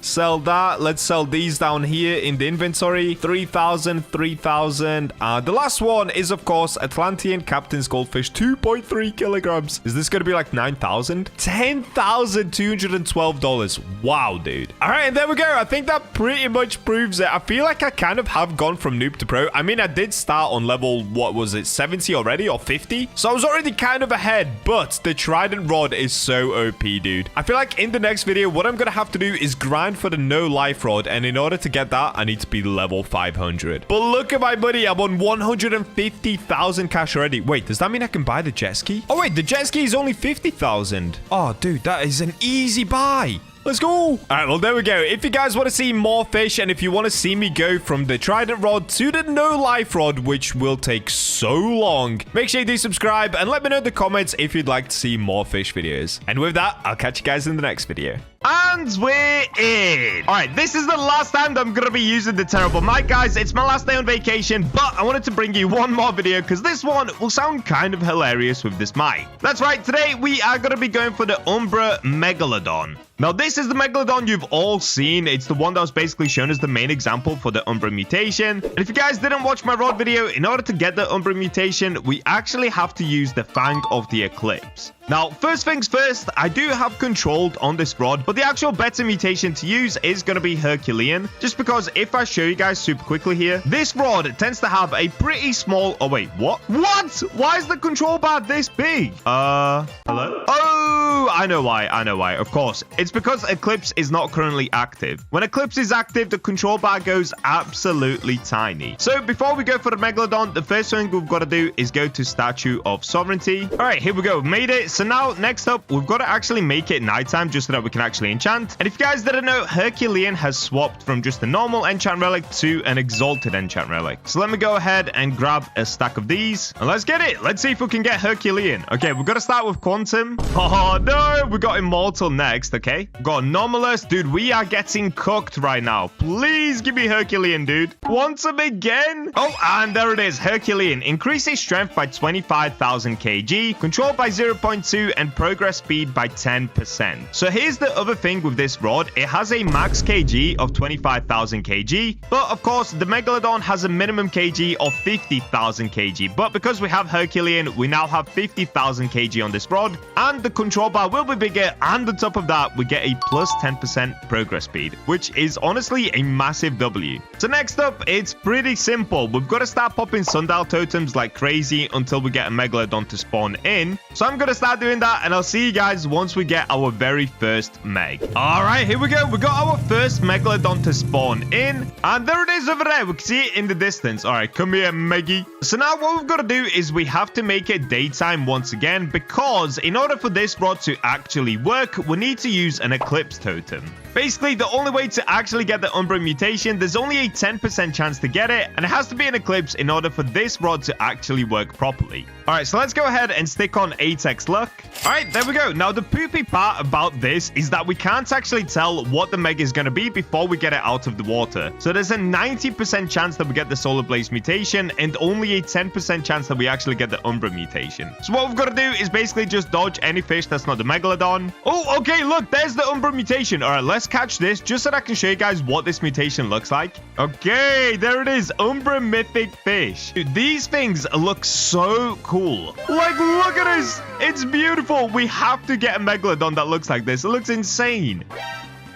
Sell that. Let's sell these down here in the inventory. 3,000, 3,000. The last one is, of course, Atlantean Captain's Goldfish. 2.3 kilograms. Is this going to be like 9,000? $10,212. Wow, dude. All right, and there we go. I think that pretty much proves it. I feel like I kind of have gone from noob to pro. I mean, I did start on level, what was it, 70 already or 50? So I was already kind of ahead, but the trident rod is so OP, dude. I feel like in the next video, what I'm going to have to do is grind for the no life rod, and in order to get that, I need to be level 500. But look at my money. I'm on 150,000 cash already. Wait, does that mean I can buy the jet ski? Oh, wait, the jet ski is only 50,000. Oh, dude, that is an easy buy. Let's go. All right, well, there we go. If you guys want to see more fish, and if you want to see me go from the trident rod to the no life rod, which will take so long, make sure you do subscribe and let me know in the comments if you'd like to see more fish videos. And with that, I'll catch you guys in the next video. And we're in. All right, this is the last time that I'm going to be using the terrible mic, guys. It's my last day on vacation, but I wanted to bring you one more video because this one will sound kind of hilarious with this mic. That's right. Today, we are going to be going for the Umbra Megalodon. Now, this is the Megalodon you've all seen. It's the one that was basically shown as the main example for the Umbra mutation. And if you guys didn't watch my rod video, in order to get the Umbra mutation, we actually have to use the Fang of the Eclipse. Now, first things first, I do have controlled on this rod, but the actual better mutation to use is going to be Herculean. Just because if I show you guys super quickly here, this rod tends to have a pretty small... Oh, wait, what? What? Why is the control bar this big? Hello? Oh, I know why. Of course, it's because Eclipse is not currently active. When Eclipse is active, the control bar goes absolutely tiny. So before we go for the Megalodon, the first thing we've got to do is go to Statue of Sovereignty. All right, here we go. Made it. So now, next up, we've got to actually make it nighttime just so that we can actually enchant. And if you guys didn't know, Herculean has swapped from just a normal enchant relic to an exalted enchant relic. So let me go ahead and grab a stack of these. And let's get it. Let's see if we can get Herculean. Okay, we've got to start with Quantum. Oh, no. We got Immortal next, okay? We've got Anomalous. Dude, we are getting cooked right now. Please give me Herculean, dude. Quantum again. Oh, and there it is. Herculean. Increases strength by 25,000 kg. Controlled by 0.2 and progress speed by 10%. So here's the other thing with this rod. It has a max kg of 25,000 kg, but of course the Megalodon has a minimum kg of 50,000 kg. But because we have Herculean, we now have 50,000 kg on this rod, and the control bar will be bigger, and on top of that we get a plus 10% progress speed, which is honestly a massive W. So next up, it's pretty simple. We've got to start popping sundial totems like crazy until we get a Megalodon to spawn in. So I'm gonna start doing that, and I'll see you guys once we get our very first Meg. All right, here we go. We got our first Megalodon to spawn in, and there it is over there. We can see it in the distance. All right, come here, Meggy. So now what we've got to do is we have to make it daytime once again, because in order for this rod to actually work, we need to use an Eclipse totem. Basically, the only way to actually get the Umbra mutation, there's only a 10% chance to get it, and it has to be an Eclipse in order for this rod to actually work properly. All right, so let's go ahead and stick on 8x luck. All right, there we go. Now, the poopy part about this is that we can't actually tell what the Meg is going to be before we get it out of the water. So there's a 90% chance that we get the Solar Blaze mutation, and only a 10% chance that we actually get the Umbra mutation. So what we've got to do is basically just dodge any fish that's not the Megalodon. Oh, okay, look, there's the Umbra mutation. All right, let's catch this just so that I can show you guys what this mutation looks like. Okay, there it is. Umbra Mythic Fish. Dude, these things look so cool. Like, look at this. It's beautiful. We have to get a Megalodon that looks like this. It looks insane.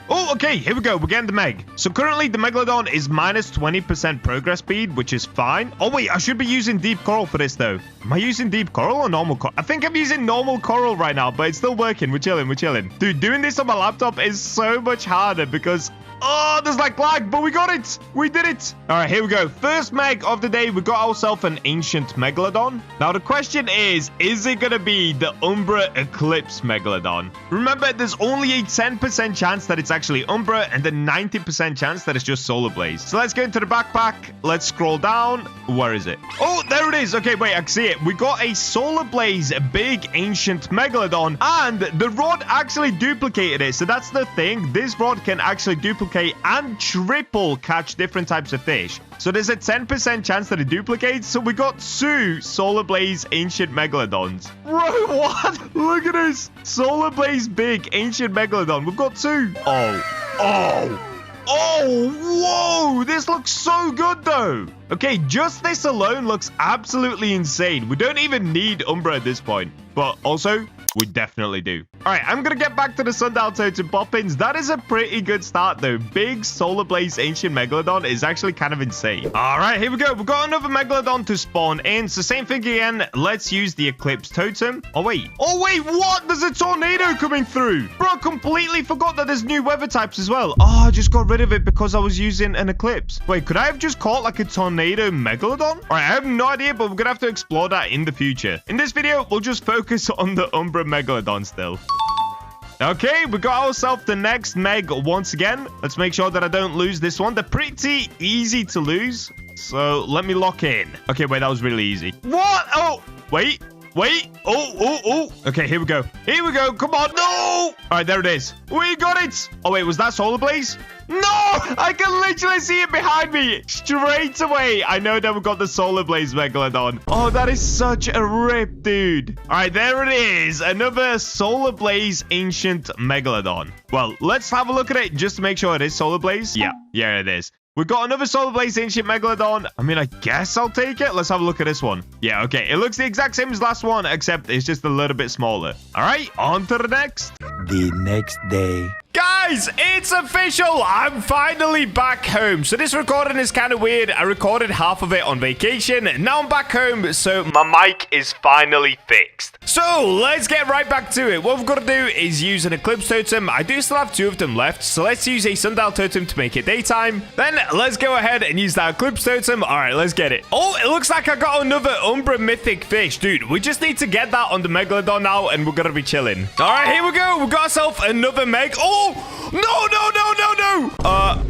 Oh, okay, here we go. We're getting the Meg. So currently, the Megalodon is minus 20% progress speed, which is fine. Oh, wait, I should be using Deep Coral for this, though. Am I using Deep Coral or normal coral? I think I'm using normal coral right now, but it's still working. We're chilling. Dude, doing this on my laptop is so much harder because... Oh, there's like lag, but we got it. We did it. All right, here we go. First meg of the day. We got ourselves an ancient megalodon. Now, the question is it going to be the Umbra Eclipse megalodon? Remember, there's only a 10% chance that it's actually Umbra and a 90% chance that it's just Solar Blaze. So let's get into the backpack. Let's scroll down. Where is it? Oh, there it is. Okay, wait, I can see it. We got a Solar Blaze big ancient megalodon, and the rod actually duplicated it. So that's the thing. This rod can actually duplicate and triple catch different types of fish. So there's a 10% chance that it duplicates. So we got 2 Solar Blaze ancient megalodons. Bro, what? Look at this. Solar Blaze big ancient megalodon. We've got 2. Oh, whoa, this looks so good though. Okay, just this alone looks absolutely insane. We don't even need Umbra at this point, but also we definitely do. All right, I'm gonna get back to the Sundial Totem pop-ins. That is a pretty good start though. Big Solar Blaze ancient megalodon is actually kind of insane. All right, here we go. We've got another megalodon to spawn in. So same thing again. Let's use the Eclipse Totem. Oh wait, what? There's a tornado coming through. Bro, I completely forgot that there's new weather types as well. Oh, I just got rid of it because I was using an Eclipse. Wait, could I have just caught like a tornado megalodon? All right, I have no idea, but we're gonna have to explore that in the future. In this video, we'll just focus on the Umbra megalodon still. Okay, we got ourselves the next meg once again. Let's make sure that I don't lose this one. They're pretty easy to lose, so let me lock in. Okay, wait, that was really easy. What? Oh, wait. Oh. Okay, here we go. Come on. No. All right, there it is. We got it. Oh, wait, was that Solar Blaze? No, I can literally see it behind me straight away. I know that we got the Solar Blaze megalodon. Oh, that is such a rip, dude. All right, there it is. Another Solar Blaze ancient megalodon. Well, let's have a look at it just to make sure it is Solar Blaze. Yeah, it is. We got another Solar Blaze ancient megalodon. I mean, I guess I'll take it. Let's have a look at this one. Yeah, okay. It looks the exact same as last one, except it's just a little bit smaller. All right, on to the next. The next day. Guys, it's official. I'm finally back home. So this recording is kind of weird. I recorded half of it on vacation. Now I'm back home, so my mic is finally fixed. So let's get right back to it. What we've got to do is use an Eclipse Totem. I do still have 2 of them left, so let's use a Sundial Totem to make it daytime. Then let's go ahead and use that Eclipse Totem. All right, let's get it. Oh, it looks like I got another Umbra Mythic fish. Dude, we just need to get that on the Megalodon now, and we're going to be chilling. All right, here we go. We got ourselves another Meg. Oh, no.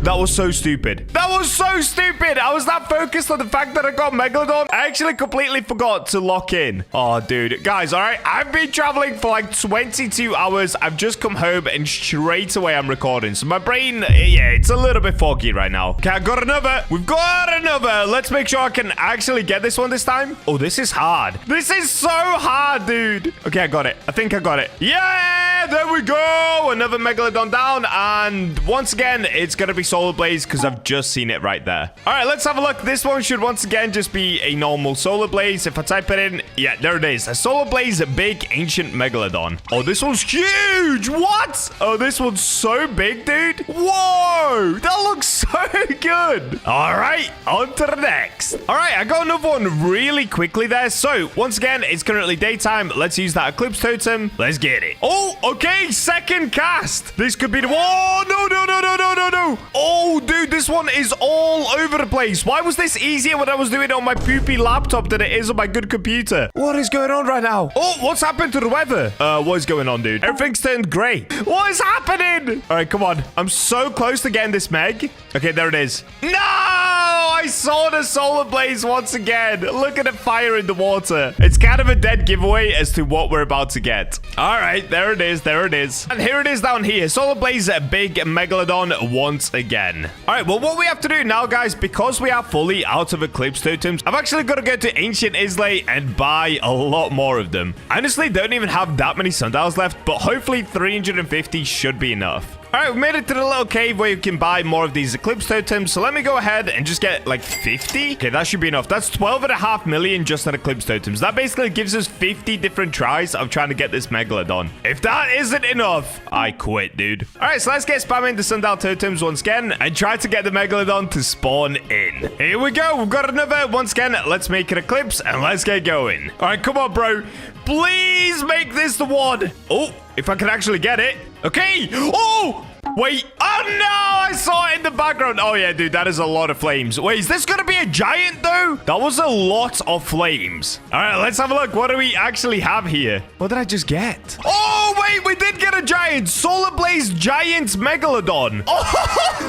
That was so stupid. I was that focused on the fact that I got Megalodon. I actually completely forgot to lock in. Oh, dude. Guys, all right. I've been traveling for like 22 hours. I've just come home and straight away I'm recording. So my brain, yeah, it's a little bit foggy right now. Okay, I got another. We've got another. Let's make sure I can actually get this one this time. Oh, this is hard. This is so hard, dude. Okay, I got it. I think I got it. Yeah, there we go. Another Megalodon down. And once again, it's going to be Solar Blaze because I've just seen it right there. All right, let's have a look. This one should once again just be a normal Solar Blaze. If I type it in, yeah, there it is. A Solar Blaze, a big ancient Megalodon. Oh, this one's huge. What? Oh, this one's so big, dude. Whoa, that looks so good. All right, on to the next. All right, I got another one really quickly there. So once again, it's currently daytime. Let's use that Eclipse Totem. Let's get it. Oh, okay, second cast. This could be the one. Oh, no. Oh, dude, this one is all over the place. Why was this easier when I was doing it on my poopy laptop than it is on my good computer? What is going on right now? Oh, what's happened to the weather? What is going on, dude? Everything's turned gray. What is happening? All right, come on. I'm so close to getting this Meg. Okay, there it is. No! I saw the Solar Blaze once again. Look at the fire in the water. It's kind of a dead giveaway as to what we're about to get. All right, there it is. And here it is down here. Solar Blaze, a big Megalodon once again. All right, well, what we have to do now, guys, because we are fully out of Eclipse Totems, I've actually got to go to Ancient Islay and buy a lot more of them. I honestly don't even have that many sundials left, but hopefully 350 should be enough. All right, we made it to the little cave where you can buy more of these Eclipse Totems. So let me go ahead and just get like 50. Okay, that should be enough. That's 12.5 million just on Eclipse Totems. That basically gives us 50 different tries of trying to get this Megalodon. If that isn't enough, I quit, dude. All right, so let's get spamming the Sundial Totems once again and try to get the Megalodon to spawn in. Here we go. We've got another. Once again, let's make an Eclipse and let's get going. All right, come on, bro. Please make this the one. Oh, if I can actually get it. Okay. Oh! Wait. Oh, no! I saw it in the background. Oh, yeah, dude. That is a lot of flames. Wait, is this going to be a giant, though? That was a lot of flames. All right, let's have a look. What do we actually have here? What did I just get? Oh, wait. We did get a giant. Solar Blaze Giant Megalodon. Oh,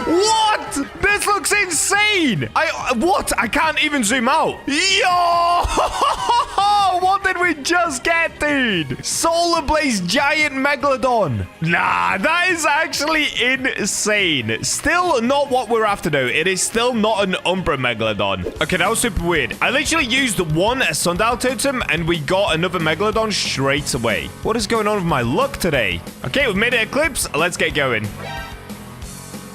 what? This looks insane. What? I can't even zoom out. Yo! What did we just get, dude? Solar Blaze Giant Megalodon. Nah, that is actually insane. Still not what we're after, though. It is still not an Umbra Megalodon. Okay, that was super weird. I literally used one Sundial Totem, and we got another Megalodon straight away. What is going on with my luck today? Okay, we've made an eclipse. Let's get going.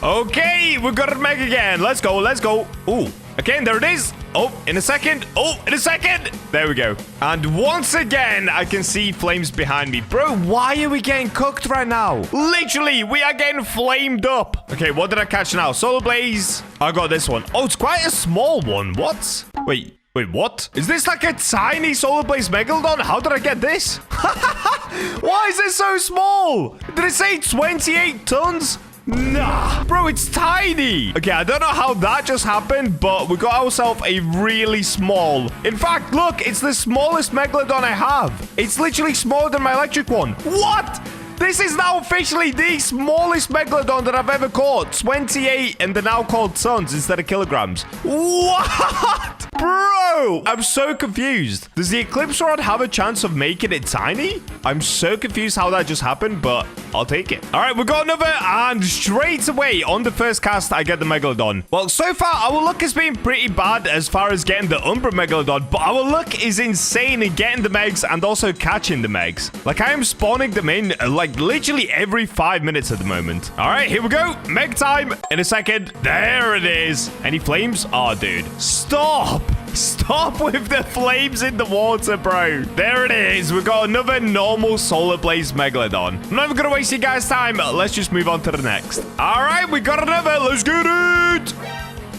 Okay, we've got a Meg again. Let's go, let's go. Ooh. Okay, and there it is. Oh, in a second. Oh, in a second. There we go. And once again, I can see flames behind me. Bro, why are we getting cooked right now? Literally, we are getting flamed up. Okay, what did I catch now? Solar Blaze. I got this one. Oh, it's quite a small one. What? Wait, what? Is this like a tiny Solar Blaze Megalodon? How did I get this? Why is it so small? Did it say 28 tons? Nah, bro, it's tiny. Okay, I don't know how that just happened, but we got ourselves a really small. In fact, look, it's the smallest Megalodon I have. It's literally smaller than my electric one. What? This is now officially the smallest Megalodon that I've ever caught. 28, and they're now called tons instead of kilograms. What? Bro, I'm so confused. Does the Eclipse Rod have a chance of making it tiny? I'm so confused how that just happened, but I'll take it. All right, we got another, and straight away on the first cast, I get the Megalodon. Well, so far, our luck has been pretty bad as far as getting the Umbra Megalodon, but our luck is insane in getting the Megs and also catching the Megs. Like, I am spawning them in, like, literally every 5 minutes at the moment. All right, here we go. Meg time in a second. There it is. Any flames? Oh, dude. Stop. Stop with the flames in the water, bro. There it is. We got another normal Solar Blaze Megalodon. I'm not even gonna waste you guys' time. Let's just move on to the next. All right, we got another. Let's get it.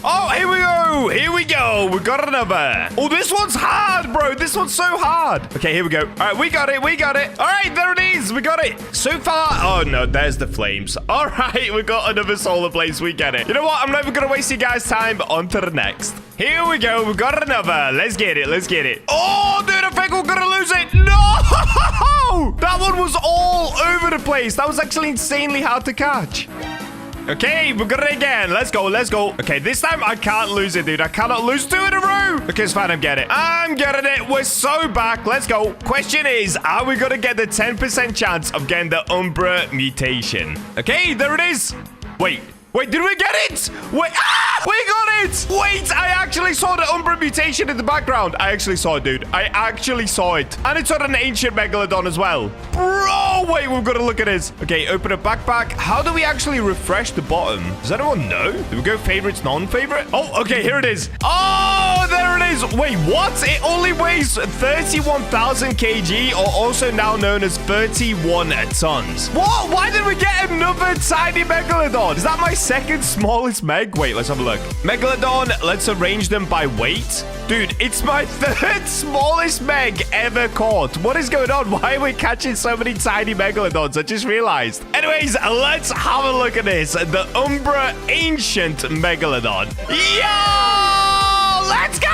Oh, here we go. Here we go. We got another. Oh, this one's hard, bro. This one's so hard. Okay, here we go. All right, we got it. We got it. All right, there it is. We got it. So far. Oh, no, there's the flames. All right, we got another Solar Blaze. We get it. You know what? I'm not even going to waste you guys' time. On to the next. Here we go. We got another. Let's get it. Let's get it. Oh, dude, I think we're going to lose it. No! That one was all over the place. That was actually insanely hard to catch. Okay, we got it again. Let's go, let's go. Okay, this time I can't lose it, dude. I cannot lose 2 in a row. Okay, it's fine. I'm getting it. I'm getting it. We're so back. Let's go. Question is, are we going to get the 10% chance of getting the Umbra mutation? Okay, there it is. Wait, did we get it? Wait, we got it. Wait, I actually saw the Umbra mutation in the background. I actually saw it, dude. I actually saw it. And it's on an ancient Megalodon as well. Bro, wait, we've got to look at this. Okay, open a backpack. How do we actually refresh the bottom? Does anyone know? Do we go favorites, non-favorite? Oh, okay, here it is. Oh, there it is. Wait, what? It only weighs 31,000 kg, or also now known as 31 tons. What? Why did we get another tiny Megalodon? Is that my second smallest Meg? Wait, let's have a look. Megalodon, let's arrange them by weight. Dude, it's my 3rd smallest Meg ever caught. What is going on? Why are we catching so many tiny Megalodons? I just realized. Anyways, let's have a look at this. The Umbra Ancient Megalodon. Yo! Let's go!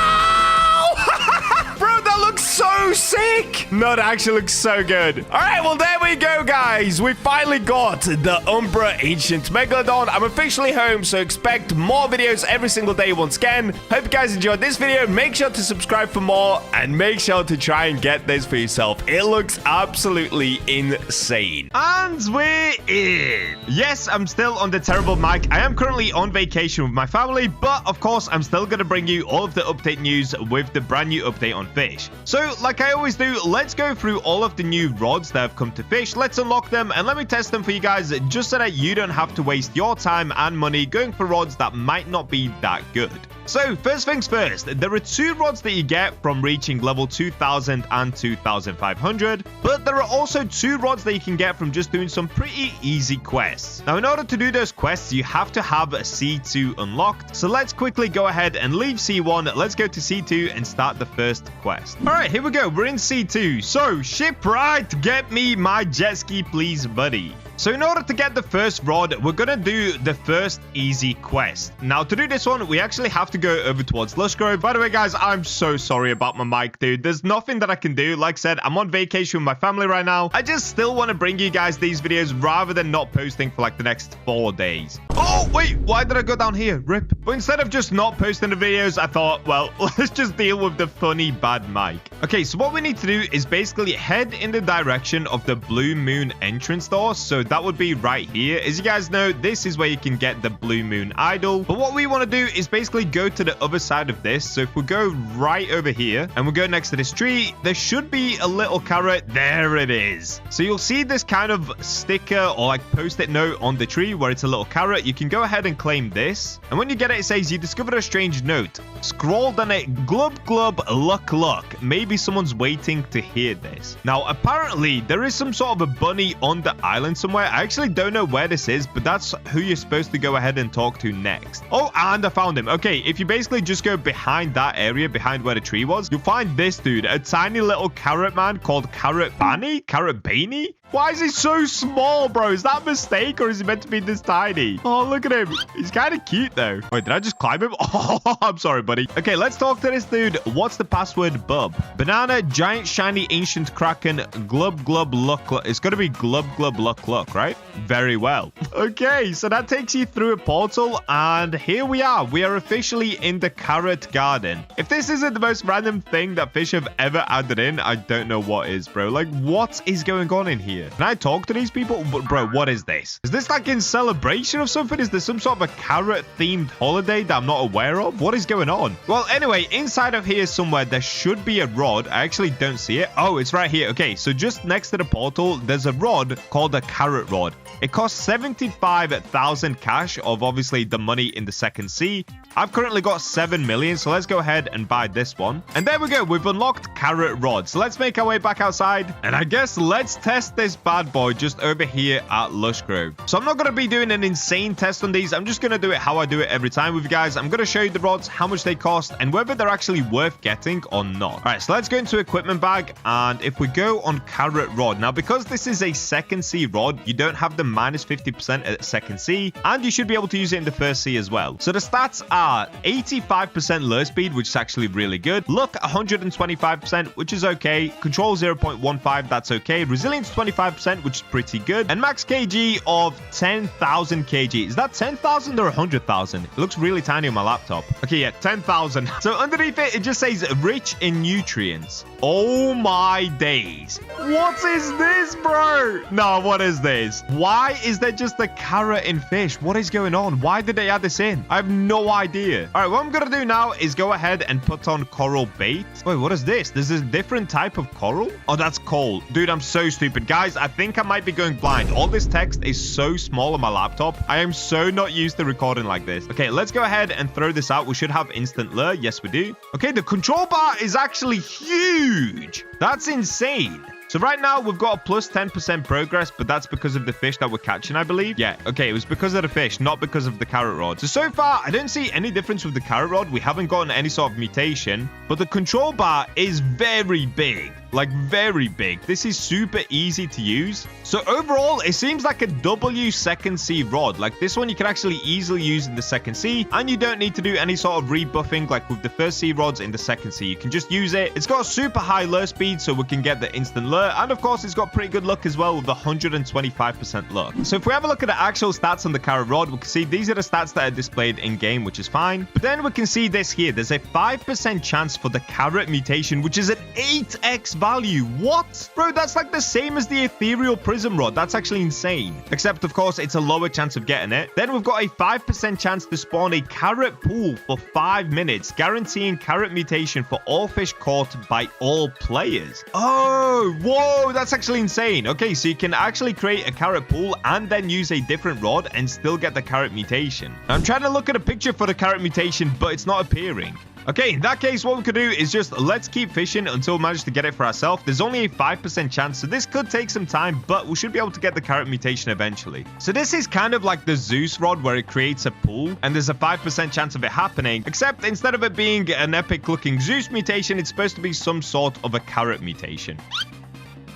Bro, that looks so sick. No, that actually looks so good. All right, well, there we go, guys. We finally got the Umbra Ancient Megalodon. I'm officially home, so expect more videos every single day once again. Hope you guys enjoyed this video. Make sure to subscribe for more, and make sure to try and get this for yourself. It looks absolutely insane. And we're in. Yes, I'm still on the terrible mic. I am currently on vacation with my family, but of course, I'm still going to bring you all of the update news with the brand new update on Fisch. So, like I always do, let's go through all of the new rods that have come to Fisch. Let's unlock them and let me test them for you guys, just so that you don't have to waste your time and money going for rods that might not be that good. So, first things first, there are 2 rods that you get from reaching level 2000 and 2500, but there are also 2 rods that you can get from just doing some pretty easy quests. Now, in order to do those quests, you have to have a C2 unlocked, so let's quickly go ahead and leave C1, let's go to C2 and start the first quest. Alright, here we go, we're in C2, so, shipwright, get me my jet ski please, buddy. So in order to get the first rod, we're going to do the first easy quest. Now, to do this one, we actually have to go over towards Lush Grove. By the way, guys, I'm so sorry about my mic, dude. There's nothing that I can do. Like I said, I'm on vacation with my family right now. I just still want to bring you guys these videos rather than not posting for like the next 4 days. Oh, wait, why did I go down here? Rip. But instead of just not posting the videos, I thought, well, let's just deal with the funny bad mic. Okay, so what we need to do is basically head in the direction of the Blue Moon entrance door. So that would be right here. As you guys know, this is where you can get the Blue Moon idol. But what we want to do is basically go to the other side of this. So if we go right over here and we go next to this tree, there should be a little carrot. There it is. So you'll see this kind of sticker or like post-it note on the tree where it's a little carrot. You can go ahead and claim this. And when you get it, it says you discovered a strange note. Scrawled on it, glub glub, luck luck. Maybe someone's waiting to hear this. Now, apparently, there is some sort of a bunny on the island somewhere. I actually don't know where this is, but that's who you're supposed to go ahead and talk to next. Oh, and I found him. Okay, if you basically just go behind that area, behind where the tree was, you'll find this dude, a tiny little carrot man called Carrot Banny? Carrot Baney? Why is he so small, bro? Is that a mistake or is he meant to be this tiny? Oh, look at him. He's kind of cute, though. Wait, did I just climb him? Oh, I'm sorry, buddy. Okay, let's talk to this dude. What's the password, bub? Banana, giant, shiny, ancient kraken, glub, glub, luck, luck. It's got to be glub, glub, luck, luck, right? Very well. Okay, so that takes you through a portal, and here we are. We are officially in the carrot garden. If this isn't the most random thing that Fish have ever added in, I don't know what is, bro. Like, what is going on in here? Can I talk to these people? But bro, what is this? Is this like in celebration of something? Is there some sort of a carrot-themed holiday that I'm not aware of? What is going on? Well, anyway, inside of here somewhere, there should be a rod. I actually don't see it. Oh, it's right here. Okay, so just next to the portal, there's a rod called a carrot rod. It costs 75,000 cash of obviously the money in the second sea. I've currently got 7 million, so let's go ahead and buy this one. And there we go. We've unlocked carrot rod. So let's make our way back outside. And I guess let's test this bad boy just over here at Lush Grove. So I'm not going to be doing an insane test on these. I'm just going to do it how I do it every time with you guys. I'm going to show you the rods, how much they cost, and whether they're actually worth getting or not. All right, so let's go into equipment bag. And if we go on carrot rod, now because this is a second sea rod, you don't have the minus 50% at second sea, and you should be able to use it in the first sea as well. So the stats are 85% lure speed, which is actually really good. Luck 125%, which is okay. Control 0.15, that's okay. Resilience 25%, which is pretty good. And max kg of 10,000 kg. Is that 10,000 or 100,000? It looks really tiny on my laptop. Okay, yeah, 10,000. So underneath it, it just says rich in nutrients. Oh my days. What is this, bro? No, what is this? Why is there just a carrot in Fish? What is going on? Why did they add this in? I have no idea. All right, what I'm going to do now is go ahead and put on coral bait. Wait, what is this? There's a different type of coral? Oh, that's coal. Dude, I'm so stupid. Guys, I think I might be going blind. All this text is so small on my laptop. I am so not used to recording like this. Okay, let's go ahead and throw this out. We should have instant lure. Yes, we do. Okay, the control bar is actually huge. That's insane. So right now, we've got a plus 10% progress, but that's because of the fish that we're catching, I believe. Yeah, okay, it was because of the fish, not because of the carrot rod. So far, I don't see any difference with the carrot rod. We haven't gotten any sort of mutation, but the control bar is very big. Like, very big. This is super easy to use. So overall, it seems like a W second sea rod. Like, this one you can actually easily use in the second sea, and you don't need to do any sort of rebuffing like with the first sea rods in the second sea. You can just use it. It's got a super high lure speed, so we can get the instant lure, and of course, it's got pretty good luck as well with 125% luck. So if we have a look at the actual stats on the carrot rod, we can see these are the stats that are displayed in game, which is fine. But then we can see this here. There's a 5% chance for the carrot mutation, which is an 8x value. What? Bro, that's like the same as the ethereal prism rod. That's actually insane. Except, of course, it's a lower chance of getting it. Then we've got a 5% chance to spawn a carrot pool for 5 minutes, guaranteeing carrot mutation for all fish caught by all players. Oh, whoa, that's actually insane. Okay, so you can actually create a carrot pool and then use a different rod and still get the carrot mutation. I'm trying to look at a picture for the carrot mutation, but it's not appearing. Okay, in that case, what we could do is just let's keep fishing until we manage to get it for ourselves. There's only a 5% chance, so this could take some time, but we should be able to get the carrot mutation eventually. So this is kind of like the Zeus rod where it creates a pool, and there's a 5% chance of it happening, except instead of it being an epic-looking Zeus mutation, it's supposed to be some sort of a carrot mutation.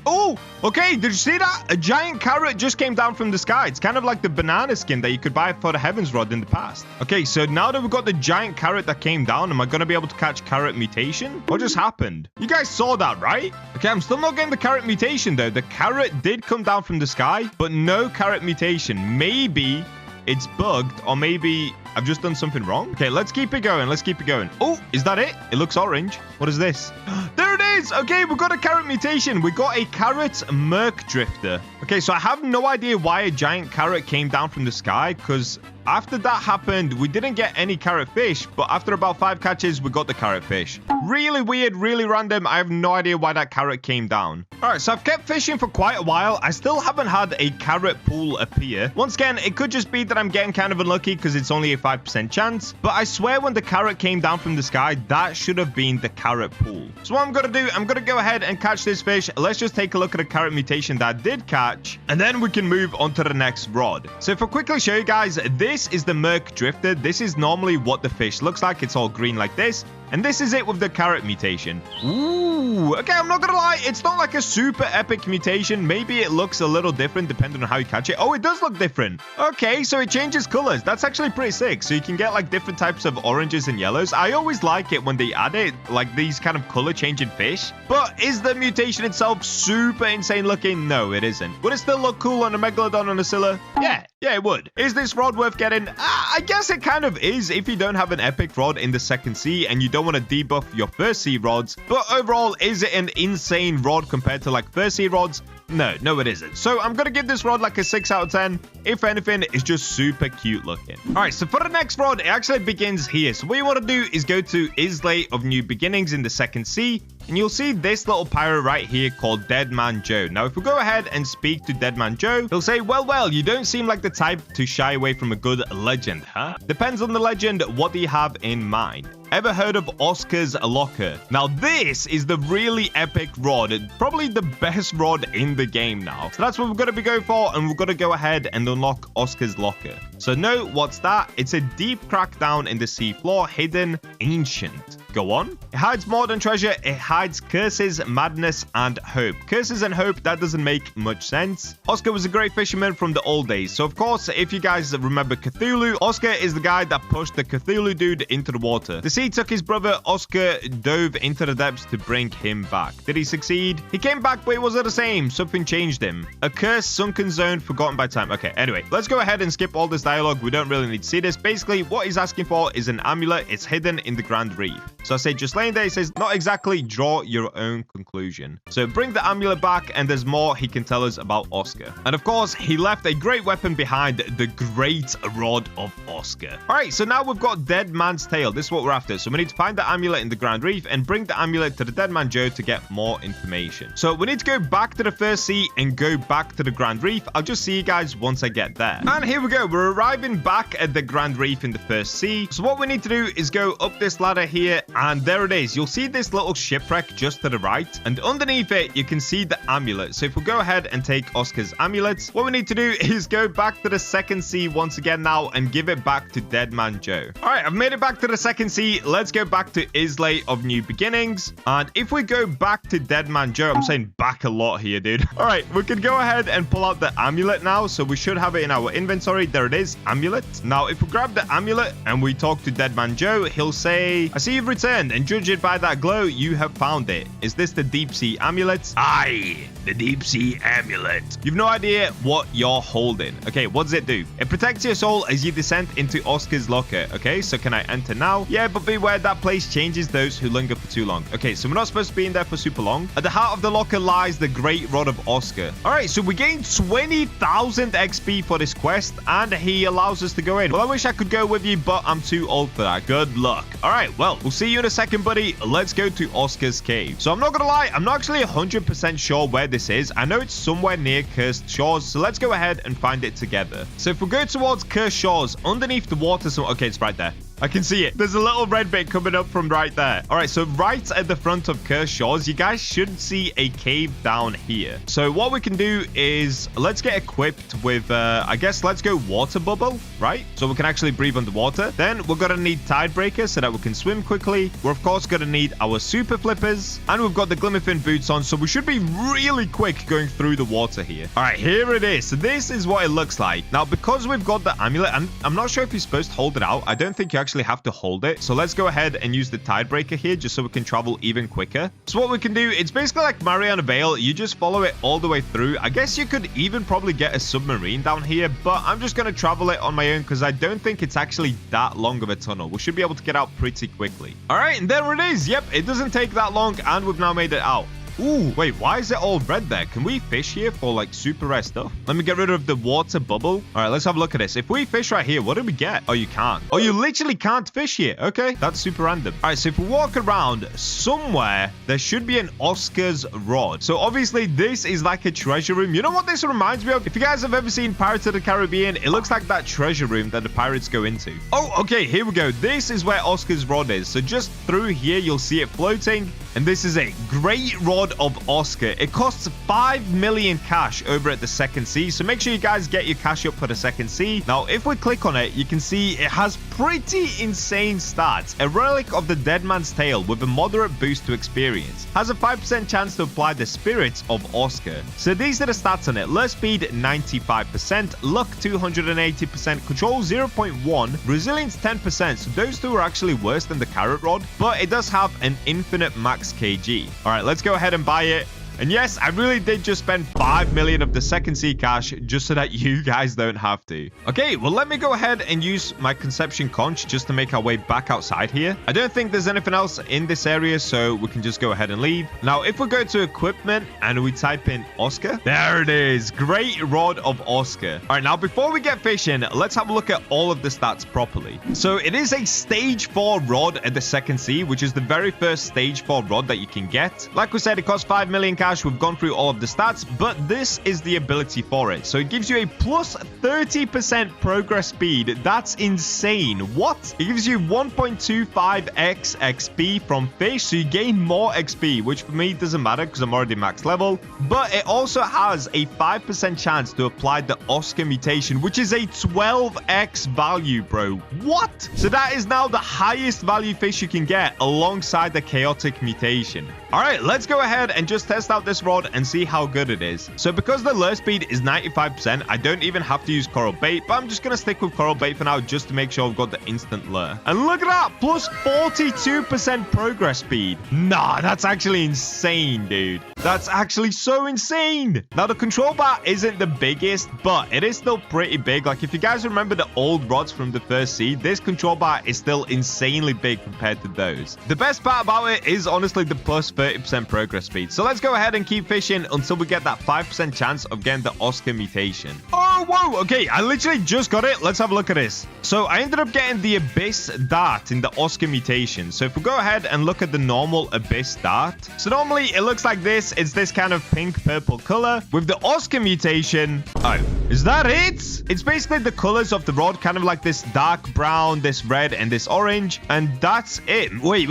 Oh, okay. Did you see that? A giant carrot just came down from the sky. It's kind of like the banana skin that you could buy for the Heavens Rod in the past. Okay, so now that we've got the giant carrot that came down, am I going to be able to catch carrot mutation? What just happened? You guys saw that, right? Okay, I'm still not getting the carrot mutation, though. The carrot did come down from the sky, but no carrot mutation. Maybe it's bugged, or maybe I've just done something wrong. Okay, let's keep it going. Let's keep it going. Oh, is that it? It looks orange. What is this? There it is. Okay, we've got a carrot mutation. We got a carrot Merc Drifter. Okay, so I have no idea why a giant carrot came down from the sky, because after that happened, we didn't get any carrot fish, but after about 5 catches, we got the carrot fish. Really weird, really random. I have no idea why that carrot came down. All right, so I've kept fishing for quite a while. I still haven't had a carrot pool appear. Once again, it could just be that I'm getting kind of unlucky because it's only a 5% chance, but I swear when the carrot came down from the sky, that should have been the carrot pool. So what I'm going to do, I'm going to go ahead and catch this fish. Let's just take a look at the carrot mutation that I did catch, and then we can move on to the next rod. So if I quickly show you guys, this is the Merc Drifter. This is normally what the fish looks like. It's all green like this. And this is it with the carrot mutation. Ooh, okay, I'm not gonna lie. It's not like a super epic mutation. Maybe it looks a little different depending on how you catch it. Oh, it does look different. Okay, so it changes colors. That's actually pretty sick. So you can get like different types of oranges and yellows. I always like it when they add it, like these kind of color changing fish. But is the mutation itself super insane looking? No, it isn't. Would it still look cool on a Megalodon and a Scylla? Yeah, it would. Is this rod worth getting? I guess it kind of is if you don't have an epic rod in the second sea and you don't want to debuff your first sea rods. But overall, is it an insane rod compared to like first sea rods? No, it isn't. So I'm going to give this rod like a 6 out of 10. If anything, it's just super cute looking. All right, so for the next rod, it actually begins here. So what you want to do is go to Islay of New Beginnings in the second sea. And you'll see this little pirate right here called Dead Man Joe. Now, if we go ahead and speak to Dead Man Joe, he'll say, well, you don't seem like the type to shy away from a good legend, huh? Depends on the legend. What do you have in mind? Ever heard of Oscar's Locker? Now, this is the really epic rod. Probably the best rod in the game now. So that's what we're going to be going for. And we're going to go ahead and unlock Oscar's Locker. So no, what's that? It's a deep crack down in the seafloor, hidden ancient. Go on. It hides more than treasure. It hides curses, madness, and hope. Curses and hope, that doesn't make much sense. Oscar was a great fisherman from the old days. So, of course, if you guys remember Cthulhu, Oscar is the guy that pushed the Cthulhu dude into the water. The sea took his brother. Oscar dove into the depths to bring him back. Did he succeed? He came back, but it wasn't the same. Something changed him. A curse, sunken zone, forgotten by time. Okay, anyway, let's go ahead and skip all this dialogue. We don't really need to see this. Basically, what he's asking for is an amulet. It's hidden in the Grand Reef. So I say, just laying there, he says, not exactly, draw your own conclusion. So bring the amulet back, and there's more he can tell us about Oscar. And of course, he left a great weapon behind, the Great Rod of Oscar. All right, so now we've got Dead Man's Tail. This is what we're after. So we need to find the amulet in the Grand Reef and bring the amulet to the Dead Man Joe to get more information. So we need to go back to the first sea and go back to the Grand Reef. I'll just see you guys once I get there. And here we go. We're arriving back at the Grand Reef in the first sea. So what we need to do is go up this ladder here, and there it is. You'll see this little shipwreck just to the right, and underneath it you can see the amulet. So if we go ahead and take Oscar's amulet, what we need to do is go back to the second sea once again now and give it back to Dead Man Joe. All right, I've made it back to the second sea. Let's go back to Islay of New Beginnings, and if we go back to Dead Man Joe, I'm saying back a lot here, dude. All right, we can go ahead and pull out the amulet now. So we should have it in our inventory. There it is, amulet. Now if we grab the amulet and we talk to Dead Man Joe, he'll say, I see you've returned, and judge it by that glow, you have found it. Is this the deep sea amulet? Aye, the deep sea amulet. You've no idea what you're holding. Okay, what does it do? It protects your soul as you descend into Oscar's Locker. Okay, so can I enter now? Yeah, but beware, that place changes those who linger for too long. Okay, so we're not supposed to be in there for super long. At the heart of the locker lies the Great Rod of Oscar. All right, so we gained 20,000 XP for this quest, and he allows us to go in. Well, I wish I could go with you, but I'm too old for that. Good luck. All right, well, we'll see you in a second, buddy. Let's go to Oscar's cave. So I'm not gonna lie, I'm not actually 100% sure where this is. I know it's somewhere near Cursed Shores, so let's go ahead and find it together. So if we go towards Cursed Shores, underneath the water, so okay, it's right there. I can see it. There's a little red bit coming up from right there. All right, so right at the front of Cursed Shores, you guys should see a cave down here. So what we can do is let's get equipped with, I guess let's go water bubble, right? So we can actually breathe underwater. Then we're going to need tide breaker so that we can swim quickly. We're, of course, going to need our super flippers. And we've got the glimmerfin boots on, so we should be really quick going through the water here. All right, here it is. So this is what it looks like. Now, because we've got the amulet, and I'm not sure if you're supposed to hold it out. I don't think you actually have to hold it. So let's go ahead and use the tide breaker here just so we can travel even quicker. So what we can do, it's basically like Mariana Vale. You just follow it all the way through. I guess you could even probably get a submarine down here, but I'm just going to travel it on my own because I don't think it's actually that long of a tunnel. We should be able to get out pretty quickly. All right, and there it is. Yep, it doesn't take that long, and we've now made it out. Ooh, wait, why is it all red there? Can we fish here for like super rare stuff? Let me get rid of the water bubble. All right, let's have a look at this. If we fish right here, what do we get? Oh, you can't. Oh, you literally can't fish here. Okay, that's super random. All right, so if we walk around somewhere, there should be an Oscar's rod. So obviously this is like a treasure room. You know what this reminds me of? If you guys have ever seen Pirates of the Caribbean, it looks like that treasure room that the pirates go into. Oh, okay, here we go. This is where Oscar's rod is. So just through here, you'll see it floating. And this is a great rod of Oscar. It costs 5 million cash over at the second sea. So make sure you guys get your cash up for the second sea. Now, if we click on it, you can see it has pretty insane stats. A relic of the dead man's tale with a moderate boost to experience. Has a 5% chance to apply the spirits of Oscar. So these are the stats on it. Lure speed 95%, luck 280%, control 0.1, resilience 10%. So those two are actually worse than the carrot rod, but it does have an infinite max kg. All right, let's go ahead and buy it. And yes, I really did just spend 5 million of the second sea cash just so that you guys don't have to. Okay, well, let me go ahead and use my conception conch just to make our way back outside here. I don't think there's anything else in this area, so we can just go ahead and leave. Now, if we go to equipment and we type in Oscar, there it is. Great rod of Oscar. All right, now, before we get fishing, let's have a look at all of the stats properly. So it is a stage 4 rod at the second sea, which is the very first stage 4 rod that you can get. Like we said, it costs 5 million cash. We've gone through all of the stats, but this is the ability for it. So it gives you a plus 30% progress speed. That's insane. What? It gives you 1.25x XP from fish, so you gain more XP, which for me doesn't matter because I'm already max level. But it also has a 5% chance to apply the Oscar mutation, which is a 12x value, bro. What? So that is now the highest value fish you can get alongside the chaotic mutation. All right, let's go ahead and just test out this rod and see how good it is. So because the lure speed is 95%, I don't even have to use coral bait, but I'm just going to stick with coral bait for now just to make sure I've got the instant lure. And look at that, plus 42% progress speed. Nah, that's actually insane, dude. That's actually so insane. Now, the control bar isn't the biggest, but it is still pretty big. Like, if you guys remember the old rods from the first sea, this control bar is still insanely big compared to those. The best part about it is honestly the plus 30% progress speed. So let's go ahead and keep fishing until we get that 5% chance of getting the Oscar mutation. Oh, whoa. Okay, I literally just got it. Let's have a look at this. So I ended up getting the Abyss Dart in the Oscar mutation. So if we go ahead and look at the normal Abyss Dart. So normally it looks like this. It's this kind of pink-purple color. With the Oscar mutation... Oh, is that it? It's basically the colors of the rod, kind of like this dark brown, this red, and this orange. And that's it. Wait.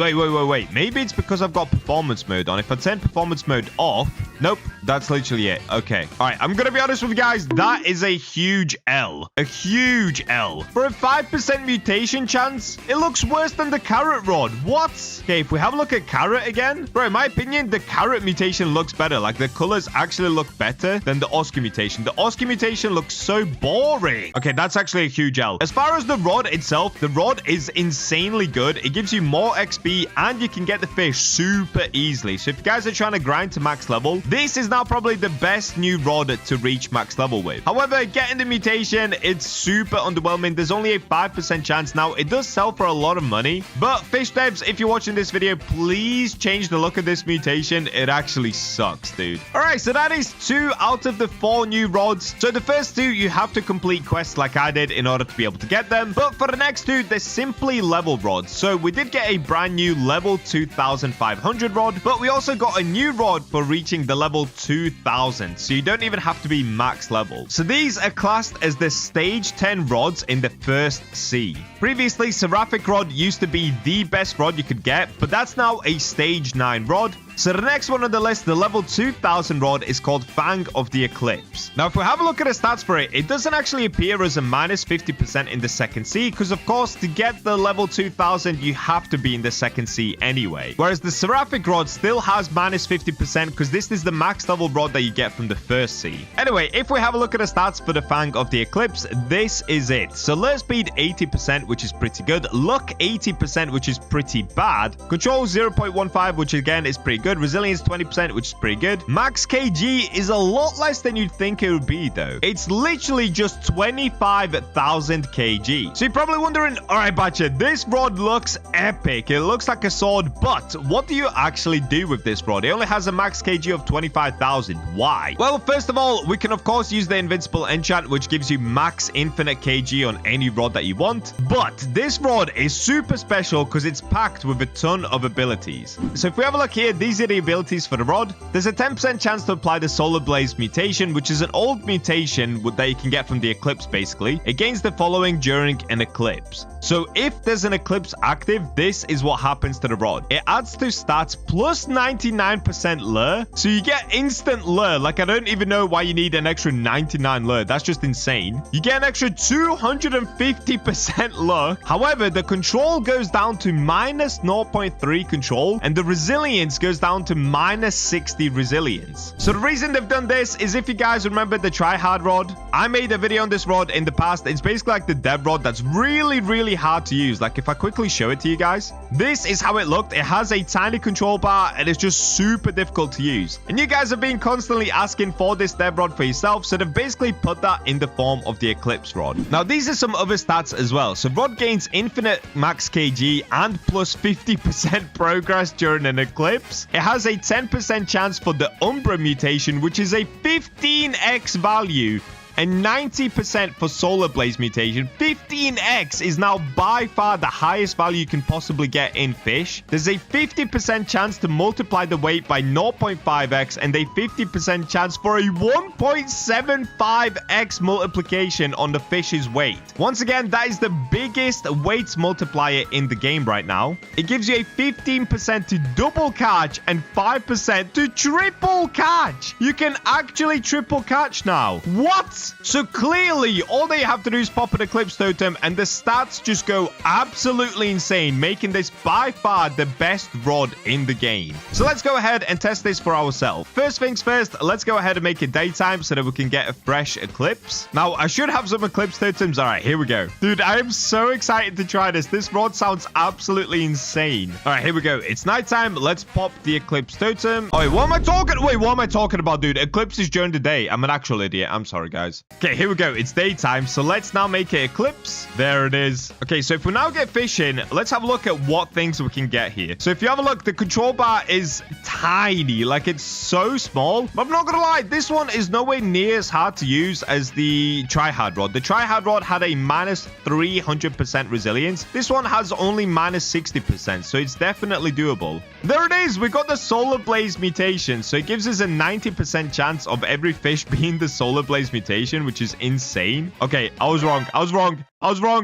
Maybe it's because I've got performance mode on. If I turn performance mode off... Nope, that's literally it. Okay. All right, I'm going to be honest with you guys. That is a huge L. A huge L. For a 5% mutation chance, it looks worse than the carrot rod. What? Okay, if we have a look at carrot again. Bro, in my opinion, the carrot mutation looks better. Like, the colors actually look better than the Oscar mutation. The Oscar mutation looks so boring. Okay, that's actually a huge L. As far as the rod itself, the rod is insanely good. It gives you more XP, and you can get the fish super easily. So if you guys are trying to grind to max level, this is now probably the best new rod to reach max level with. However, getting the mutation, it's super underwhelming. There's only a 5% chance. Now, it does sell for a lot of money, but fish devs, if you're watching this video, please change the look of this mutation. It actually sucks, dude. All right, so that is 2 out of the 4 new rods. So the first 2, you have to complete quests like I did in order to be able to get them. But for the next 2, they're simply level rods. So we did get a brand new level 2500 rod, but we also got a new rod for reaching the level 2000, so you don't even have to be max level. So these are classed as the stage 10 rods in the first sea. Previously, Seraphic Rod used to be the best rod you could get, but that's now a stage 9 rod. So the next one on the list, the level 2000 rod, is called Fang of the Eclipse. Now, if we have a look at the stats for it, it doesn't actually appear as a minus 50% in the second sea, because of course, to get the level 2000, you have to be in the second sea anyway. Whereas the Seraphic rod still has minus 50%, because this is the max level rod that you get from the first sea. Anyway, if we have a look at the stats for the Fang of the Eclipse, this is it. So lure speed 80%, which is pretty good. Luck 80%, which is pretty bad. Control 0.15, which again is pretty good. Resilience 20%, which is pretty good. Max kg is a lot less than you'd think it would be, though. It's literally just 25,000 kg. So you're probably wondering, all right, Bacha, this rod looks epic. It looks like a sword, but what do you actually do with this rod? It only has a max kg of 25,000. Why? Well, first of all, we can, of course, use the invincible enchant, which gives you max infinite kg on any rod that you want. But this rod is super special because it's packed with a ton of abilities. So if we have a look here, these are the abilities for the rod. There's a 10% chance to apply the Solar Blaze mutation, which is an old mutation that you can get from the eclipse, basically. It gains the following during an eclipse. So if there's an eclipse active, this is what happens to the rod. It adds to stats plus 99% lure. So you get instant lure. Like, I don't even know why you need an extra 99 lure. That's just insane. You get an extra 250% luck. However, the control goes down to minus 0.3 control, and the resilience goes down to minus 60 resilience. So the reason they've done this is, if you guys remember the try-hard rod, I made a video on this rod in the past. It's basically like the dev rod that's really hard to use. Like, if I quickly show it to you guys, this is how it looked. It has a tiny control bar and it's just super difficult to use. And you guys have been constantly asking for this dev rod for yourself, so they've basically put that in the form of the Eclipse rod. Now, these are some other stats as well. So rod gains infinite max kg and plus 50% progress during an eclipse. It has a 10% chance for the Umbra mutation, which is a 15x value, and 90% for Solar Blaze mutation. 15x is now by far the highest value you can possibly get in Fish. There's a 50% chance to multiply the weight by 0.5x and a 50% chance for a 1.75x multiplication on the fish's weight. Once again, that is the biggest weights multiplier in the game right now. It gives you a 15% to double catch and 5% to triple catch. You can actually triple catch now. What? So clearly, all they have to do is pop an Eclipse Totem and the stats just go absolutely insane, making this by far the best rod in the game. So let's go ahead and test this for ourselves. First things first, let's go ahead and make it daytime so that we can get a fresh Eclipse. Now, I should have some Eclipse Totems. All right, here we go. Dude, I am so excited to try this. This rod sounds absolutely insane. All right, here we go. It's nighttime. Let's pop the Eclipse Totem. Oh, wait, what am I talking? Wait, what am I talking about, dude? Eclipse is during the day. I'm an actual idiot. I'm sorry, guys. Okay, here we go. It's daytime, so let's now make it Eclipse. There it is. Okay, so if we now get fish in, let's have a look at what things we can get here. So if you have a look, the control bar is tiny. Like, it's so small. But I'm not gonna lie, this one is nowhere near as hard to use as the try-hard rod. The try-hard rod had a minus 300% resilience. This one has only minus 60%, so it's definitely doable. There it is. We got the Solar Blaze mutation, so it gives us a 90% chance of every fish being the Solar Blaze mutation, which is insane. Okay, I was wrong.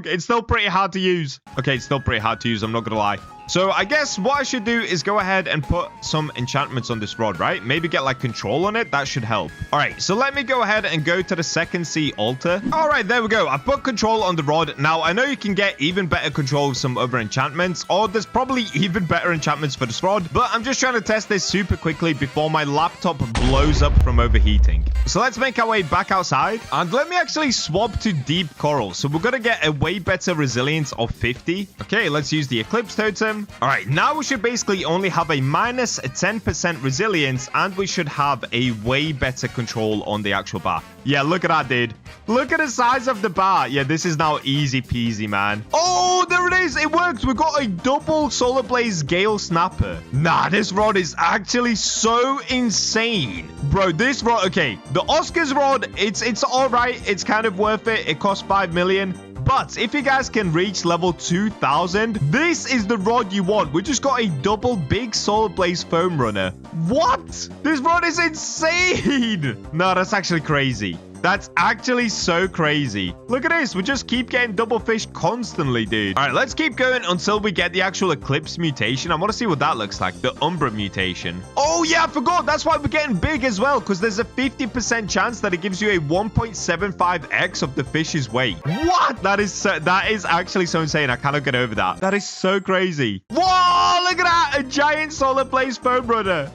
It's still pretty hard to use. Okay, it's still pretty hard to use. I'm not gonna lie. So I guess what I should do is go ahead and put some enchantments on this rod, right? Maybe get like control on it. That should help. All right, so let me go ahead and go to the second sea altar. All right, there we go. I put control on the rod. Now, I know you can get even better control with some other enchantments, or there's probably even better enchantments for this rod, but I'm just trying to test this super quickly before my laptop blows up from overheating. So let's make our way back outside, and let me actually swap to deep coral. So we're gonna get a way better resilience of 50. Okay, let's use the Eclipse Totem. All right, now we should basically only have a minus 10% resilience, and we should have a way better control on the actual bar. Yeah, look at that, dude. Look at the size of the bar. Yeah, this is now easy peasy, man. Oh, there it is. It works. We got a double Solar Blaze Gale Snapper. Nah, this rod is actually so insane. Bro, this rod, okay, the Oscars rod, it's all right. It's kind of worth it. It costs 5 million. But if you guys can reach level 2000, this is the rod you want. We just got a double big solid blaze foam runner. What? This rod is insane. No, that's actually crazy. That's actually so crazy. Look at this. We just keep getting double fish constantly, dude. All right, let's keep going until we get the actual eclipse mutation. I want to see what that looks like. The Umbra mutation. Oh, yeah, I forgot. That's why we're getting big as well, because there's a 50% chance that it gives you a 1.75x of the fish's weight. What? That is actually so insane. I cannot get over that. That is so crazy. Whoa, look at that. A giant solar blaze foam runner.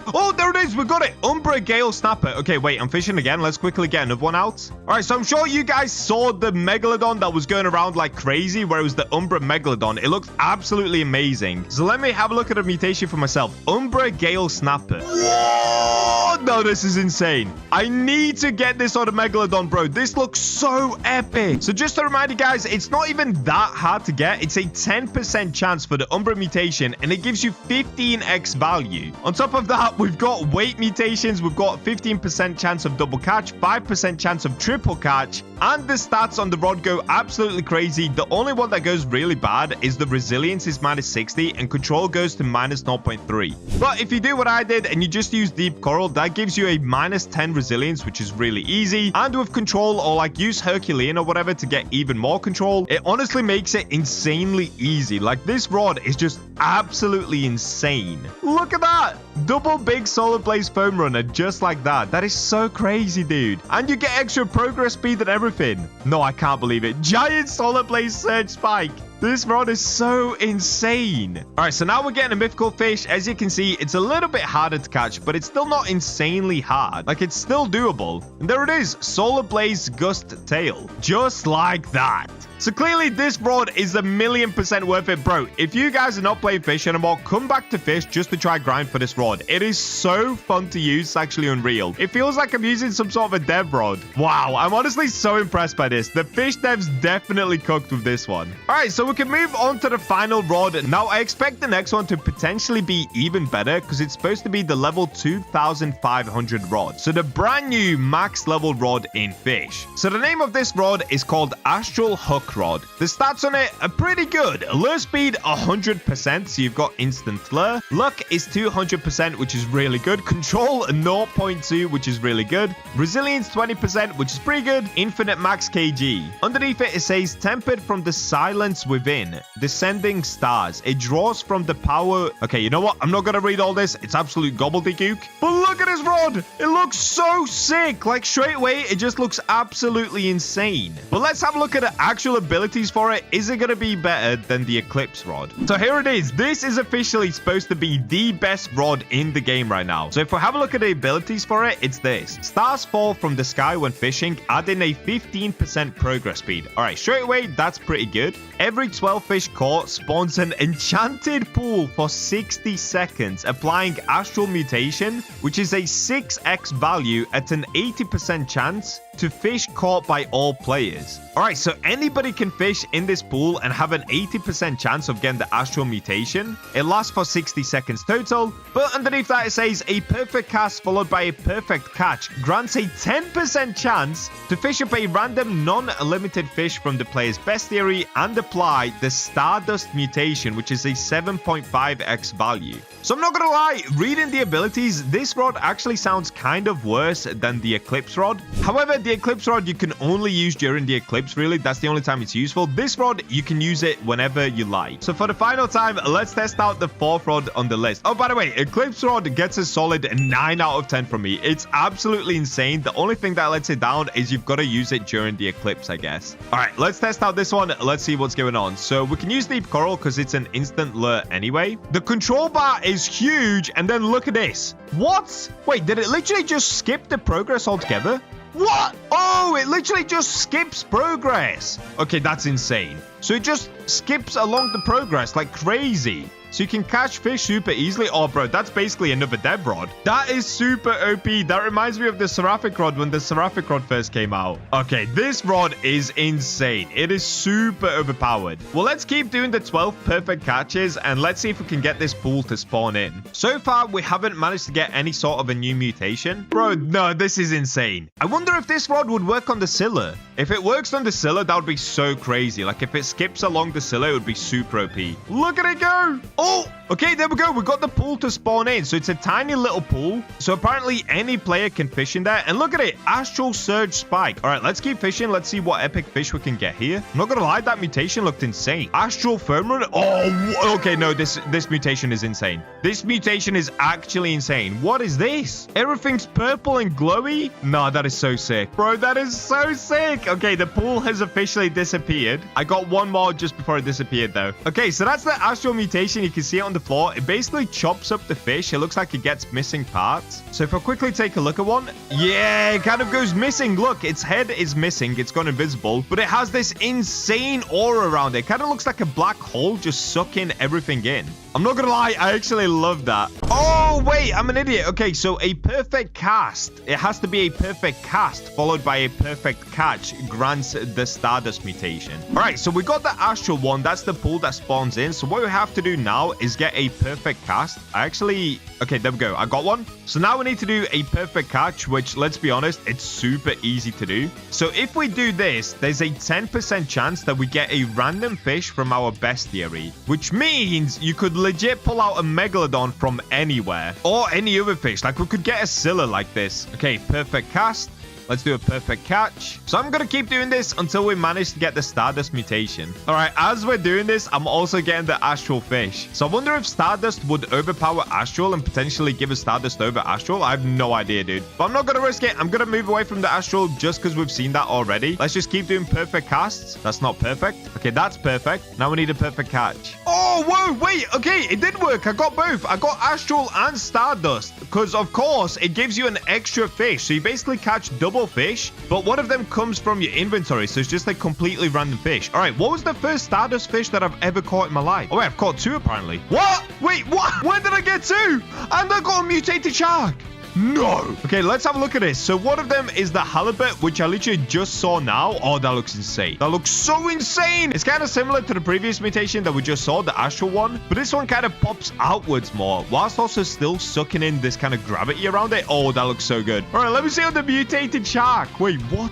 Oh, there it is. We got it. Umbra Gale Snapper. Okay, wait. I'm fishing again. Let's quickly get another one out. All right, so I'm sure you guys saw the Megalodon that was going around like crazy, where it was the Umbra Megalodon. It looked absolutely amazing. So let me have a look at the mutation for myself. Umbra Gale Snapper. Whoa! No, this is insane. I need to get this on a Megalodon, bro. This looks so epic. So just to remind you guys, it's not even that hard to get. It's a 10% chance for the Umbra mutation, and it gives you 15x value. On top of that, we've got weight mutations. We've got 15% chance of double catch, 5% chance of triple catch, and the stats on the rod go absolutely crazy. The only one that goes really bad is the resilience is -60 and control goes to -0.3. But if you do what I did and you just use deep coral, that gives you a -10 resilience, which is really easy. And with control, or like use Herculean or whatever to get even more control, it honestly makes it insanely easy. Like, this rod is just absolutely insane. Look at that. Double big solar blaze foam runner, just like that. That is so crazy, dude. And you get extra progress speed and everything. No, I can't believe it. Giant solar blaze surge spike. This rod is so insane. All right, so now we're getting a mythical fish. As you can see, it's a little bit harder to catch, but it's still not insanely hard. Like, it's still doable. And there it is, solar blaze gust tail. Just like that. So clearly this rod is 1,000,000% worth it, bro. If you guys are not playing fish anymore, come back to fish just to try grind for this rod. It is so fun to use. It's actually unreal. It feels like I'm using some sort of a dev rod. Wow, I'm honestly so impressed by this. The fish devs definitely cooked with this one. All right, so we can move on to the final rod. Now, I expect the next one to potentially be even better because it's supposed to be the level 2500 rod. So the brand new max level rod in fish. So the name of this rod is called Astral Hook Rod. The stats on it are pretty good. Lure speed 100%, so you've got instant lure. Luck is 200%, which is really good. Control 0.2, which is really good. Resilience 20%, which is pretty good. Infinite max kg. Underneath it, it says tempered from the silence within. Descending stars. It draws from the power. Okay, you know what? I'm not gonna read all this. It's absolute gobbledygook. But look at this rod. It looks so sick. Like, straight away, it just looks absolutely insane. But let's have a look at the actual abilities for it. Is it going to be better than the Eclipse rod? So here it is. This is officially supposed to be the best rod in the game right now. So if we have a look at the abilities for it, it's this. Stars fall from the sky when fishing, adding a 15% progress speed. All right, straight away, that's pretty good. Every 12 fish caught spawns an enchanted pool for 60 seconds, applying Astral Mutation, which is a 6x value at an 80% chance to fish caught by all players. All right, so anybody can fish in this pool and have an 80% chance of getting the Astral Mutation. It lasts for 60 seconds total, but underneath that it says a perfect cast followed by a perfect catch grants a 10% chance to fish up a random non-limited fish from the player's bestiary and apply the Stardust Mutation, which is a 7.5x value. So I'm not gonna lie, reading the abilities, this rod actually sounds kind of worse than the Eclipse rod. However, the Eclipse rod you can only use during the eclipse, really. That's the only time it's useful. This rod, you can use it whenever you like. So for the final time, let's test out the fourth rod on the list. Oh, by the way, Eclipse rod gets a solid 9 out of 10 from me. It's absolutely insane. The only thing that lets it down is you've got to use it during the eclipse, I guess. All right, let's test out this one. Let's see what's going on. So we can use Deep Coral because it's an instant lure anyway. The control bar is huge, and then look at this. What? Wait, did it literally just skip the progress altogether? What? Oh, it literally just skips progress. Okay, that's insane. So it just skips along the progress like crazy. so you can catch fish super easily. Oh, bro, that's basically another dev rod. That is super OP. That reminds me of the Seraphic rod when the Seraphic rod first came out. Okay, this rod is insane. It is super overpowered. Well, let's keep doing the 12 perfect catches, and let's see if we can get this pool to spawn in. So far, we haven't managed to get any sort of a new mutation. Bro, no, this is insane. I wonder if this rod would work on the Scylla. If it works on the Scylla, that would be so crazy. Like, if it skips along the Scylla, it would be super OP. Look at it go. Oh, okay, there we go. We got the pool to spawn in. So it's a tiny little pool. So apparently any player can fish in there. And look at it. Astral Surge Spike. All right, let's keep fishing. Let's see what epic fish we can get here. I'm not going to lie. That mutation looked insane. Astral Foam Run. Oh, okay. No, this mutation is insane. This mutation is actually insane. What is this? Everything's purple and glowy. No, that is so sick. Bro, that is so sick. Okay, the pool has officially disappeared. I got one more just before it disappeared, though. Okay, so that's the Astral mutation. You can see it on the floor. It basically chops up the fish. It looks like it gets missing parts. So if I quickly take a look at one, yeah, it kind of goes missing. Look, its head is missing. It's gone invisible, but it has this insane aura around it. Kind of looks like a black hole just sucking everything in. I'm not gonna lie, I actually love that. Oh, wait, I'm an idiot. Okay, so a perfect cast. It has to be a perfect cast followed by a perfect catch grants the Stardust mutation. All right, so we got the Astral one. That's the pool that spawns in. So what we have to do now is get a perfect cast. Okay, there we go. I got one. So now we need to do a perfect catch, which, let's be honest, it's super easy to do. So if we do this, there's a 10% chance that we get a random fish from our bestiary, which means you could legit pull out a Megalodon from anywhere or any other fish. Like, we could get a Scylla like this. Okay, perfect cast. Let's do a perfect catch. So I'm going to keep doing this until we manage to get the Stardust mutation. All right, as we're doing this, I'm also getting the Astral fish. So I wonder if Stardust would overpower Astral and potentially give a Stardust over Astral. I have no idea, dude. But I'm not going to risk it. I'm going to move away from the Astral just because we've seen that already. Let's just keep doing perfect casts. That's not perfect. Okay, that's perfect. Now we need a perfect catch. Oh, whoa, wait. Okay, it did work. I got both. I got Astral and Stardust because, of course, it gives you an extra fish. So you basically catch double fish, but one of them comes from your inventory, so it's just a completely random fish. All right, what was the first Stardust fish that I've ever caught in my life? Oh, wait, I've caught two apparently. What? Wait, what? When did I get two? And I got a mutated shark. No. Okay, let's have a look at this. So one of them is the halibut, which I literally just saw now. Oh, that looks insane. That looks so insane. It's kind of similar to the previous mutation that we just saw, the Astral one, but this one kind of pops outwards more, whilst also still sucking in this kind of gravity around it. Oh, that looks so good. All right, let me see on the mutated shark. Wait, what?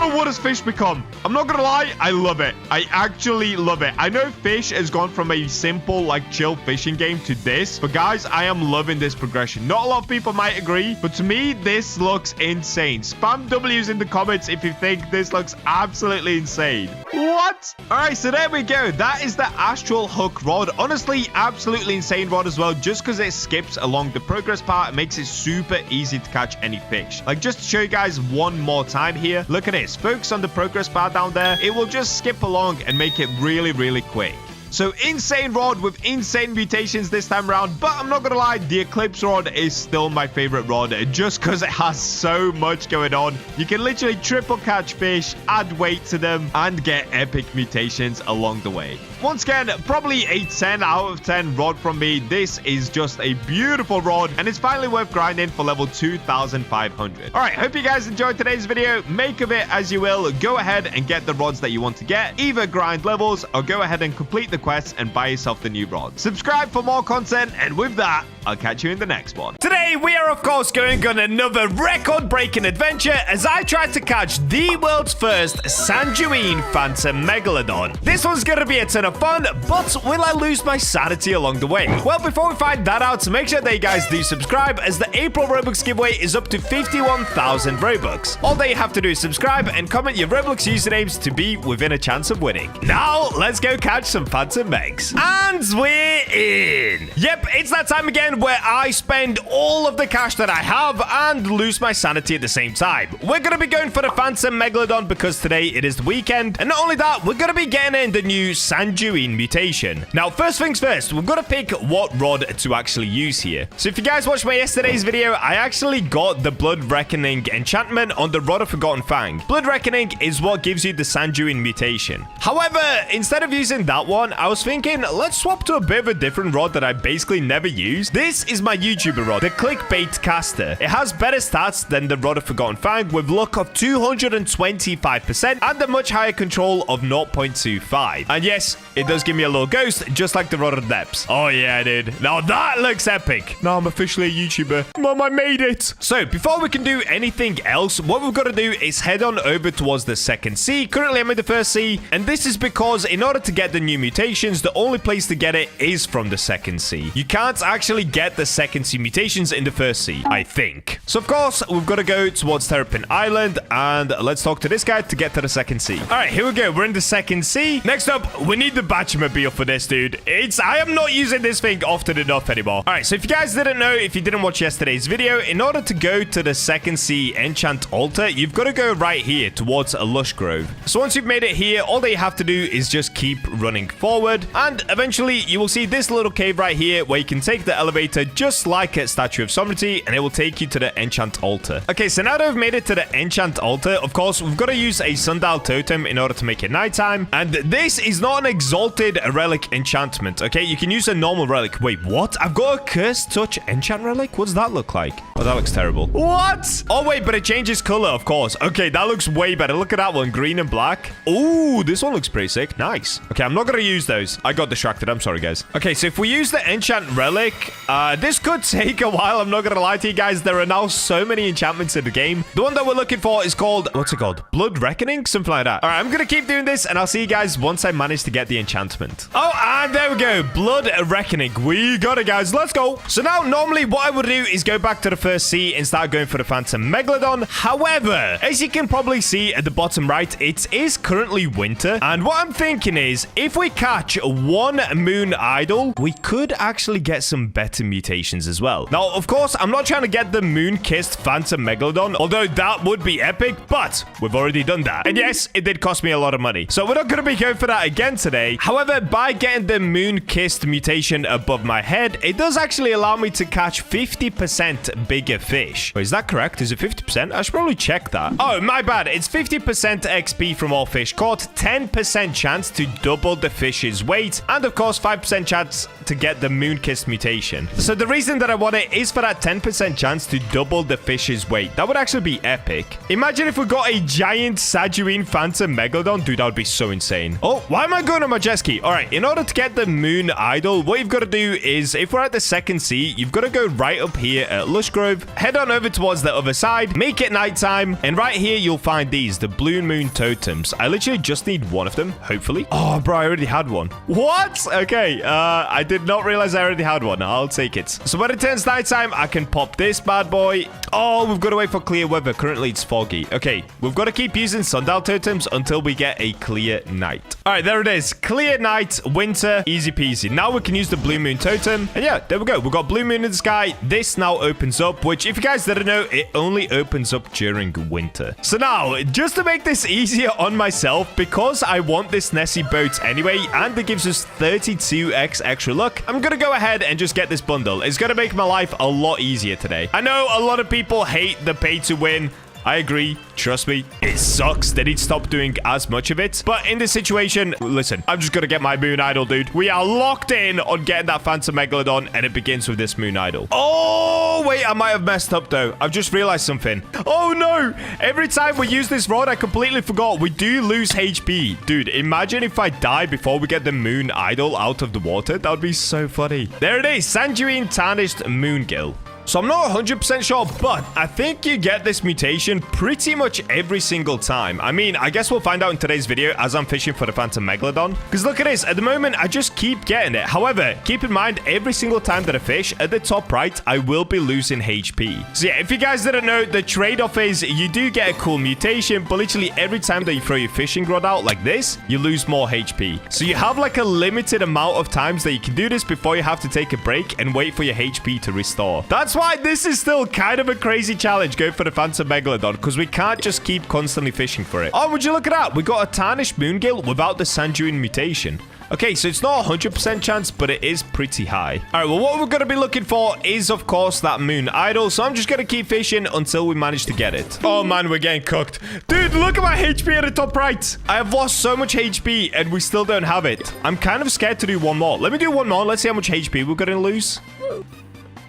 What has fish become? I'm not gonna lie, I love it. I actually love it. I know fish has gone from a simple, like, chill fishing game to this, but guys, I am loving this progression. Not a lot of people might agree, but to me, this looks insane. Spam W's in the comments if you think this looks absolutely insane. What? All right, so there we go. That is the Astral Hook rod. Honestly, absolutely insane rod as well, just because it skips along the progress part. It makes it super easy to catch any fish. Like, just to show you guys one more time here, look at this. Focus on the progress bar down there. It will just skip along and make it really, really quick. So insane rod with insane mutations this time around, but I'm not gonna lie, the Eclipse rod is still my favorite rod just because it has so much going on. You can literally triple catch fish, add weight to them, and get epic mutations along the way. Once again, probably a 10 out of 10 rod from me. This is just a beautiful rod, and it's finally worth grinding for level 2,500. All right, hope you guys enjoyed today's video. Make of it as you will. Go ahead and get the rods that you want to get. Either grind levels or go ahead and complete the quests and buy yourself the new rod. Subscribe for more content, and with that, I'll catch you in the next one. Today, we are, of course, going on another record-breaking adventure as I tried to catch the world's first Sanguine Phantom Megalodon. This one's going to be a ton of fun, but will I lose my sanity along the way? Well, before we find that out, make sure that you guys do subscribe, as the April Robux giveaway is up to 51,000 Robux. All that you have to do is subscribe and comment your Roblox usernames to be within a chance of winning. Now, let's go catch some Phantom Megs. And we're in. Yep, it's that time again where I spend all of the cash that I have and lose my sanity at the same time. We're going to be going for the Phantom Megalodon because today it is the weekend, and not only that, we're going to be getting in the new Sanguine mutation. Now, first things first, we've got to pick what rod to actually use here. So if you guys watched my yesterday's video, I actually got the Blood Reckoning enchantment on the Rod of Forgotten Fang. Blood Reckoning is what gives you the Sanguine mutation. However, instead of using that one, I was thinking, let's swap to a bit of a different rod that I basically never use. This is my YouTuber rod, the Clickbait Caster. It has better stats than the Rod of Forgotten Fang with luck of 225% and a much higher control of 0.25. And yes, it does give me a little ghost, just like the Rod of Depths. Oh yeah, dude. Now that looks epic. Now I'm officially a YouTuber. Mom, I made it. So before we can do anything else, what we've got to do is head on over towards the second sea. Currently I'm in the first sea, and this is because in order to get the new mutations, the only place to get it is from the second sea. You can't actually get the second sea mutations in the first sea, I think. So of course, we've got to go towards Terrapin Island, and let's talk to this guy to get to the second sea. All right, here we go. We're in the second sea. Next up, we need the BachaMobile for this, dude. I am not using this thing often enough anymore. All right, so if you guys didn't know, if you didn't watch yesterday's video, in order to go to the second sea enchant altar, you've got to go right here towards a lush grove. So once you've made it here, all that you have to do is just keep running forward, and eventually you will see this little cave right here where you can take the elevator just like a Statue of Sovereignty, and it will take you to the enchant altar. Okay, so now that we've made it to the enchant altar, of course, we've got to use a sundial totem in order to make it nighttime, and this is not an exalted relic enchantment, okay? You can use a normal relic. Wait, what? I've got a cursed touch enchant relic? What does that look like? Oh, that looks terrible. What? Oh, wait, but it changes color, of course. Okay, that looks way better. Look at that one, green and black. Ooh, this one looks pretty sick. Nice. Okay, I'm not gonna use those. I got distracted. I'm sorry, guys. Okay, so if we use the enchant relic, this could take a while. I'm not gonna lie to you guys. There are now so many enchantments in the game. The one that we're looking for is called, what's it called? Blood Reckoning? Something like that. All right, I'm gonna keep doing this, and I'll see you guys once I manage to get the enchantment. Oh, and there we go. Blood Reckoning. We got it, guys. Let's go. So now, normally, what I would do is go back to the first sea and start going for the Phantom Megalodon. However, as you can probably see at the bottom right, it is currently winter. And what I'm thinking is, if we catch one moon idol, we could actually get some better mutations as well. Now, of course, I'm not trying to get the moon-kissed Phantom Megalodon, although that would be epic, but we've already done that. And yes, it did cost me a lot of money. So we're not going to be going for that again today. However, by getting the moon-kissed mutation above my head, it does actually allow me to catch 50% bigger fish. Wait, is that correct? Is it 50%? I should probably check that. Oh, my bad. It's 50% XP from all fish caught, 10% chance to double the fish's weight, and of course, 5% chance to get the moon-kissed mutation. So the reason that I want it is for that 10% chance to double the fish's weight. That would actually be epic. Imagine if we got a giant Sajuine Phantom Megalodon. Dude, that would be so insane. Oh, why am I going on my jet ski? All right, in order to get the moon idol, what you've got to do is, if we're at the second sea, you've got to go right up here at Lush Grove, head on over towards the other side, make it nighttime, and right here you'll find these, the blue moon totems. I literally just need one of them, hopefully. Oh, bro, I already had one. What? Okay, I did not realize I already had one. I'll take it. So when it turns nighttime, I can pop this bad boy. Oh, we've got to wait for clear weather. Currently, it's foggy. Okay, we've got to keep using sundial totems until we get a clear night. All right, there it is. Clear night, winter, easy peasy. Now we can use the blue moon totem. And yeah, there we go. We've got blue moon in the sky. This now opens up, which if you guys didn't know, it only opens up during winter. So now, just to make this easier on myself, because I want this Nessie boat anyway, and it gives us 32x extra luck, I'm going to go ahead and just get this bundle. It's going to make my life a lot easier today. I know a lot of people hate the pay to win. I agree. Trust me, it sucks. They need to stop doing as much of it. But in this situation, listen, I'm just going to get my moon idol, dude. We are locked in on getting that Phantom Megalodon, and it begins with this moon idol. Oh, wait, I might have messed up, though. I've just realized something. Oh, no. Every time we use this rod, I completely forgot. We do lose HP. Dude, imagine if I die before we get the moon idol out of the water. That would be so funny. There it is. Sanjuine Tarnished Moongill. So I'm not 100% sure, but I think you get this mutation pretty much every single time. I mean, I guess we'll find out in today's video as I'm fishing for the Phantom Megalodon. Because look at this. At the moment, I just keep getting it. However, keep in mind, every single time that I fish, at the top right, I will be losing HP. So yeah, if you guys didn't know, the trade-off is you do get a cool mutation, but literally every time that you throw your fishing rod out like this, you lose more HP. So you have like a limited amount of times that you can do this before you have to take a break and wait for your HP to restore. That's That's why this is still kind of a crazy challenge, go for the Phantom Megalodon, because we can't just keep constantly fishing for it. Oh, would you look at that? We got a tarnished moongale without the Sanjuin mutation. Okay, so it's not a 100% chance, but it is pretty high. All right, well, what we're going to be looking for is, of course, that moon idol. So I'm just going to keep fishing until we manage to get it. Oh, man, we're getting cooked. Dude, look at my HP at the top right. I have lost so much HP, and we still don't have it. I'm kind of scared to do one more. Let me do one more. Let's see how much HP we're going to lose.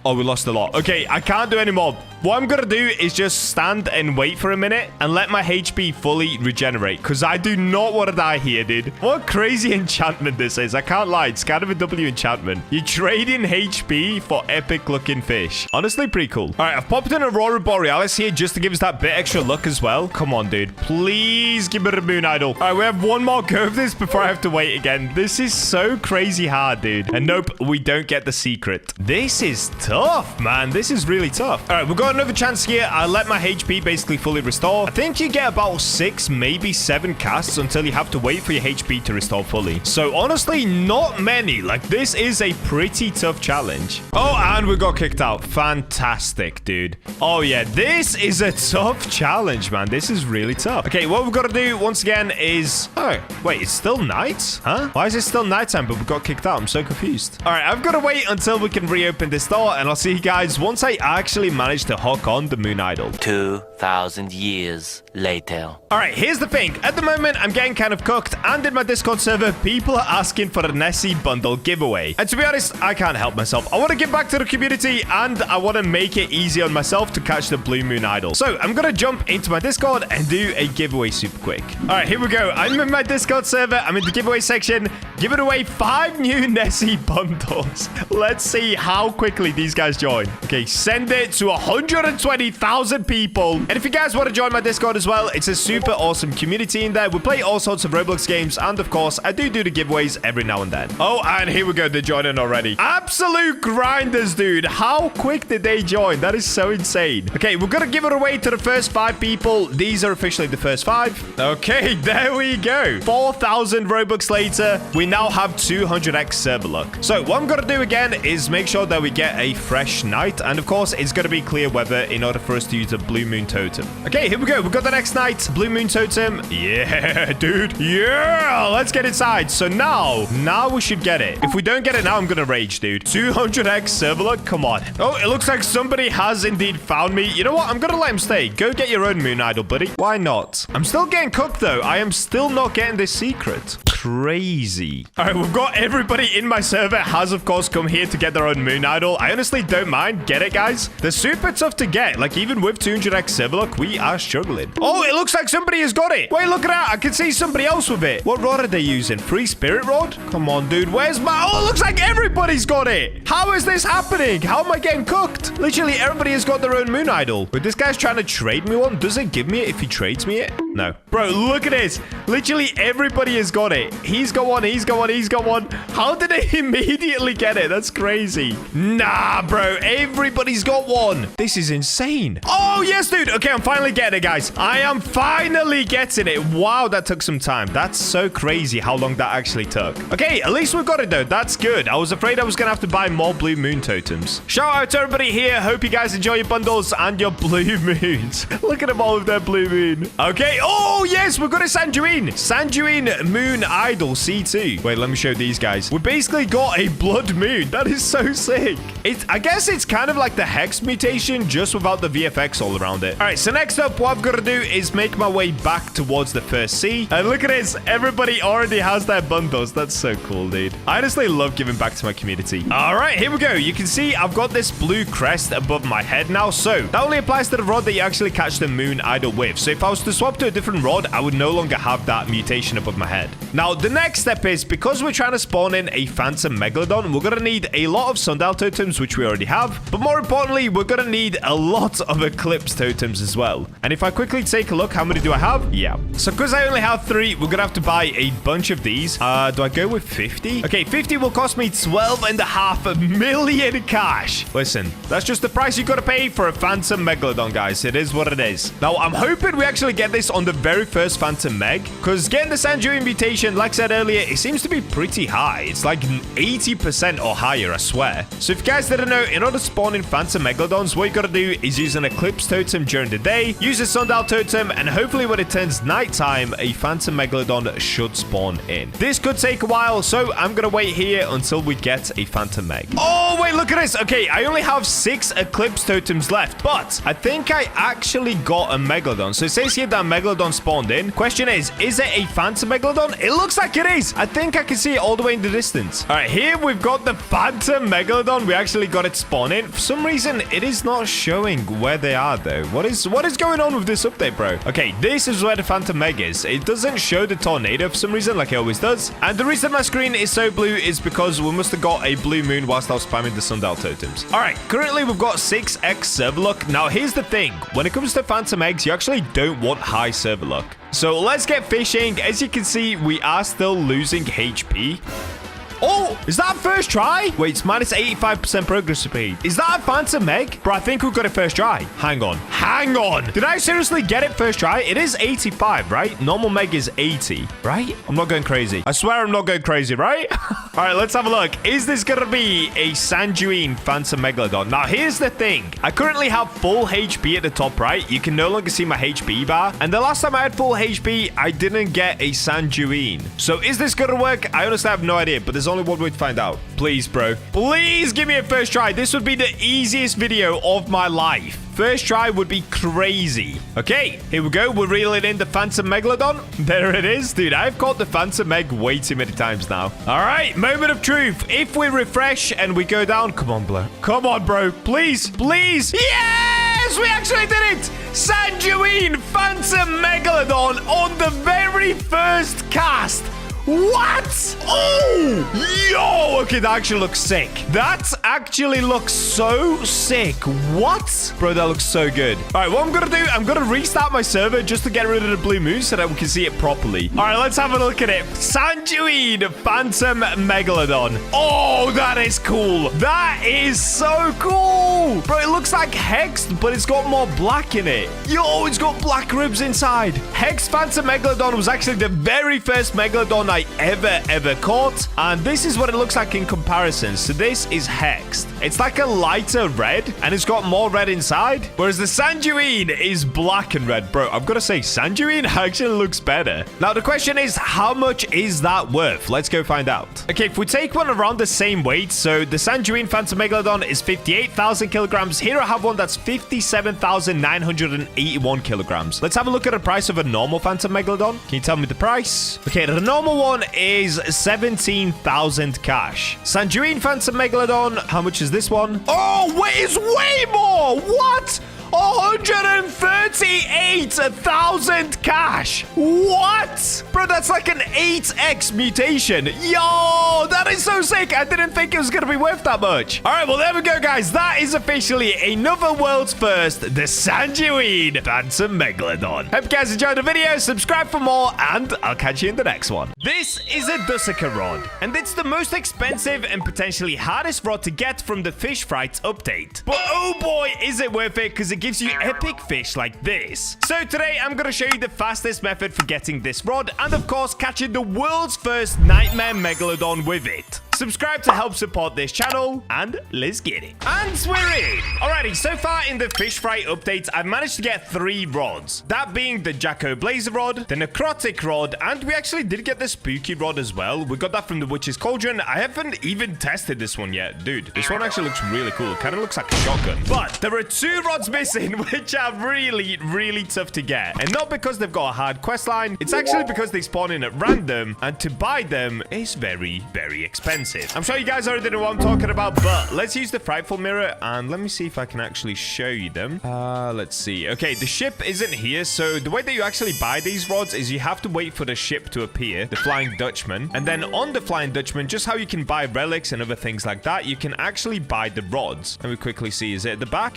Oh, we lost a lot. Okay, I can't do any more. What I'm going to do is just stand and wait for a minute and let my HP fully regenerate, because I do not want to die here, dude. What crazy enchantment this is. I can't lie. It's kind of a W enchantment. You trade in HP for epic-looking fish. Honestly, pretty cool. All right, I've popped in Aurora Borealis here just to give us that bit extra luck as well. Come on, dude. Please give me the moon idol. All right, we have one more go of this before I have to wait again. This is so crazy hard, dude. And nope, we don't get the secret. This is tough, man. This is really tough. All right, we've got another chance here. I let my HP basically fully restore. I think you get about 6, maybe 7 casts until you have to wait for your HP to restore fully. So honestly, not many. Like, this is a pretty tough challenge. Oh, and we got kicked out. Fantastic, dude. Oh yeah, this is a tough challenge, man. This is really tough. Okay, what we've got to do once again is... Oh, wait, it's still night? Huh? Why is it still nighttime, but we got kicked out? I'm so confused. All right, I've got to wait until we can reopen this door, and I'll see you guys once I actually manage to hook on the moon idol. 2,000 years later. All right, here's the thing. At the moment, I'm getting kind of cooked, and in my Discord server, people are asking for a Nessie bundle giveaway. And to be honest, I can't help myself. I want to give back to the community, and I want to make it easy on myself to catch the blue moon idol. So I'm going to jump into my Discord and do a giveaway super quick. All right, here we go. I'm in my Discord server. I'm in the giveaway section, giving away 5 new Nessie bundles. Let's see how quickly these guys join. Okay, send it to 120,000 people. And if you guys want to join my Discord as well, it's a super awesome community in there. We play all sorts of Roblox games, and of course, I do the giveaways every now and then. Oh, and here we go. They're joining already. Absolute grinders, dude. How quick did they join? That is so insane. Okay, we're gonna give it away to the first 5 people. These are officially the first 5. Okay, there we go. 4,000 Robux later, we now have 200x server luck. So what I'm gonna do again is make sure that we get a fresh night, and of course, it's gonna be clear weather in order for us to use a blue moon totem. Okay, here we go. We've got the next night. Blue moon totem. Yeah, dude. Yeah, let's get inside. So now we should get it. If we don't get it now, I'm gonna rage, dude. 200x server luck. Come on. Oh, it looks like somebody has indeed found me. You know what? I'm gonna let him stay. Go get your own moon idol, buddy. Why not? I'm still getting cooked, though. I am still not getting this secret. Crazy. All right, we've got everybody in my server has, of course, come here to get their own moon idol. I honestly don't mind. Get it, guys? They're super tough to get. Like, even with 200x server luck, we are struggling. Oh, it looks like somebody has got it. Wait, look at that. I can see somebody else with it. What rod are they using? Free spirit rod? Come on, dude. Where's my... Oh, it looks like everybody's got it. How is this happening? How am I getting cooked? Literally, everybody has got their own moon idol. But this guy's trying to trade me one. Does it give me it if he trades me it? No. Bro, look at this. Literally, everybody has got it. He's got one. He's got one. He's got one. How did they immediately get it? That's crazy. Nah, bro. Everybody's got one. This is insane. Oh, yes, dude. Okay, I'm finally getting it, guys. I am finally getting it. Wow, that took some time. That's so crazy how long that actually took. Okay, at least we got it, though. That's good. I was afraid I was going to have to buy more blue moon totems. Shout out to everybody here. Hope you guys enjoy your bundles and your blue moons. Look at them all with their blue moon. Okay. Oh, yes, we've got a Sanjuin. Sanjuin moon idol C2. Wait, let me show these guys. We basically got a blood moon. That is so sick. I guess it's kind of like the Hex mutation, just without the VFX all around it. All right, so next up, what I've got to do is make my way back towards the first sea. And look at this. Everybody already has their bundles. That's so cool, dude. I honestly love giving back to my community. All right, here we go. You can see I've got this blue crest above my head now. So that only applies to the rod that you actually catch the moon idol with. So if I was to swap to a different rod, I would no longer have that mutation above my head. Now, the next step is, because we're trying to spawn in a Phantom Megalodon, we're going to need a lot of sundial totems, which we already have. But more importantly, we're going to need a lot of eclipse totems as well. And if I quickly take a look, how many do I have? Yeah. So because I only have 3, we're going to have to buy a bunch of these. Do I go with 50? Okay, 50 will cost me 12.5 million cash. Listen, that's just the price you got to pay for a Phantom Megalodon, guys. It is what it is. Now, I'm hoping we actually get this on the very first Phantom Meg, because getting the Sanjuin mutation, like I said earlier, it seems to be pretty high. It's like 80% or higher, I swear. So if you guys didn't know, in order to spawn in Phantom Megalodons, what you gotta do is use an Eclipse Totem during the day, use a Sundial Totem, and hopefully when it turns nighttime, a Phantom Megalodon should spawn in. This could take a while, so I'm gonna wait here until we get a Phantom Meg. Oh, wait, look at this. Okay, I only have 6 Eclipse Totems left, but I think I actually got a Megalodon. So it says here that Megalodon spawned in. Question is it a Phantom Megalodon? It looks like it is. I think I can see it all the way in the distance. All right, here we've got the Phantom Megalodon. We actually got it spawn in. For some reason, it is not showing where they are, though. What is going on with this update, bro? Okay, this is where the Phantom Meg is. It doesn't show the tornado for some reason, like it always does. And the reason my screen is so blue is because we must have got a blue moon whilst I was spamming the Sundial Totems. All right, currently we've got 6x server luck. Now, here's the thing. When it comes to Phantom Eggs, you actually don't want high server luck. So let's get fishing. As you can see, we are still losing HP. Oh, is that first try? Wait, it's minus 85% progress speed. Is that a Phantom Egg? Bro, I think we got it first try. Hang on. Hang on. Did I seriously get it first try? It is 85, right? Normal Meg is 80, right? I'm not going crazy. I swear I'm not going crazy, right? All right, let's have a look. Is this going to be a Sanjuin Phantom Megalodon? Now, here's the thing. I currently have full HP at the top right. You can no longer see my HP bar. And the last time I had full HP, I didn't get a Sanjuin. So is this going to work? I honestly have no idea, but there's only one way to find out. Please, bro. Please give me a first try. This would be the easiest video of my life. First try would be crazy. Okay, here we go. We're reeling in the Phantom Megalodon. There it is. Dude, I've caught the Phantom Meg way too many times now. All right, moment of truth. If we refresh and we go down... Come on, bro. Come on, bro. Please, please. Yes, we actually did it. Sanjuin Phantom Megalodon on the very first cast. What? Oh, yo. Okay, that actually looks sick. That actually looks so sick. What? Bro, that looks so good. All right, what I'm going to do, I'm going to restart my server just to get rid of the blue moon so that we can see it properly. All right, let's have a look at it. Sanjuin Phantom Megalodon. Oh, that is cool. That is so cool. Bro, it looks like Hexed, but it's got more black in it. Yo, it's got black ribs inside. Hexed Phantom Megalodon was actually the very first Megalodon I ever caught, and this is what it looks like in comparison. So this is Hexed. It's like a lighter red, and it's got more red inside, whereas the Sanjuin is black and red. Bro, I've got to say, Sanjuin actually looks better. Now, the question is, how much is that worth? Let's go find out. Okay, if we take one around the same weight, so the Sanjuin Phantom Megalodon is 58,000 kilograms. Here I have one that's 57,981 kilograms. Let's have a look at the price of a normal Phantom Megalodon. Can you tell me the price? Okay, the normal one is 17,000 cash. Sanjuin Phantom Megalodon, how much is this one? Oh, wait, it's way more. What? 138,000 cash. What? Bro, that's like an 8x mutation. Yo, that is so sick. I didn't think it was going to be worth that much. All right, well, there we go, guys. That is officially another world's first, the Sanjuin Phantom Megalodon. Hope you guys enjoyed the video. Subscribe for more, and I'll catch you in the next one. This is a Dusika rod, and it's the most expensive and potentially hardest rod to get from the Fish Frights update. But oh boy, is it worth it, because it gives you epic fish like this. So today I'm gonna show you the fastest method for getting this rod, and of course catching the world's first nightmare megalodon with it. Subscribe to help support this channel, and let's get it. And we're in. Alrighty, so far in the Fish Fry update, I've managed to get 3 rods. That being the Jacko Blazer rod, the Necrotic rod, and we actually did get the Spooky rod as well. We got that from the Witch's Cauldron. I haven't even tested this one yet. Dude, this one actually looks really cool. It kind of looks like a shotgun. But there are 2 rods missing, which are really tough to get. And not because they've got a hard quest line. It's actually because they spawn in at random, and to buy them is very expensive. I'm sure you guys already know what I'm talking about, but let's use the Frightful Mirror, and let me see if I can actually show you them. Let's see. Okay, the ship isn't here, so the way that you actually buy these rods is you have to wait for the ship to appear, the Flying Dutchman, and then on the Flying Dutchman, just how you can buy relics and other things like that, you can actually buy the rods. Let me quickly see. Is it at the back?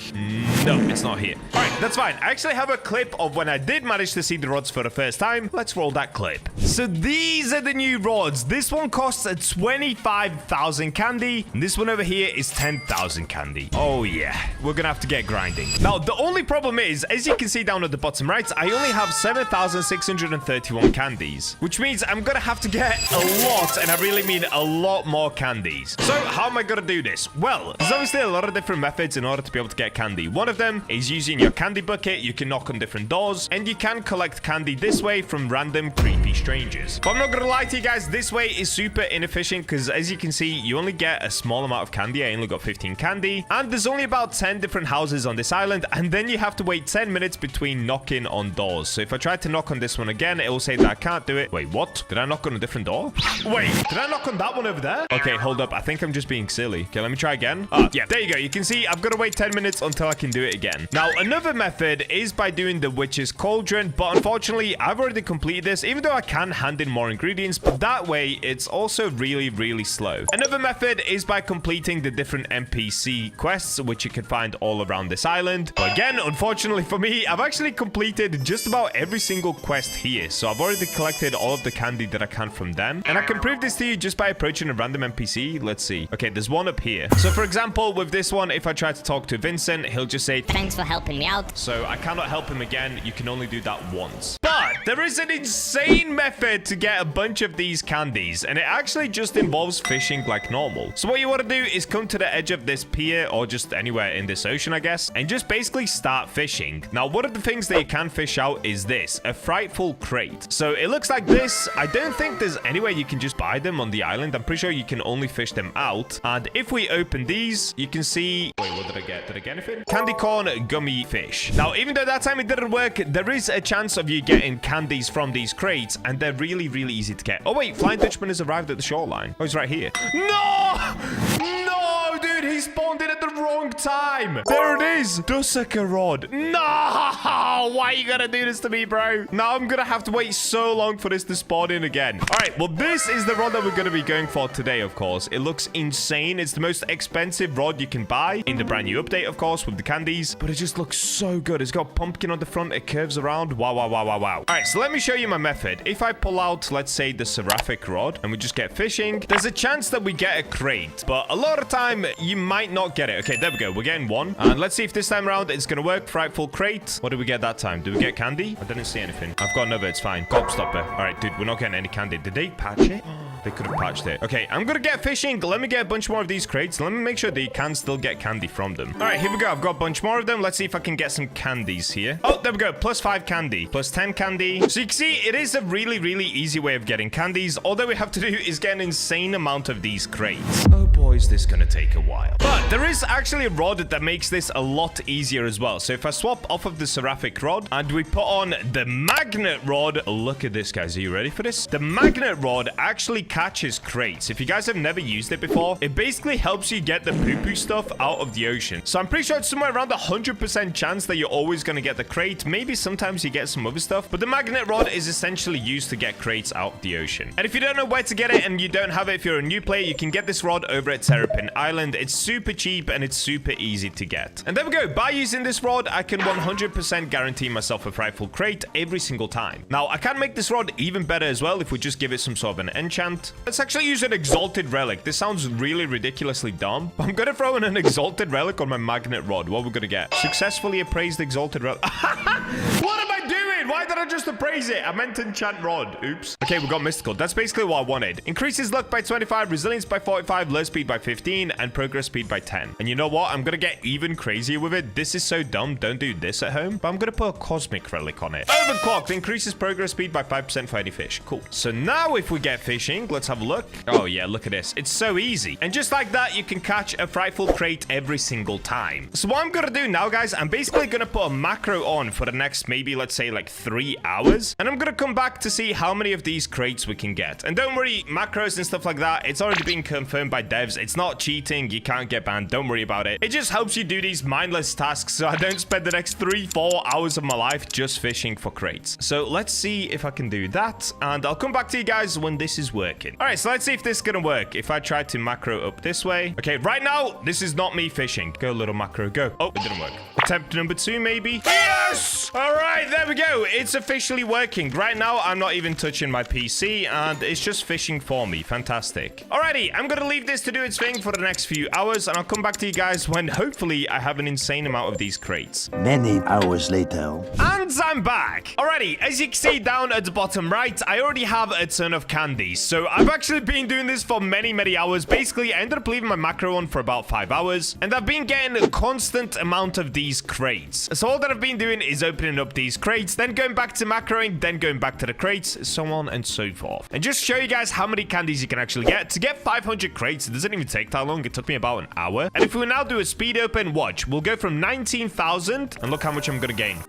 No, it's not here. All right, that's fine. I actually have a clip of when I did manage to see the rods for the first time. Let's roll that clip. So these are the new rods. This one costs 25 5,000 candy. And this one over here is 10,000 candy. Oh, yeah. We're going to have to get grinding. Now, the only problem is, as you can see down at the bottom right, I only have 7,631 candies, which means I'm going to have to get a lot, and I really mean a lot more candies. So, how am I going to do this? Well, there's obviously a lot of different methods in order to be able to get candy. One of them is using your candy bucket. You can knock on different doors, and you can collect candy this way from random creepy strangers. But I'm not going to lie to you guys, this way is super inefficient because, as you can see, you only get a small amount of candy. I only got 15 candy, and there's only about 10 different houses on this island, and then you have to wait 10 minutes between knocking on doors. So if I try to knock on this one again, it will say that I can't do it. Wait, what? Did I knock on a different door? Wait, did I knock on that one over there? Okay, hold up. I think I'm just being silly. Okay, let me try again. Yeah, there you go. You can see I've got to wait 10 minutes until I can do it again. Now, another method is by doing the witch's cauldron, but unfortunately, I've already completed this, even though I can hand in more ingredients, but that way, it's also really, really slow. Another method is by completing the different NPC quests, which you can find all around this island. But again, unfortunately for me, I've actually completed just about every single quest here, so I've already collected all of the candy that I can from them. And I can prove this to you just by approaching a random NPC. Let's see. Okay, there's one up here. So for example, with this one, if I try to talk to Vincent, he'll just say, "Thanks for helping me out." So I cannot help him again. You can only do that once. But there is an insane method to get a bunch of these candies, and it actually just involves fishing like normal. So what you want to do is come to the edge of this pier, or just anywhere in this ocean, I guess, and just basically start fishing. Now, one of the things that you can fish out is this, a frightful crate. So it looks like this. I don't think there's any way you can just buy them on the island. I'm pretty sure you can only fish them out. And if we open these, you can see... Wait, what did I get? Did I get anything? Candy corn gummy fish. Now, even though that time it didn't work, there is a chance of you getting candies from these crates, and they're really, really easy to get. Oh, wait, Flying Dutchman has arrived at the shoreline. Oh, he's right here. No! No, dude, he spawned in at the wrong time. There it is. Dusaka rod. No! Why are you gonna do this to me, bro? Now I'm gonna have to wait so long for this to spawn in again. All right, well, this is the rod that we're gonna be going for today, of course. It looks insane. It's the most expensive rod you can buy in the brand new update, of course, with the candies, but it just looks so good. It's got pumpkin on the front. It curves around. Wow, wow, wow, wow, wow. All right, so let me show you my method. If I pull out, let's say, the seraphic rod, and we just get fishing, there's a chance that we get a crate, but a lot of time, you might not get it. Okay, there we go. We're getting one, and let's see if this time around it's gonna work. Frightful crate. What did we get that time? Did we get candy? I didn't see anything. I've got another. It's fine. Cop stopper. All right, dude, we're not getting any candy. Did they patch it? They could have patched it. Okay, I'm gonna get fishing. Let me get a bunch more of these crates. Let me make sure that you can still get candy from them. All right, here we go. I've got a bunch more of them. Let's see if I can get some candies here. Oh, there we go. Plus 5 candy. Plus 10 candy. So you can see it is a really, really easy way of getting candies. All that we have to do is get an insane amount of these crates. Oh boy, is this gonna take a while. But there is actually a rod that makes this a lot easier as well. So if I swap off of the seraphic rod and we put on the magnet rod, look at this, guys. Are you ready for this? The magnet rod actually catches crates. If you guys have never used it before, it basically helps you get the poo-poo stuff out of the ocean. So I'm pretty sure it's somewhere around 100% chance that you're always going to get the crate. Maybe sometimes you get some other stuff, but the magnet rod is essentially used to get crates out of the ocean. And if you don't know where to get it and you don't have it, if you're a new player, you can get this rod over at Terrapin Island. It's super cheap and it's super easy to get. And there we go. By using this rod, I can 100% guarantee myself a frightful crate every single time. Now, I can make this rod even better as well if we just give it some sort of an enchant. Let's actually use an exalted relic. This sounds really ridiculously dumb, but I'm gonna throw in an exalted relic on my magnet rod. What we're gonna get? Successfully appraised exalted relic. What am I doing? Why did I just appraise it? I meant enchant rod. Oops. Okay, we got mystical. That's basically what I wanted. Increases luck by 25, resilience by 45, low speed by 15, and progress speed by 10. And you know what? I'm gonna get even crazier with it. This is so dumb. Don't do this at home, but I'm gonna put a cosmic relic on it. Overclocked. Increases progress speed by 5% for any fish. Cool. So now if we get fishing, let's have a look. Oh yeah, look at this. It's so easy. And just like that, you can catch a frightful crate every single time. So what I'm gonna do now, guys, I'm basically gonna put a macro on for the next, maybe, let's say, like 3 hours. And I'm gonna come back to see how many of these crates we can get. And don't worry, macros and stuff like that, it's already been confirmed by devs. It's not cheating. You can't get banned. Don't worry about it. It just helps you do these mindless tasks so I don't spend the next 3-4 hours of my life just fishing for crates. So let's see if I can do that. And I'll come back to you guys when this is working. All right, so let's see if this is gonna work. If I try to macro up this way. Okay, right now, this is not me fishing. Go, little macro, go. Oh, it didn't work. attempt number 2, maybe. Yes! All right, there we go. It's officially working. Right now, I'm not even touching my PC, and it's just fishing for me. Fantastic. Alrighty, I'm gonna leave this to do its thing for the next few hours, and I'll come back to you guys when hopefully I have an insane amount of these crates. Many hours later. And I'm back. Alrighty, as you can see down at the bottom right, I already have a ton of candies. So I've actually been doing this for many hours. Basically, I ended up leaving my macro on for about 5 hours, and I've been getting a constant amount of these crates. So all that I've been doing is opening up these crates, then going back to macroing, then going back to the crates, so on and so forth. And just show you guys how many candies you can actually get. To get 500 crates, it doesn't even take that long. It took me about an hour. And if we now do a speed open, watch, we'll go from 19,000, and look how much I'm gonna gain.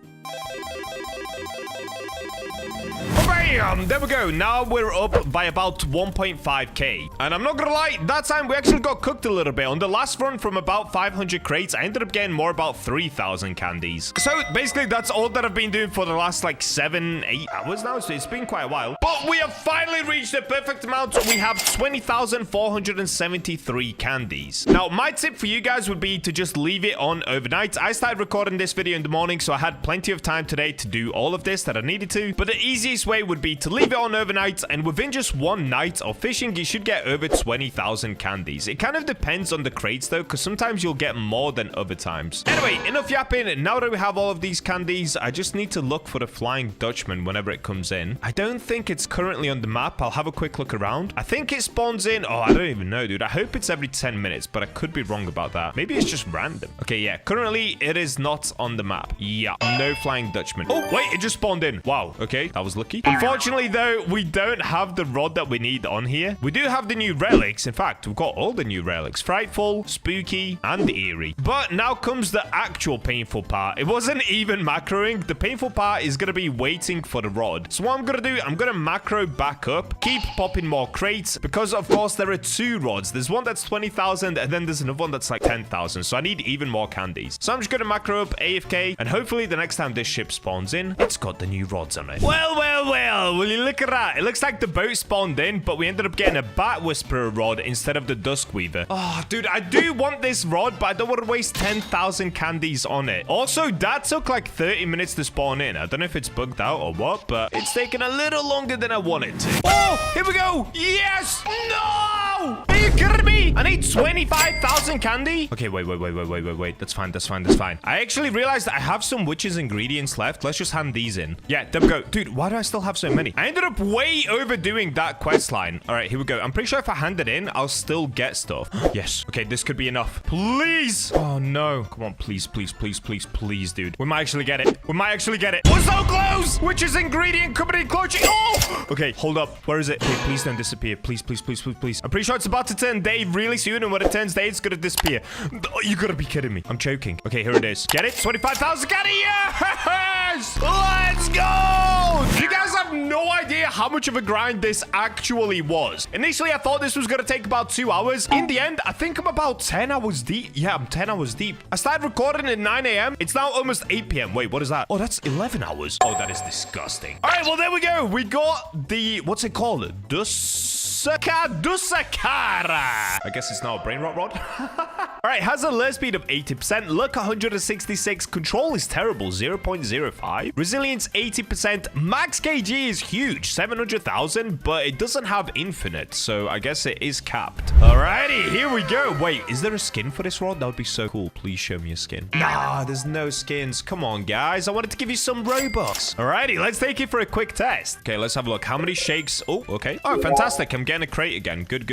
Bam! There we go. Now we're up by about 1.5k. And I'm not gonna lie, that time we actually got cooked a little bit. On the last run from about 500 crates, I ended up getting more about 3,000 candies. So basically, that's all that I've been doing for the last like 7-8 hours now. So it's been quite a while. But we have finally reached the perfect amount. We have 20,473 candies. Now, my tip for you guys would be to just leave it on overnight. I started recording this video in the morning, so I had plenty of time today to do all of this that I needed to. But the easiest way would be to leave it on overnight, and within just one night of fishing, you should get over 20,000 candies. It kind of depends on the crates though, because sometimes you'll get more than other times. Anyway, enough yapping. Now that we have all of these candies, I just need to look for the Flying Dutchman whenever it comes in. I don't think it's currently on the map. I'll have a quick look around. I think it spawns in. Oh, I don't even know, dude. I hope it's every 10 minutes, but I could be wrong about that. Maybe it's just random. Okay, yeah. Currently, it is not on the map. Yeah, no Flying Dutchman. Oh, wait, it just spawned in. Wow. Okay, that was lucky. Unfortunately, though, we don't have the rod that we need on here. We do have the new relics. In fact, we've got all the new relics. Frightful, Spooky, and Eerie. But now comes the actual painful part. It wasn't even macroing. The painful part is going to be waiting for the rod. So what I'm going to do, I'm going to macro back up, keep popping more crates, because of course there are 2 rods. There's one that's 20,000, and then there's another one that's like 10,000. So I need even more candies. So I'm just going to macro up AFK, and hopefully the next time this ship spawns in, it's got the new rods on it. Well, will you look at that? It looks like the boat spawned in, but we ended up getting a Bat Whisperer rod instead of the Dusk Weaver. Oh, dude, I do want this rod, but I don't want to waste 10,000 candies on it. Also, that took like 30 minutes to spawn in. I don't know if it's bugged out or what, but it's taken a little longer than I wanted to. Oh, here we go. Yes. No. Are you kidding me? I need 25,000 candy. Okay, wait. That's fine. I actually realized I have some witch's ingredients left. Let's just hand these in. Yeah, there we go. Dude, why do I still have so many? I ended up way overdoing that quest line. All right, here we go. I'm pretty sure if I hand it in, I'll still get stuff. Yes. Okay, this could be enough. Please. Oh, no. Come on, please, dude. We might actually get it. We're so close. Witch's ingredient coming in close. Oh! Okay, hold up. Where is it? Okay, please don't disappear. Please. I'm pretty sure it's about to turn day really soon, and when it turns day, it's gonna disappear. Oh, you gotta be kidding me. I'm choking. Okay, here it is. Get it? 25,000 candy. Yes! Let's go! You guys have no idea how much of a grind this actually was. Initially, I thought this was gonna take about 2 hours. In the end, I think I'm about 10 hours deep. Yeah, I'm 10 hours deep. I started recording at 9 a.m. It's now almost 8 p.m. Wait, what is that? Oh, that's 11 hours. Oh, that is disgusting. All right, well, there we go. We got the, what's it called? Dusakara. I guess it's now a brain rot rod. All right, has a lure speed of 80%, luck 166, control is terrible, 0.05, resilience 80%, max kg is huge, 700,000, but it doesn't have infinite, so I guess it is capped. Alrighty, here we go. Wait, is there a skin for this rod? That would be so cool. Please show me a skin. Nah, there's no skins. Come on, guys. I wanted to give you some Robux. Alrighty, let's take it for a quick test. Okay, let's have a look. How many shakes? Oh, okay. Oh, fantastic. I'm getting a crate again. Good.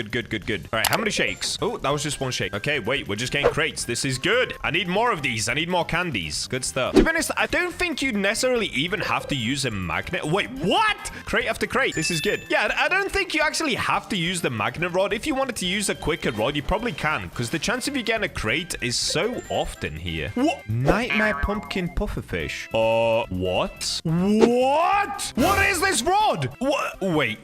All right, how many shakes? Oh, that was just one shake. Okay, wait, we're just getting crates. This is good. I need more of these. I need more candies. Good stuff. To be honest, I don't think you necessarily even have to use a magnet. Wait, what? Crate after crate. This is good. Yeah, I don't think you actually have to use the magnet rod. If you wanted to use a quicker rod, you probably can, because the chance of you getting a crate is so often here. What? Nightmare pumpkin pufferfish. What? What is this rod? What? Wait.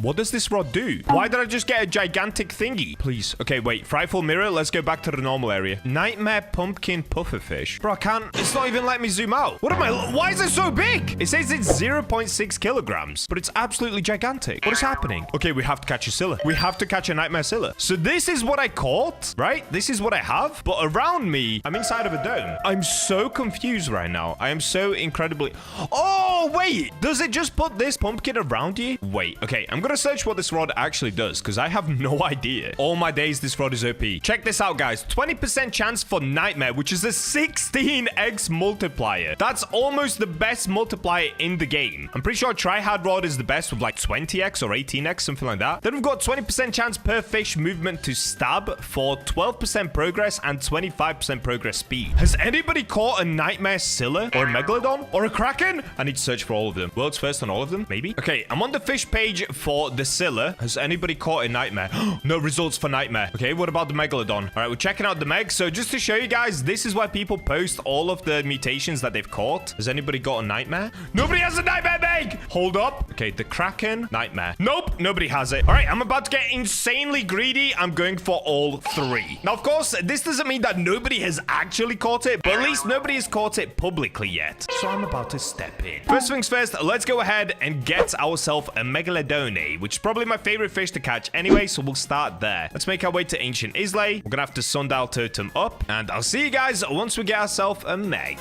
What does this rod do? Why did I just get a gigantic thingy? Please. Okay, wait. Frightful mirror. Let's go back to the normal area. Nightmare pumpkin pufferfish. Bro, I can't. It's not even letting me zoom out. What am I? Why is it so big? It says it's 0.6 kilograms, but it's absolutely gigantic. What is happening? Okay, we have to catch a Scylla. We have to catch a nightmare Scylla. So this is what I caught, right? This is what I have. But around me, I'm inside of a dome. I'm so confused right now. I am so incredibly... Oh, wait. Does it just put this pumpkin around you? Wait. Okay, I'm gonna search what this rod actually does because I have no idea. All my days, this rod is OP. Check this out, guys. 20% chance for nightmare, which is a 16x multiplier. That's almost the best multiplier in the game. I'm pretty sure tryhard rod is the best with like 20x or 18x, something like that. Then we've got 20% chance per fish movement to stab for 12% progress and 25% progress speed. Has anybody caught a nightmare Scylla or a megalodon or a kraken? I need to search for all of them. World's first on all of them, maybe? Okay, I'm on the fish page for the Scylla. Has anybody caught a nightmare? No results for nightmare. Okay, what about the megalodon? All right, we're checking out the meg. So just to show you guys, this is why people post all of the mutations that they've caught. Has anybody got a nightmare? Nobody has a nightmare meg. Hold up. Okay, the kraken, nightmare. Nope, nobody has it. All right, I'm about to get insanely greedy. I'm going for all three. Now, of course, this doesn't mean that nobody has actually caught it, but at least nobody has caught it publicly yet. So I'm about to step in. First things first, let's go ahead and get ourselves a megalodon, which is probably my favorite fish to catch anyway, so we'll start there. Let's make our way to Ancient Islay. We're gonna have to sundial totem up, and I'll see you guys once we get ourselves a meg.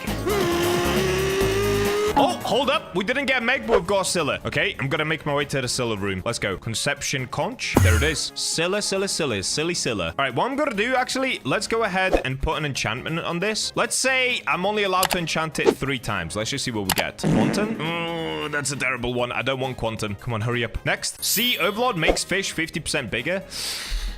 Oh, hold up. We didn't get a meg, but we've got a Scylla. Okay, I'm gonna make my way to the Scylla room. Let's go. Conception conch. There it is. Scylla, Scylla, Scylla. Silly Scylla. All right, what I'm gonna do, actually, let's go ahead and put an enchantment on this. Let's say I'm only allowed to enchant it 3 times. Let's just see what we get. Quantum? Oh, that's a terrible one. I don't want quantum. Come on, hurry up. Next. Sea Overlord makes fish 50% bigger.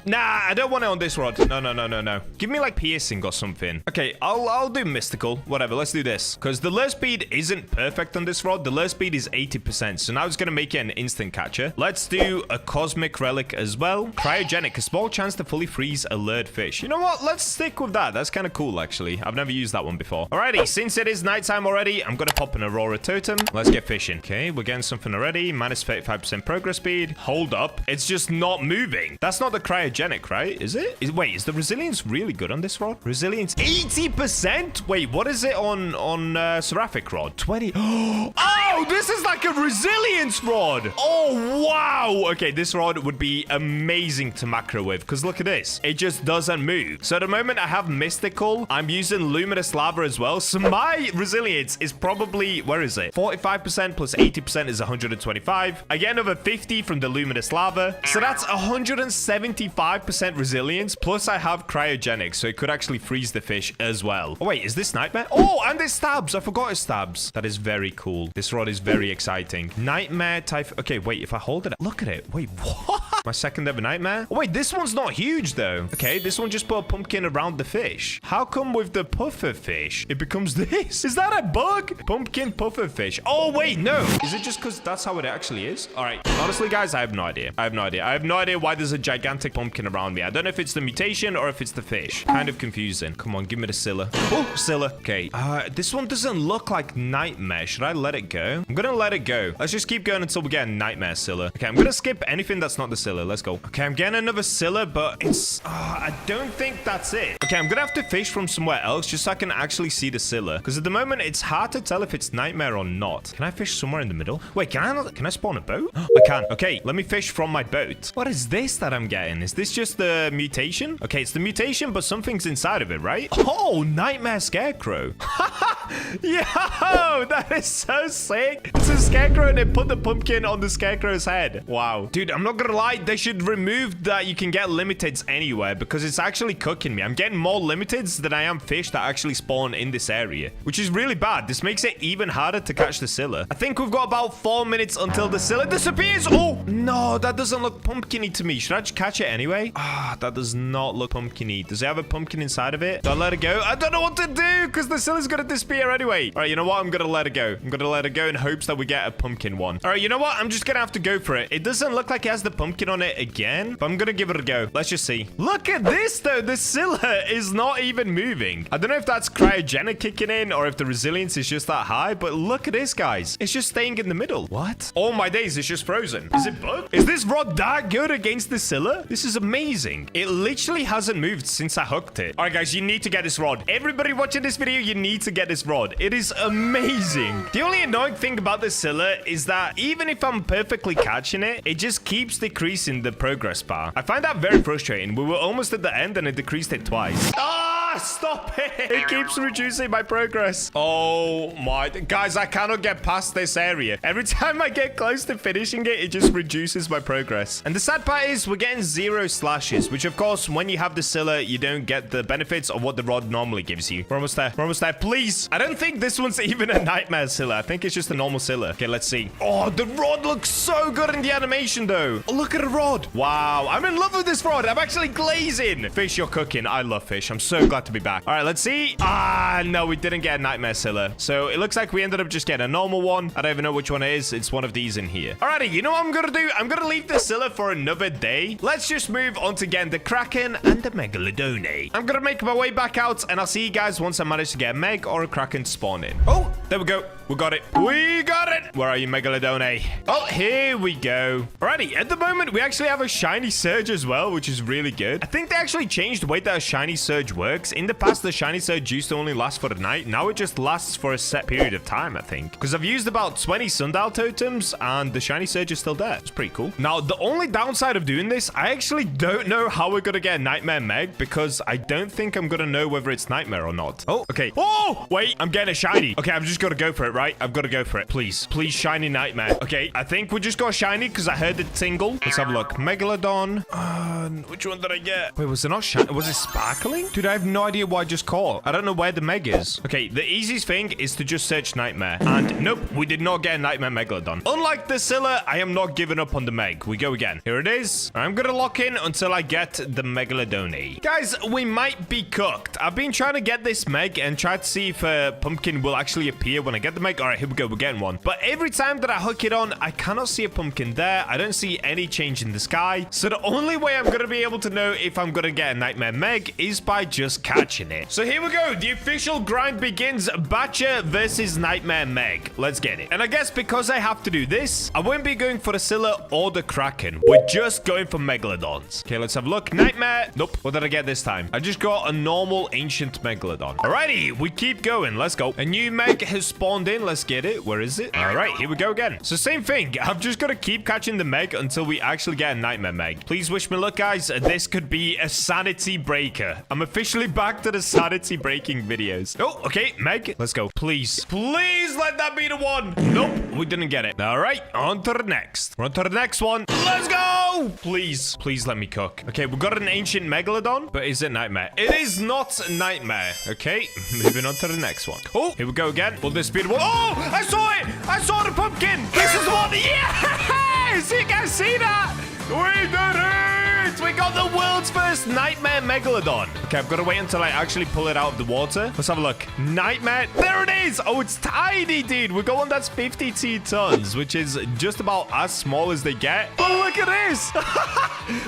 Nah, I don't want it on this rod. No. Give me like piercing or something. Okay, I'll do mystical. Whatever, let's do this. Because the lure speed isn't perfect on this rod. The lure speed is 80%. So now it's going to make it an instant catcher. Let's do a cosmic relic as well. Cryogenic, a small chance to fully freeze a lured fish. You know what? Let's stick with that. That's kind of cool, actually. I've never used that one before. Alrighty, since it is nighttime already, I'm going to pop an Aurora totem. Let's get fishing. Okay, we're getting something already. Minus 35% progress speed. Hold up. It's just not moving. That's not the cryogenic, right? Is it? Wait, is the resilience really good on this rod? Resilience 80%? Wait, what is it on Seraphic rod? 20. Oh, this is like a resilience rod. Oh, wow. Okay, this rod would be amazing to macro with because look at this. It just doesn't move. So at the moment I have mystical. I'm using luminous lava as well. So my resilience is probably, where is it? 45% plus 80% is 125. I get another 50 from the luminous lava. So that's 175% resilience. Plus I have cryogenic, so it could actually freeze the fish as well. Oh, wait, is this nightmare? Oh, and it stabs. I forgot it stabs. That is very cool. This rod is very exciting. Nightmare type. Okay, wait, if I hold it, look at it. Wait, what? My second ever nightmare? Oh, wait, this one's not huge though. Okay, this one just put a pumpkin around the fish. How come with the puffer fish, it becomes this? Is that a bug? Pumpkin puffer fish. Oh, wait, no. Is it just because that's how it actually is? All right. Honestly, guys, I have no idea. I have no idea why there's a gigantic pumpkin around me. I don't know if it's the mutation or if it's the fish. Kind of confusing. Come on, give me the Scylla. Oh, Scylla. Okay. This one doesn't look like nightmare. Should I let it go? I'm gonna let it go. Let's just keep going until we get a nightmare Scylla. Okay, I'm gonna skip anything that's not the Scylla. Let's go. Okay, I'm getting another Scylla, but it's... I don't think that's it. Okay, I'm gonna have to fish from somewhere else just so I can actually see the Scylla. Because at the moment, it's hard to tell if it's nightmare or not. Can I fish somewhere in the middle? Wait, can I spawn a boat? I can. Okay, let me fish from my boat. What is this that I'm getting? Is this just the mutation? Okay, it's the mutation, but something's inside of it, right? Oh, nightmare scarecrow. Yo, that is so sick. It's a scarecrow and they put the pumpkin on the scarecrow's head. Wow. Dude, I'm not gonna lie. They should remove that you can get limiteds anywhere because it's actually cooking me. I'm getting more limiteds than I am fish that actually spawn in this area, which is really bad. This makes it even harder to catch the Scylla. I think we've got about 4 minutes until the Scylla disappears. Oh, no, that doesn't look pumpkin-y to me. Should I just catch it anyway? That does not look pumpkin-y. Does it have a pumpkin inside of it? Do I let it go? I don't know what to do because the Scylla's gonna disappear here anyway. All right, you know what? I'm gonna let it go. I'm gonna let it go in hopes that we get a pumpkin one. All right, you know what? I'm just gonna have to go for it. It doesn't look like it has the pumpkin on it again, but I'm gonna give it a go. Let's just see. Look at this, though. The Scylla is not even moving. I don't know if that's cryogenic kicking in or if the resilience is just that high, but look at this, guys. It's just staying in the middle. What? Oh my days, it's just frozen. Is it bugged? Is this rod that good against the Scylla? This is amazing. It literally hasn't moved since I hooked it. All right, guys, you need to get this rod. Everybody watching this video, you need to get this rod. It is amazing. The only annoying thing about the Scylla is that even if I'm perfectly catching it, it just keeps decreasing the progress bar. I find that very frustrating. We were almost at the end and it decreased it twice. Ah, stop it. It keeps reducing my progress. Oh my, guys, I cannot get past this area. Every time I get close to finishing it, it just reduces my progress. And the sad part is we're getting 0 slashes, which of course, when you have the Scylla, you don't get the benefits of what the rod normally gives you. We're almost there. We're almost there. Please. I don't think this one's even a nightmare Scylla. I think it's just a normal Scylla. Okay, let's see. Oh, the rod looks so good in the animation, though. Oh, look at the rod. Wow. I'm in love with this rod. I'm actually glazing. Fish, you're cooking. I love Fish. I'm so glad to be back. All right, let's see. Ah, no, we didn't get a nightmare Scylla. So it looks like we ended up just getting a normal one. I don't even know which one it is. It's one of these in here. Alrighty, you know what I'm gonna do? I'm gonna leave the Scylla for another day. Let's just move on to getting the Kraken and the Megalodon. I'm gonna make my way back out, and I'll see you guys once I manage to get a Meg or a Kraken spawn in. Oh, there we go. We got it. We got it. Where are you, Megalodon? Oh, here we go. Alrighty, at the moment, we actually have a shiny surge as well, which is really good. I think they actually changed the way that a shiny surge works. In the past, the shiny surge used to only last for the night. Now it just lasts for a set period of time, I think. Because I've used about 20 sundial totems, and the shiny surge is still there. It's pretty cool. Now, the only downside of doing this, I actually don't know how we're gonna get a Nightmare Meg, because I don't think I'm gonna know whether it's Nightmare or not. Oh, okay. Oh, wait, I'm getting a shiny. Okay, I'm just gonna go for it, right? I've got to go for it. Please. Please, shiny Nightmare. Okay, I think we just got shiny because I heard it tingle. Let's have a look. Megalodon. Which one did I get? Wait, was it not shiny? Was it sparkling? Dude, I have no idea what I just caught. I don't know where the Meg is. Okay, the easiest thing is to just search Nightmare. And nope, we did not get a Nightmare Megalodon. Unlike the Scylla, I am not giving up on the Meg. We go again. Here it is. I'm going to lock in until I get the Megalodon. Guys, we might be cooked. I've been trying to get this Meg and try to see if a pumpkin will actually appear when I get the Meg. All right, here we go. We're getting one. But every time that I hook it on, I cannot see a pumpkin there. I don't see any change in the sky. So the only way I'm going to be able to know if I'm going to get a Nightmare Meg is by just catching it. So here we go. The official grind begins. Bacha versus Nightmare Meg. Let's get it. And I guess because I have to do this, I won't be going for the Scylla or the Kraken. We're just going for Megalodons. Okay, let's have a look. Nightmare. Nope. What did I get this time? I just got a normal ancient Megalodon. Alrighty, we keep going. Let's go. A new Meg has spawned in. Let's get it. Where is it? All right, here we go again. So same thing. I'm just going to keep catching the Meg until we actually get a Nightmare Meg. Please wish me luck, guys. This could be a sanity breaker. I'm officially back to the sanity breaking videos. Oh, okay. Meg, let's go. Please. Please let that be the one. Nope, we didn't get it. All right, on to the next. We're on to the next one. Let's go. Please. Please let me cook. Okay, we got an ancient Megalodon, but is it Nightmare? It is not Nightmare. Okay, moving on to the next one. Oh, here we go again. Will this be the one? Oh, I saw it. I saw the pumpkin. This is one. Yes! You guys see that? We did it! We got the world's first Nightmare Megalodon. Okay, I've got to wait until I actually pull it out of the water. Let's have a look. Nightmare. There it is. Oh, it's tiny, dude. We got one that's 52 tons, which is just about as small as they get. Oh, look at this.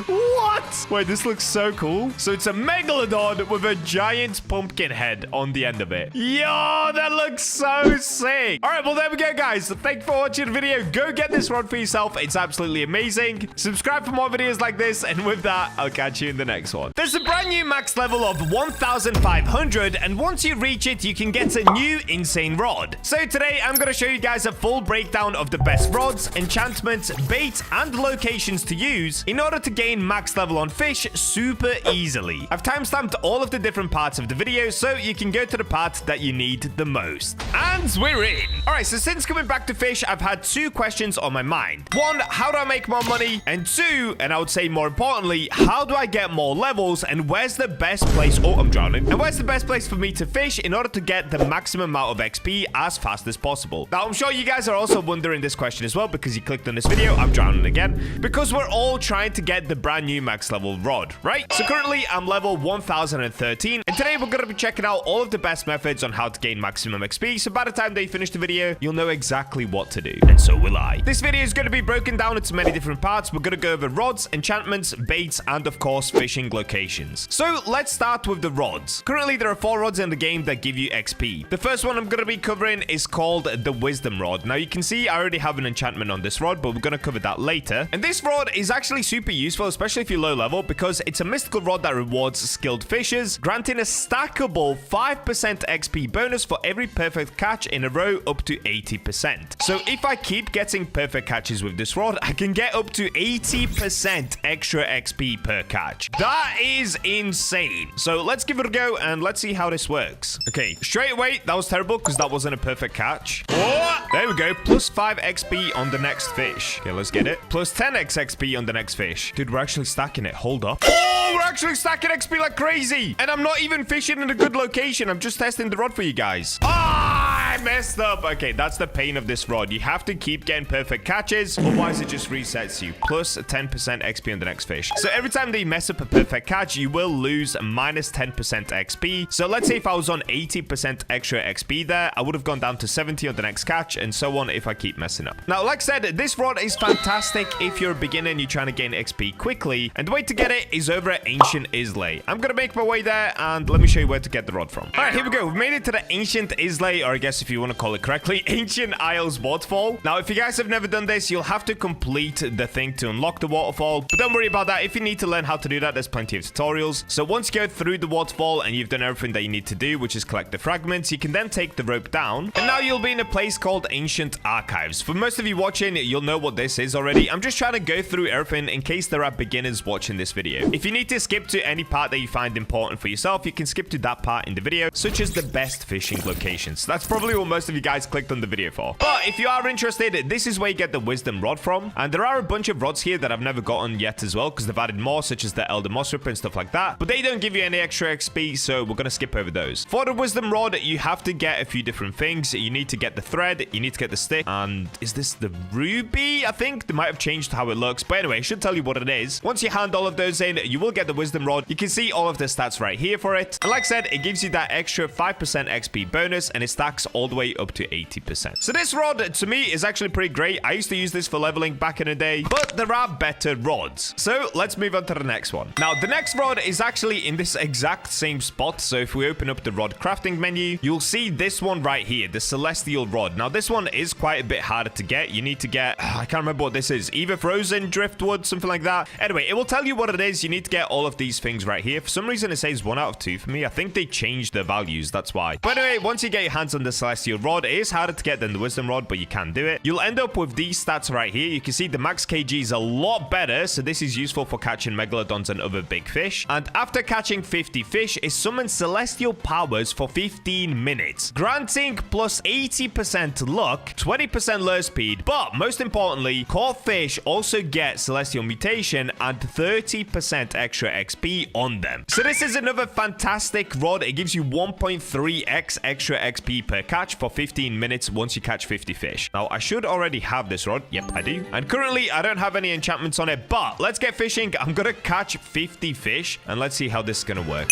What? Wait, this looks so cool. So it's a Megalodon with a giant pumpkin head on the end of it. Yo, that looks so sick. All right, well, there we go, guys. Thank you for watching the video. Go get this rod for yourself. It's absolutely amazing. Subscribe for more videos like this. And with that, I'll catch you in the next one. There's a brand new max level of 1,500. And once you reach it, you can get a new insane rod. So today, I'm going to show you guys a full breakdown of the best rods, enchantments, bait, and locations to use in order to gain max level on Fish super easily. I've timestamped all of the different parts of the video so you can go to the part that you need the most. And we're in. All right, so since coming back to Fish, I've had 2 questions on my mind. 1, how do I make more money? And 2, and I would say more importantly, how do I get more levels? And where's the best place? Oh, I'm drowning. And where's the best place for me to fish in order to get the maximum amount of XP as fast as possible? Now, I'm sure you guys are also wondering this question as well because you clicked on this video. I'm drowning again. Because we're all trying to get get the brand new max level rod, right? So currently I'm level 1013, and today we're going to be checking out all of the best methods on how to gain maximum XP, so by the time they finish the video, you'll know exactly what to do, and so will I. This video is going to be broken down into many different parts. We're going to go over rods, enchantments, baits, and of course fishing locations. So let's start with the rods. Currently there are 4 rods in the game that give you XP. The first one I'm going to be covering is called the wisdom rod. Now you can see I already have an enchantment on this rod, but we're going to cover that later. And this rod is actually super useful, especially if you're low level, because it's a mystical rod that rewards skilled fishers, granting a stackable 5% XP bonus for every perfect catch in a row up to 80%. So if I keep getting perfect catches with this rod, I can get up to 80% extra XP per catch. That is insane. So let's give it a go and let's see how this works. Okay, straight away, that was terrible because that wasn't a perfect catch. Oh, there we go. Plus 5 XP on the next fish. Okay, let's get it. Plus 10x XP on the next fish. Dude, we're actually stacking it. Hold up. Oh, we're actually stacking XP like crazy. And I'm not even fishing in a good location. I'm just testing the rod for you guys. I messed up. Okay, that's the pain of this rod. You have to keep getting perfect catches, otherwise it just resets you. Plus 10% XP on the next fish. So every time they mess up a perfect catch, you will lose minus 10% XP. So let's say if I was on 80% extra XP there, I would have gone down to 70 on the next catch, and so on if I keep messing up. Now, like I said, this rod is fantastic if you're a beginner and you're trying to gain XP quickly, and the way to get it is over at Ancient Islay. I'm gonna make my way there, and let me show you where to get the rod from. All right, here we go. We've made it to the Ancient Islay, or I guess if you want to call it correctly, Ancient Isles waterfall. Now, if you guys have never done this, you'll have to complete the thing to unlock the waterfall, but don't worry about that. If you need to learn how to do that, there's plenty of tutorials. So once you go through the waterfall and you've done everything that you need to do, which is collect the fragments, you can then take the rope down, and now you'll be in a place called Ancient Archives. For most of you watching, you'll know what this is already. I'm just trying to go through everything in case there are beginners watching this video. If you need to skip to any part that you find important for yourself, you can skip to that part in the video, such as the best fishing locations. That's probably what most of you guys clicked on the video for. But if you are interested, this is where you get the wisdom rod from, and there are a bunch of rods here that I've never gotten yet as well, because they've added more, such as the Elder Moss Ripper and stuff like that, but they don't give you any extra XP, so we're gonna skip over those. For the wisdom rod, you have to get a few different things. You need to get the thread, you need to get the stick, and is this the ruby? I think they might have changed how it looks, but anyway, it should tell you what it is. Once you hand all of those in, you will get the wisdom rod. You can see all of the stats right here for it, and like I said, it gives you that extra 5% XP bonus, and it stacks all the way up to 80%. So this rod, to me, is actually pretty great. I used to use this for leveling back in the day, but there are better rods. So let's move on to the next one. Now, the next rod is actually in this exact same spot. So if we open up the rod crafting menu, you'll see this one right here, the celestial rod. Now, this one is quite a bit harder to get. You need to get, I can't remember what this is, either frozen driftwood, something like that. Anyway, it will tell you what it is. You need to get all of these things right here. For some reason, it says 1 out of 2 for me. I think they changed the values, that's why. But anyway, once you get your hands on the celestial rod, it is harder to get than the wisdom rod, but you can do it. You'll end up with these stats right here. You can see the max kg is a lot better, so this is useful for catching megalodons and other big fish. And after catching 50 fish, it summons celestial powers for 15 minutes, granting plus 80% luck, 20% lure speed, but most importantly, caught fish also get celestial mutation and 30% extra XP on them. So this is another fantastic rod. It gives you 1.3x extra XP per catch for 15 minutes once you catch 50 fish. Now, I should already have this rod. Yep, I do. And currently, I don't have any enchantments on it, but let's get fishing. I'm gonna catch 50 fish, and let's see how this is gonna work.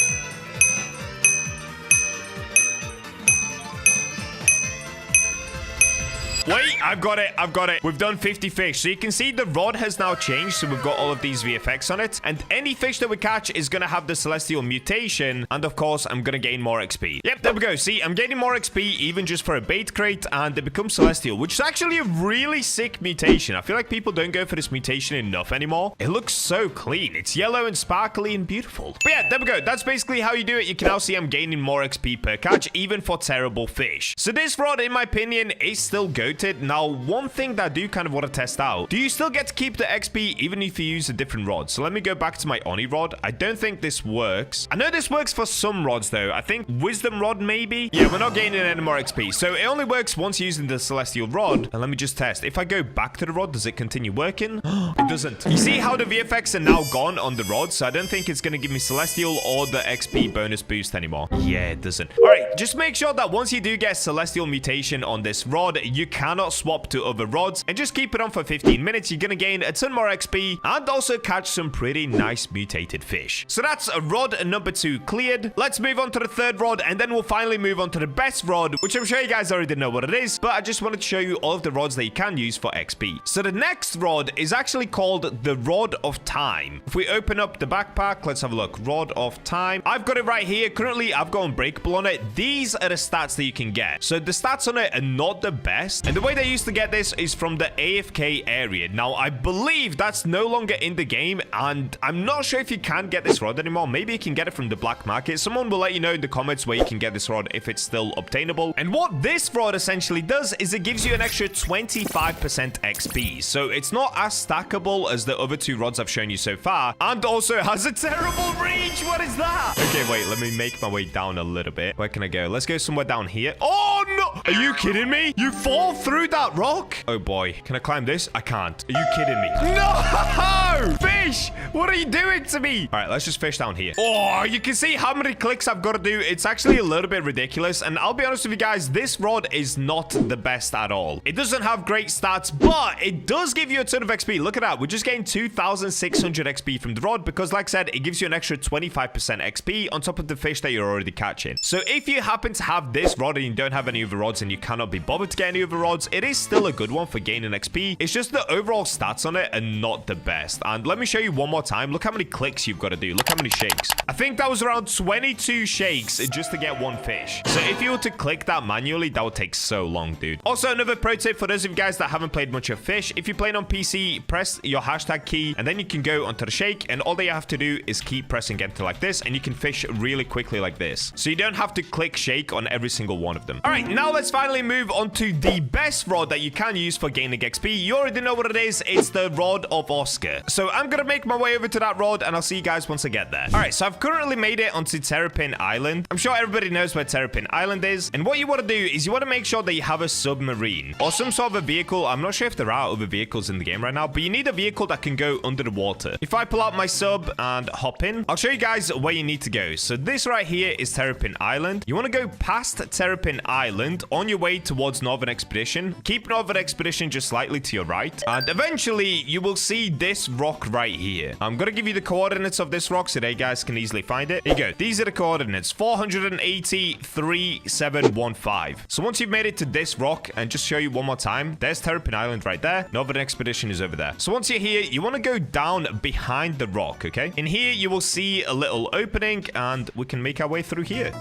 Wait, I've got it. I've got it. We've done 50 fish. So you can see the rod has now changed. So we've got all of these VFX on it. And any fish that we catch is going to have the celestial mutation. And of course, I'm going to gain more XP. Yep, there we go. See, I'm gaining more XP even just for a bait crate. And they become celestial, which is actually a really sick mutation. I feel like people don't go for this mutation enough anymore. It looks so clean. It's yellow and sparkly and beautiful. But yeah, there we go. That's basically how you do it. You can now see I'm gaining more XP per catch, even for terrible fish. So this rod, in my opinion, is still goated. Now, one thing that I do kind of want to test out, do you still get to keep the XP even if you use a different rod? So let me go back to my Oni rod. I don't think this works. I know this works for some rods though. I think wisdom rod maybe. Yeah, we're not gaining any more XP. So it only works once using the celestial rod. And let me just test. If I go back to the rod, does it continue working? It doesn't. You see how the VFX are now gone on the rod? So I don't think it's going to give me celestial or the XP bonus boost anymore. Yeah, it doesn't. All right, just make sure that once you do get celestial mutation on this rod, you cannot swap to other rods and just keep it on for 15 minutes. You're gonna gain a ton more XP and also catch some pretty nice mutated fish. So that's rod number 2 cleared. Let's move on to the third rod, and then we'll finally move on to the best rod, which I'm sure you guys already know what it is, but I just wanted to show you all of the rods that you can use for XP. So the next rod is actually called the Rod of Time. If we open up the backpack, let's have a look. Rod of Time. I've got it right here. Currently, I've got Unbreakable on it. These are the stats that you can get. So the stats on it are not the best, and the way they used to get this is from the AFK area. Now, I believe that's no longer in the game, and I'm not sure if you can get this rod anymore. Maybe you can get it from the black market. Someone will let you know in the comments where you can get this rod if it's still obtainable. And what this rod essentially does is it gives you an extra 25% XP. So it's not as stackable as the other 2 rods I've shown you so far, and also has a terrible reach. What is that? Okay, wait, let me make my way down a little bit. Where can I go? Let's go somewhere down here. Oh, no! Are you kidding me? You fall through that rock? Oh, boy. Can I climb this? I can't. Are you kidding me? No! Fish! What are you doing to me? All right, let's just fish down here. Oh, you can see how many clicks I've got to do. It's actually a little bit ridiculous, and I'll be honest with you guys, this rod is not the best at all. It doesn't have great stats, but it does give you a ton of XP. Look at that. We're just getting 2,600 XP from the rod because, like I said, it gives you an extra 25% XP on top of the fish that you're already catching. So if you happen to have this rod and you don't have any other rods and you cannot be bothered to get any other rods, it is still a good one for gaining XP. It's just the overall stats on it are not the best. And let me show you one more time. Look how many clicks you've got to do. Look how many shakes. I think that was around 22 shakes just to get one fish. So if you were to click that manually, that would take so long, dude. Also, another pro tip for those of you guys that haven't played much of Fish, if you're playing on PC, press your hashtag key and then you can go onto the shake, and all that you have to do is keep pressing enter like this, and you can fish really quickly like this. So you don't have to click shake on every single one of them. All right, now let's finally move on to the best rod that you can use for gaining XP. You already know what it is. It's the Rod of Oscar. So I'm gonna make my way over to that rod, and I'll see you guys once I get there. All right, so I've currently made it onto Terrapin Island. I'm sure everybody knows where Terrapin Island is, and what you want to do is you want to make sure that you have a submarine or some sort of a vehicle. I'm not sure if there are other vehicles in the game right now, but you need a vehicle that can go under the water. If I pull out my sub and hop in, I'll show you guys where you need to go. So this right here is Terrapin Island. You want to go past Terrapin Island on your way towards Northern Expedition. Keep Northern Expedition just slightly to your right, and eventually you will see this rock right here. I'm going to give you the coordinates of this rock so that you guys can easily find it. Here you go. These are the coordinates: 480.3715. So once you've made it to this rock, and just show you one more time, there's Terrapin Island right there. Northern Expedition is over there. So once you're here, you want to go down behind the rock, okay? In here, you will see a little opening, and we can make our way through here.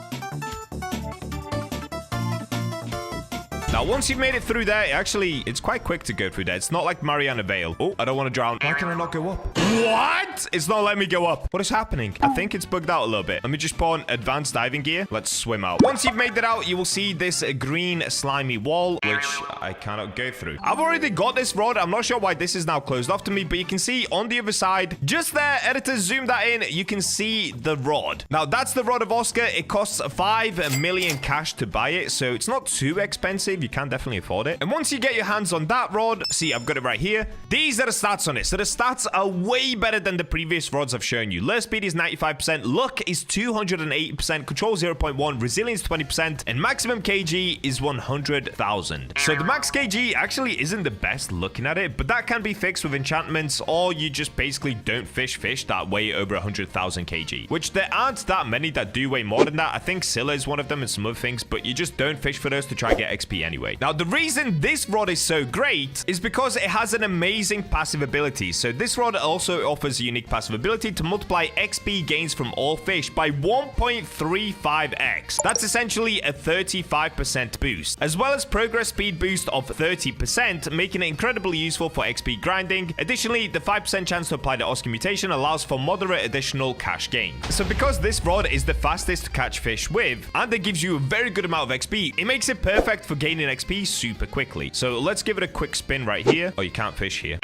Now, once you've made it through there, it's quite quick to go through there. It's not like Mariana Vale. Oh, I don't want to drown. Why can I not go up? What? It's not letting me go up. What is happening? I think it's bugged out a little bit. Let me just put on advanced diving gear. Let's swim out. Once you've made it out, you will see this green slimy wall, which I cannot go through. I've already got this rod. I'm not sure why this is now closed off to me, but you can see on the other side, just there, editor, zoom that in, you can see the rod. Now, that's the Rod of Oscar. It costs 5 million cash to buy it, so it's not too expensive. You can definitely afford it. And once you get your hands on that rod, see, I've got it right here. These are the stats on it. So the stats are way better than the previous rods I've shown you. Lure speed is 95%, luck is 208%, control 0.1, resilience 20%, and maximum kg is 100,000. So the max kg actually isn't the best looking at it, but that can be fixed with enchantments, or you just basically don't fish that weigh over 100,000 kg, which there aren't that many that do weigh more than that. I think Scylla is one of them and some other things, but you just don't fish for those to try and get XP anyway. Now, the reason this rod is so great is because it has an amazing passive ability. So this rod also offers a unique passive ability to multiply XP gains from all fish by 1.35x. That's essentially a 35% boost, as well as progress speed boost of 30%, making it incredibly useful for XP grinding. Additionally, the 5% chance to apply the Oscar mutation allows for moderate additional cash gain. So because this rod is the fastest to catch fish with, and it gives you a very good amount of XP, it makes it perfect for gaining XP super quickly. So let's give it a quick spin right here. Oh, you can't fish here.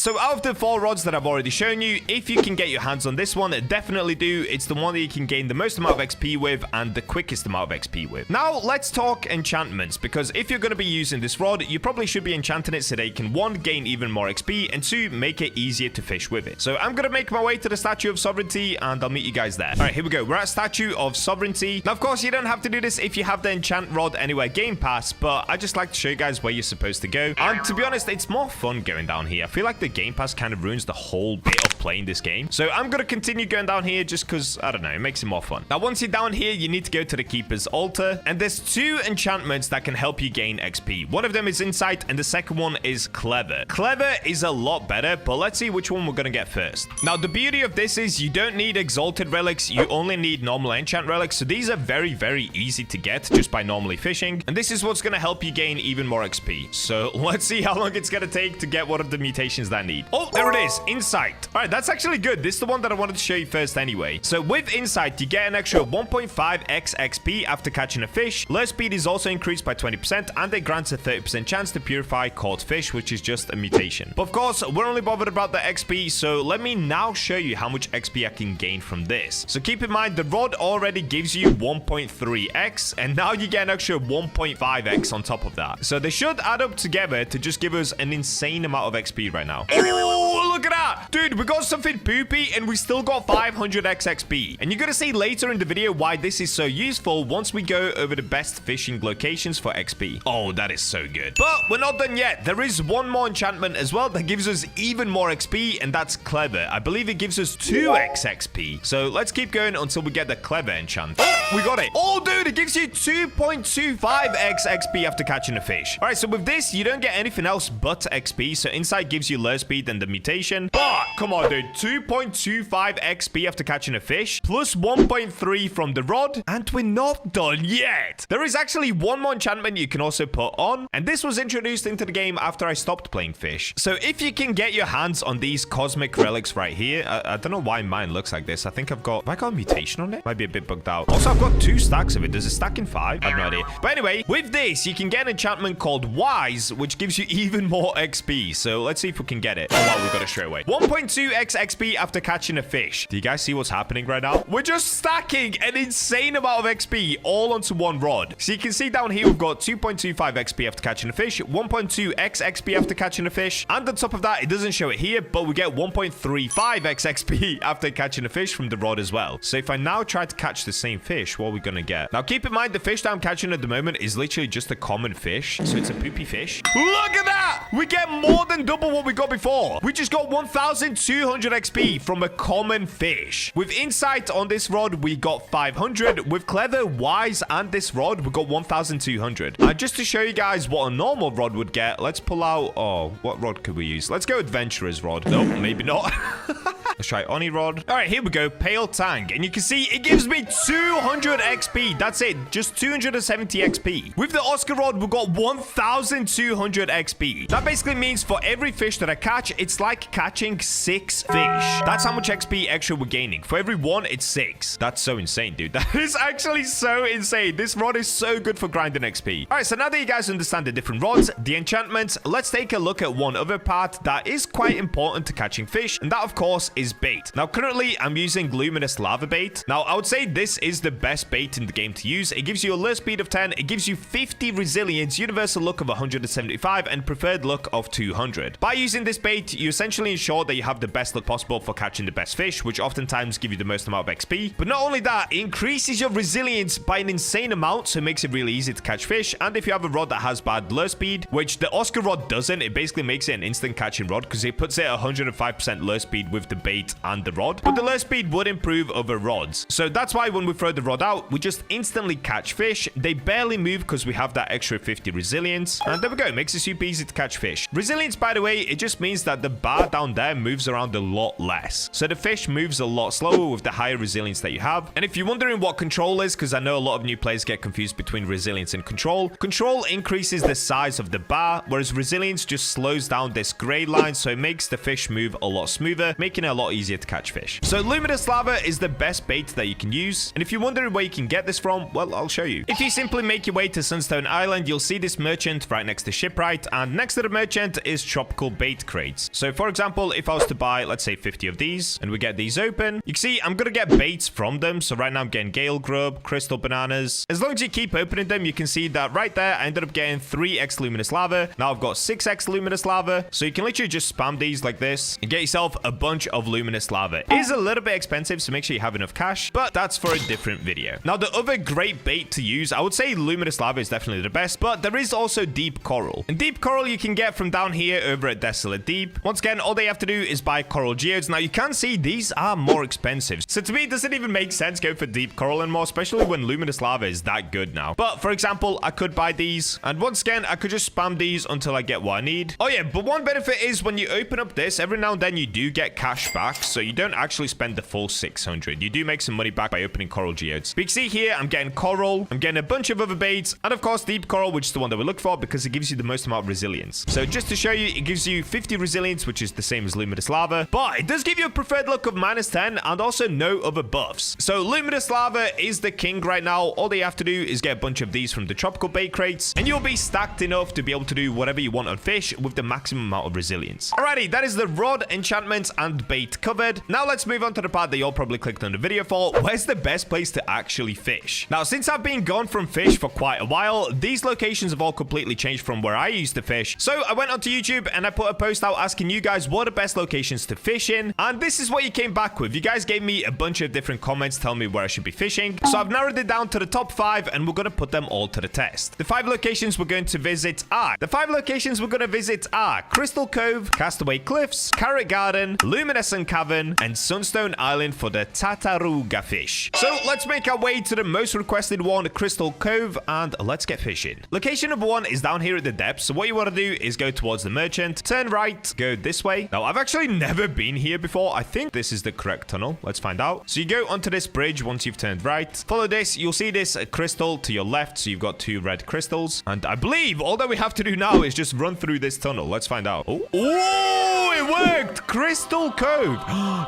So out of the 4 rods that I've already shown you, if you can get your hands on this one, definitely do. It's the one that you can gain the most amount of XP with and the quickest amount of XP with. Now, let's talk enchantments, because if you're going to be using this rod, you probably should be enchanting it so that you can 1, gain even more XP, and 2, make it easier to fish with it. So I'm going to make my way to the Statue of Sovereignty, and I'll meet you guys there. All right, here we go. We're at Statue of Sovereignty. Now, of course, you don't have to do this if you have the enchant rod anywhere game pass, but I just like to show you guys where you're supposed to go. And to be honest, it's more fun going down here. I feel like the game pass kind of ruins the whole bit of playing this game. So I'm going to continue going down here just because, I don't know, it makes it more fun. Now, once you're down here, you need to go to the Keeper's Altar, and there's 2 enchantments that can help you gain XP. One of them is Insight, and the second one is Clever. Clever is a lot better, but let's see which one we're going to get first. Now, the beauty of this is you don't need Exalted Relics. You only need normal enchant relics. So these are very, very easy to get just by normally fishing. And this is what's going to help you gain even more XP. So let's see how long it's going to take to get one of the mutations that I need. Oh, there it is. Insight. All right, that's actually good. This is the one that I wanted to show you first anyway. So with Insight, you get an extra 1.5x XP after catching a fish. Lure speed is also increased by 20%, and it grants a 30% chance to purify caught fish, which is just a mutation. But of course, we're only bothered about the XP, so let me now show you how much XP I can gain from this. So keep in mind, the rod already gives you 1.3x, and now you get an extra 1.5x on top of that. So they should add up together to just give us an insane amount of XP right now. Oh, look at that. Dude, we got something poopy, and we still got 500x XP. And you're going to see later in the video why this is so useful once we go over the best fishing locations for XP. Oh, that is so good. But we're not done yet. There is one more enchantment as well that gives us even more XP, and that's Clever. I believe it gives us 2x XP. So let's keep going until we get the Clever enchant. Oh, we got it. Oh, dude, it gives you 2.25x XP after catching a fish. All right, so with this, you don't get anything else but XP. So Insight gives you lure speed and the mutation. But come on, dude, 2.25 XP after catching a fish, plus 1.3 from the rod, and we're not done yet. There is actually one more enchantment you can also put on, and this was introduced into the game after I stopped playing fish. So if you can get your hands on these cosmic relics right here, I don't know why mine looks like this. I think have I got a mutation on it? Might be a bit bugged out. Also, I've got 2 stacks of it. Does it stack in 5? I have no idea. But anyway, with this, you can get an enchantment called Wise, which gives you even more XP. So let's see if we can get it. Oh, wow, we got it straight away. 1.2x XP after catching a fish. Do you guys see what's happening right now? We're just stacking an insane amount of XP all onto one rod. So you can see down here, we've got 2.25 XP after catching a fish, 1.2x XP after catching a fish, and on top of that, it doesn't show it here, but we get 1.35x XP after catching a fish from the rod as well. So if I now try to catch the same fish, what are we gonna get? Now keep in mind, the fish that I'm catching at the moment is literally just a common fish, so it's a poopy fish. Look at that! We get more than double what we got before. We just got 1,200 XP from a common fish. With Insight on this rod, we got 500. With Clever, Wise, and this rod, we got 1,200. And just to show you guys what a normal rod would get, let's pull out... Oh, what rod could we use? Let's go Adventurer's rod. Nope, maybe not. Let's try Oni rod. All right, here we go. Pale Tang. And you can see it gives me 200 XP. That's it. Just 270 XP. With the Oscar rod, we got 1,200 XP. That basically means for every fish that I catch, it's like catching 6 fish. That's how much XP extra we're gaining. For every 1, it's 6. That's so insane, dude. That is actually so insane. This rod is so good for grinding XP. All right, so now that you guys understand the different rods, the enchantments, let's take a look at one other part that is quite important to catching fish, and that, of course, is bait. Now, currently, I'm using Luminous Lava Bait. Now, I would say this is the best bait in the game to use. It gives you a lure speed of 10, it gives you 50 resilience, universal luck of 175, and preferred luck of 200. By using this bait, you essentially ensure that you have the best luck possible for catching the best fish, which oftentimes give you the most amount of XP. But not only that, it increases your resilience by an insane amount, so it makes it really easy to catch fish. And if you have a rod that has bad lure speed, which the Oscar rod doesn't, it basically makes it an instant catching rod because it puts it at 105% lure speed with the bait and the rod. But the lure speed would improve over rods. So that's why when we throw the rod out, we just instantly catch fish. They barely move because we have that extra 50 resilience. And there we go. It makes it super easy to catch fish. Resilience, by the way, it just means that the bar down there moves around a lot less. So the fish moves a lot slower with the higher resilience that you have. And if you're wondering what control is, because I know a lot of new players get confused between resilience and control, control increases the size of the bar, whereas resilience just slows down this gray line, so it makes the fish move a lot smoother, making it a lot lot easier to catch fish. So luminous lava is the best bait that you can use. And if you're wondering where you can get this from, well, I'll show you. If you simply make your way to Sunstone Island, you'll see this merchant right next to Shipwright. And next to the merchant is tropical bait crates. So for example, if I was to buy, let's say 50 of these, and we get these open, you can see I'm going to get baits from them. So right now I'm getting Gale Grub, Crystal Bananas. As long as you keep opening them, you can see that right there, I ended up getting 3x luminous lava. Now I've got 6x luminous lava. So you can literally just spam these like this and get yourself a bunch of luminous lava. It is a little bit expensive, so make sure you have enough cash, but that's for a different video. Now the other great bait to use, I would say luminous lava is definitely the best, but there is also deep coral. And deep coral you can get from down here over at Desolate Deep. Once again, all they have to do is buy coral geodes. Now you can see these are more expensive. So to me, it doesn't even make sense going for deep coral anymore, especially when luminous lava is that good now. But for example, I could buy these, and once again, I could just spam these until I get what I need. Oh yeah, but one benefit is when you open up this, every now and then you do get cash back, so you don't actually spend the full 600. You do make some money back by opening coral geodes. But you can see here, I'm getting coral, I'm getting a bunch of other baits, and of course deep coral, which is the one that we look for because it gives you the most amount of resilience. So just to show you, it gives you 50 resilience, which is the same as luminous lava, but it does give you a preferred luck of -10 and also no other buffs. So luminous lava is the king right now. All they have to do is get a bunch of these from the tropical bait crates, and you'll be stacked enough to be able to do whatever you want on fish with the maximum amount of resilience. Alrighty, that is the rod, enchantments, and bait covered. Now let's move on to the part that you all probably clicked on the video for. Where's the best place to actually fish? Now, since I've been gone from fish for quite a while, these locations have all completely changed from where I used to fish. So I went onto YouTube and I put a post out asking you guys what are the best locations to fish in, and this is what you came back with. You guys gave me a bunch of different comments telling me where I should be fishing. So I've narrowed it down to the top 5, and we're going to put them all to the test. The 5 locations we're going to visit are Crystal Cove, Castaway Cliffs, Carrot Garden, Luminescent Cavern, and Sunstone Island for the Tartaruga fish. So let's make our way to the most requested one, Crystal Cove, and let's get fishing. Location number 1 is down here at the depths. So what you want to do is go towards the merchant, turn right, go this way. Now, I've actually never been here before. I think this is the correct tunnel. Let's find out. So you go onto this bridge once you've turned right. Follow this. You'll see this crystal to your left. So you've got 2 red crystals. And I believe all that we have to do now is just run through this tunnel. Let's find out. Oh, it worked! Crystal Cove.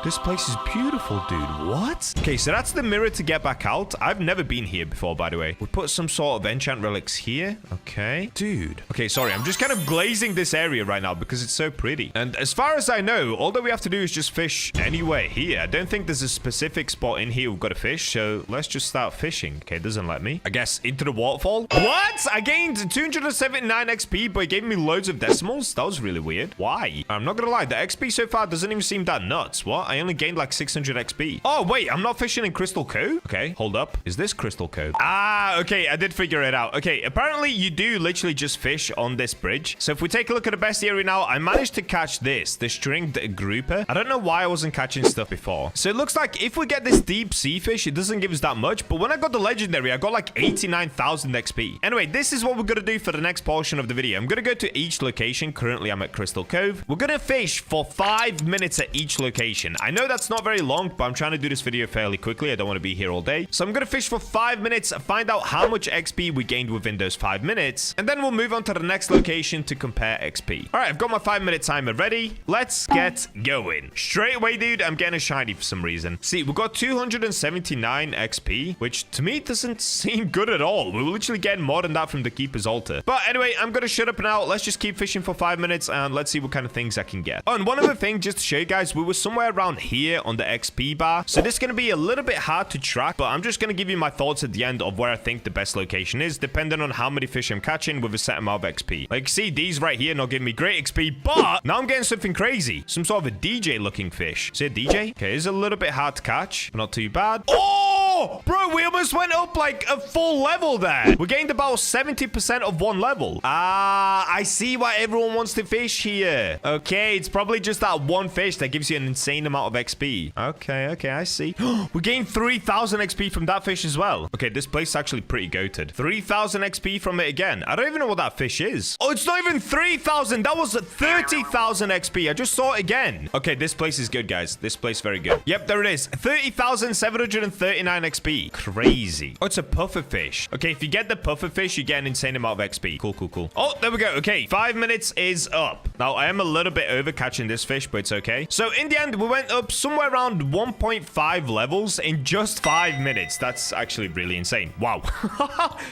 This place is beautiful, dude. What? Okay, so that's the mirror to get back out. I've never been here before, by the way. We put some sort of enchant relics here. Okay. Dude. Okay, sorry. I'm just kind of glazing this area right now because it's so pretty. And as far as I know, all that we have to do is just fish anywhere here. I don't think there's a specific spot in here we've got to fish, so let's just start fishing. Okay, it doesn't let me. I guess into the waterfall. What? I gained 279 XP, but it gave me loads of decimals. That was really weird. Why? I'm not gonna lie, the XP so far doesn't even seem that nuts. What? I only gained like 600 XP. Oh, wait, I'm not fishing in Crystal Cove? Okay, hold up. Is this Crystal Cove? Ah, okay, I did figure it out. Okay, apparently you do literally just fish on this bridge. So if we take a look at the best area now, I managed to catch this, the stringed grouper. I don't know why I wasn't catching stuff before. So it looks like if we get this deep sea fish, it doesn't give us that much. But when I got the legendary, I got like 89,000 XP. Anyway, this is what we're gonna do for the next portion of the video. I'm gonna go to each location. Currently, I'm at Crystal Cove. We're gonna fish for 5 minutes at each location. I know that's not very long, but I'm trying to do this video fairly quickly. I don't want to be here all day. So I'm gonna fish for 5 minutes, find out how much XP we gained within those 5 minutes, and then we'll move on to the next location to compare XP. All right, I've got my 5-minute timer ready. Let's get going. Straight away, dude, I'm getting a shiny for some reason. See, we've got 279 XP, which to me doesn't seem good at all. We were literally getting more than that from the Keeper's Altar. But anyway, I'm gonna shut up now. Let's just keep fishing for 5 minutes and let's see what kind of things I can get. Oh, and one other thing, just to show you guys, we were somewhere around here on the XP bar. So this is gonna be a little bit hard to track, but I'm just gonna give you my thoughts at the end of where I think the best location is, depending on how many fish I'm catching with a set amount of XP. Like, see, these right here not giving me great XP, but now I'm getting something crazy. Some sort of a DJ looking fish. Is it a DJ? Okay, it's a little bit hard to catch, but not too bad. Oh, bro, we almost went up like a full level there. We gained about 70% of 1 level. Ah, I see why everyone wants to fish here. Okay, it's probably just that one fish that gives you an insane amount of XP. Okay, I see. We gained 3,000 XP from that fish as well. Okay, this place is actually pretty goated. 3,000 XP from it again. I don't even know what that fish is. Oh, it's not even 3,000. That was 30,000 XP. I just saw it again. Okay, this place is good, guys. This place is very good. Yep, there it is. 30,739 XP. Crazy. Oh, it's a puffer fish. Okay, if you get the puffer fish, you get an insane amount of XP. Cool. Oh, there we go. Okay, 5 minutes is up. Now, I am a little bit over catching this fish, but it's okay. So in the end, we went up somewhere around 1.5 levels in just 5 minutes. That's actually really insane. Wow.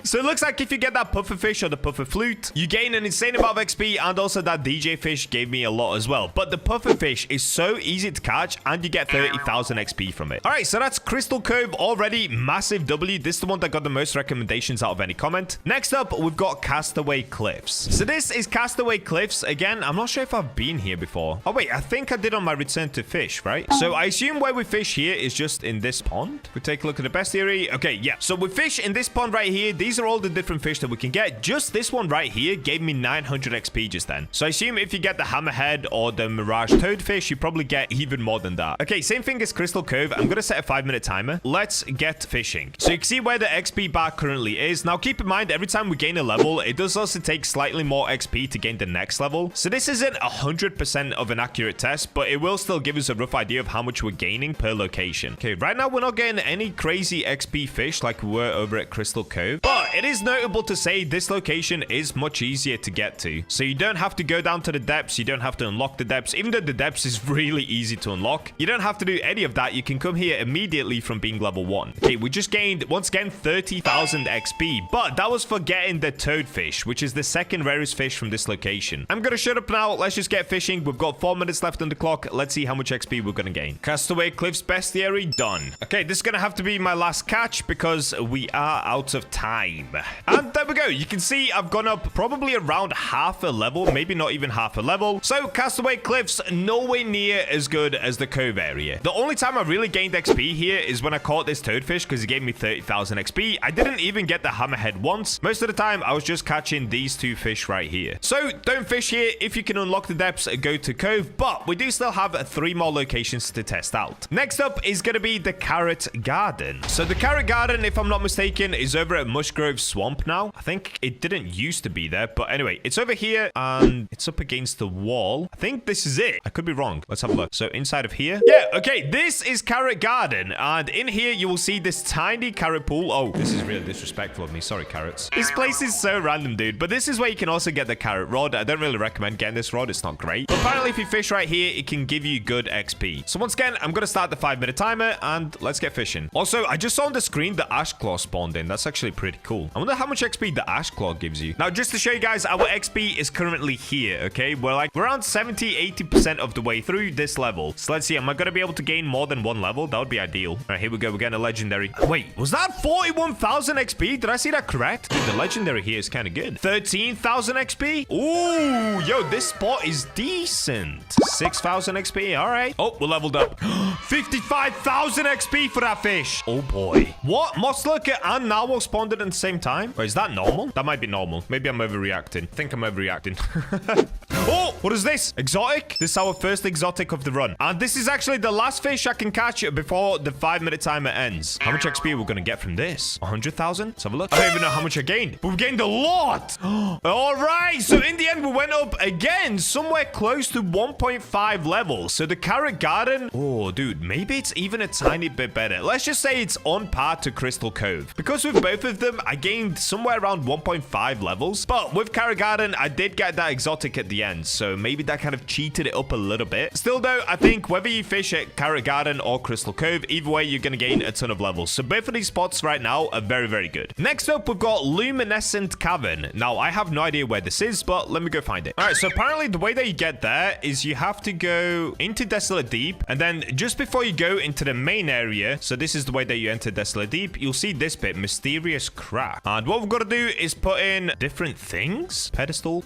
So it looks like if you get that puffer fish or the puffer flute, you gain an insane amount of XP, and also that DJ fish gave me a lot as well. But the puffer fish is so easy to catch, and you get 30,000 XP from it. All right, so that's Crystal Cove already. Massive W. This is the one that got the most recommendations out of any comment. Next up, we've got Castaway Cliffs. So this is Castaway Cliffs. Again, I'm not sure if I've been here before. Oh, wait, I think I did on my return to fish, right? So I assume where we fish here is just in this pond. We take a look at the bestiary. Okay, yeah. So we fish in this pond right here. These are all the different fish that we can get. Just this one right here gave me 900 XP just then. So I assume if you get the hammerhead or the mirage toadfish, you probably get even more than that. Okay, same thing as Crystal Cove. I'm going to set a 5-minute timer. Let's get fishing. So you can see where the XP bar currently is. Now, keep in mind, every time we gain a level, it does also take slightly more XP to gain the next level. So this isn't 100% of an accurate test, but it will still give us a rough idea of how much we're gaining per location. Okay, right now we're not getting any crazy XP fish like we were over at Crystal Cove, but it is notable to say this location is much easier to get to. So you don't have to go down to the depths. You don't have to unlock the depths. Even though the depths is really easy to unlock, you don't have to do any of that. You can come here immediately from being level 1. Okay, we just gained, once again, 30,000 XP, but that was for getting the toadfish, which is the second rarest fish from this location. I'm gonna shut up now. Let's just get fishing. We've got 4 minutes left on the clock. Let's see how much XP we're gonna gain. Castaway Cliffs bestiary done. Okay, this is gonna have to be my last catch because we are out of time. And there we go. You can see I've gone up probably around half a level, maybe not even half a level. So Castaway Cliffs, nowhere near as good as the Cove area. The only time I really gained XP here is when I caught this toadfish because it gave me 30,000 XP. I didn't even get the hammerhead once. Most of the time, I was just catching these two fish right here. So don't fish here. If you can unlock the depths, go to Cove, but we do still have 3 more locations to test out. Next up is going to be the Carrot Garden. So the Carrot Garden, if I'm not mistaken, is over at Mushgrove Swamp now. I think it didn't used to be there, but anyway, it's over here and it's up against the wall. I think this is it. I could be wrong. Let's have a look. So inside of here. Yeah, okay, this is Carrot Garden, and in here you will see this tiny carrot pool. Oh, this is really disrespectful of me. Sorry, carrots. This place is so random, dude, but this is where you can also get the carrot rod. I don't really recommend getting this rod. It's not great, but apparently if you fish right here, it can give you good XP. So once again, I'm gonna start the 5-minute timer and let's get fishing. Also, I just saw on the screen the ash claw spawned in. That's actually pretty cool. I wonder how much XP the ash claw gives you. Now, just to show you guys, our XP is currently here. Okay, we're around 70-80% of the way through this level. So let's see, am I gonna be able to gain more than 1 level? That would be ideal. All right, here we go. We're getting a legendary. Wait, was that 41,000 XP? Did I see that correct? Dude, the legendary here is kind of good. 13,000 XP. Ooh, yo, this spot is decent. 6,000 XP. All right. Oh, we're leveled up. 55,000 XP for that fish. Oh boy. What? Moss Lurker and Narwhal spawned at the same time? Wait, is that normal? That might be normal. Maybe I'm overreacting. I think I'm overreacting. Oh, what is this? Exotic? This is our first exotic of the run. And this is actually the last fish I can catch before the 5-minute timer ends. How much XP are we going to get from this? 100,000? Let's have a look. I don't even know how much I gained, but we gained a lot. All right. So in the end, we went up again, somewhere close to 1.5 levels. So the Carrot Garden. Oh, dude, maybe it's even a tiny bit better. Let's just say it's on par to Crystal Cove. Because with both of them, I gained somewhere around 1.5 levels. But with Carrot Garden, I did get that exotic at the end. So maybe that kind of cheated it up a little bit. Still though, I think whether you fish at Carrot Garden or Crystal Cove, either way, you're going to gain a ton of levels. So both of these spots right now are very, very good. Next up, we've got Luminescent Cavern. Now, I have no idea where this is, but let me go find it. All right, so apparently the way that you get there is you have to go into Desolate Deep, and then just before you go into the main area, so this is the way that you enter Desolate Deep, you'll see this bit, Mysterious Crack. And what we've got to do is put in different things. Pedestal.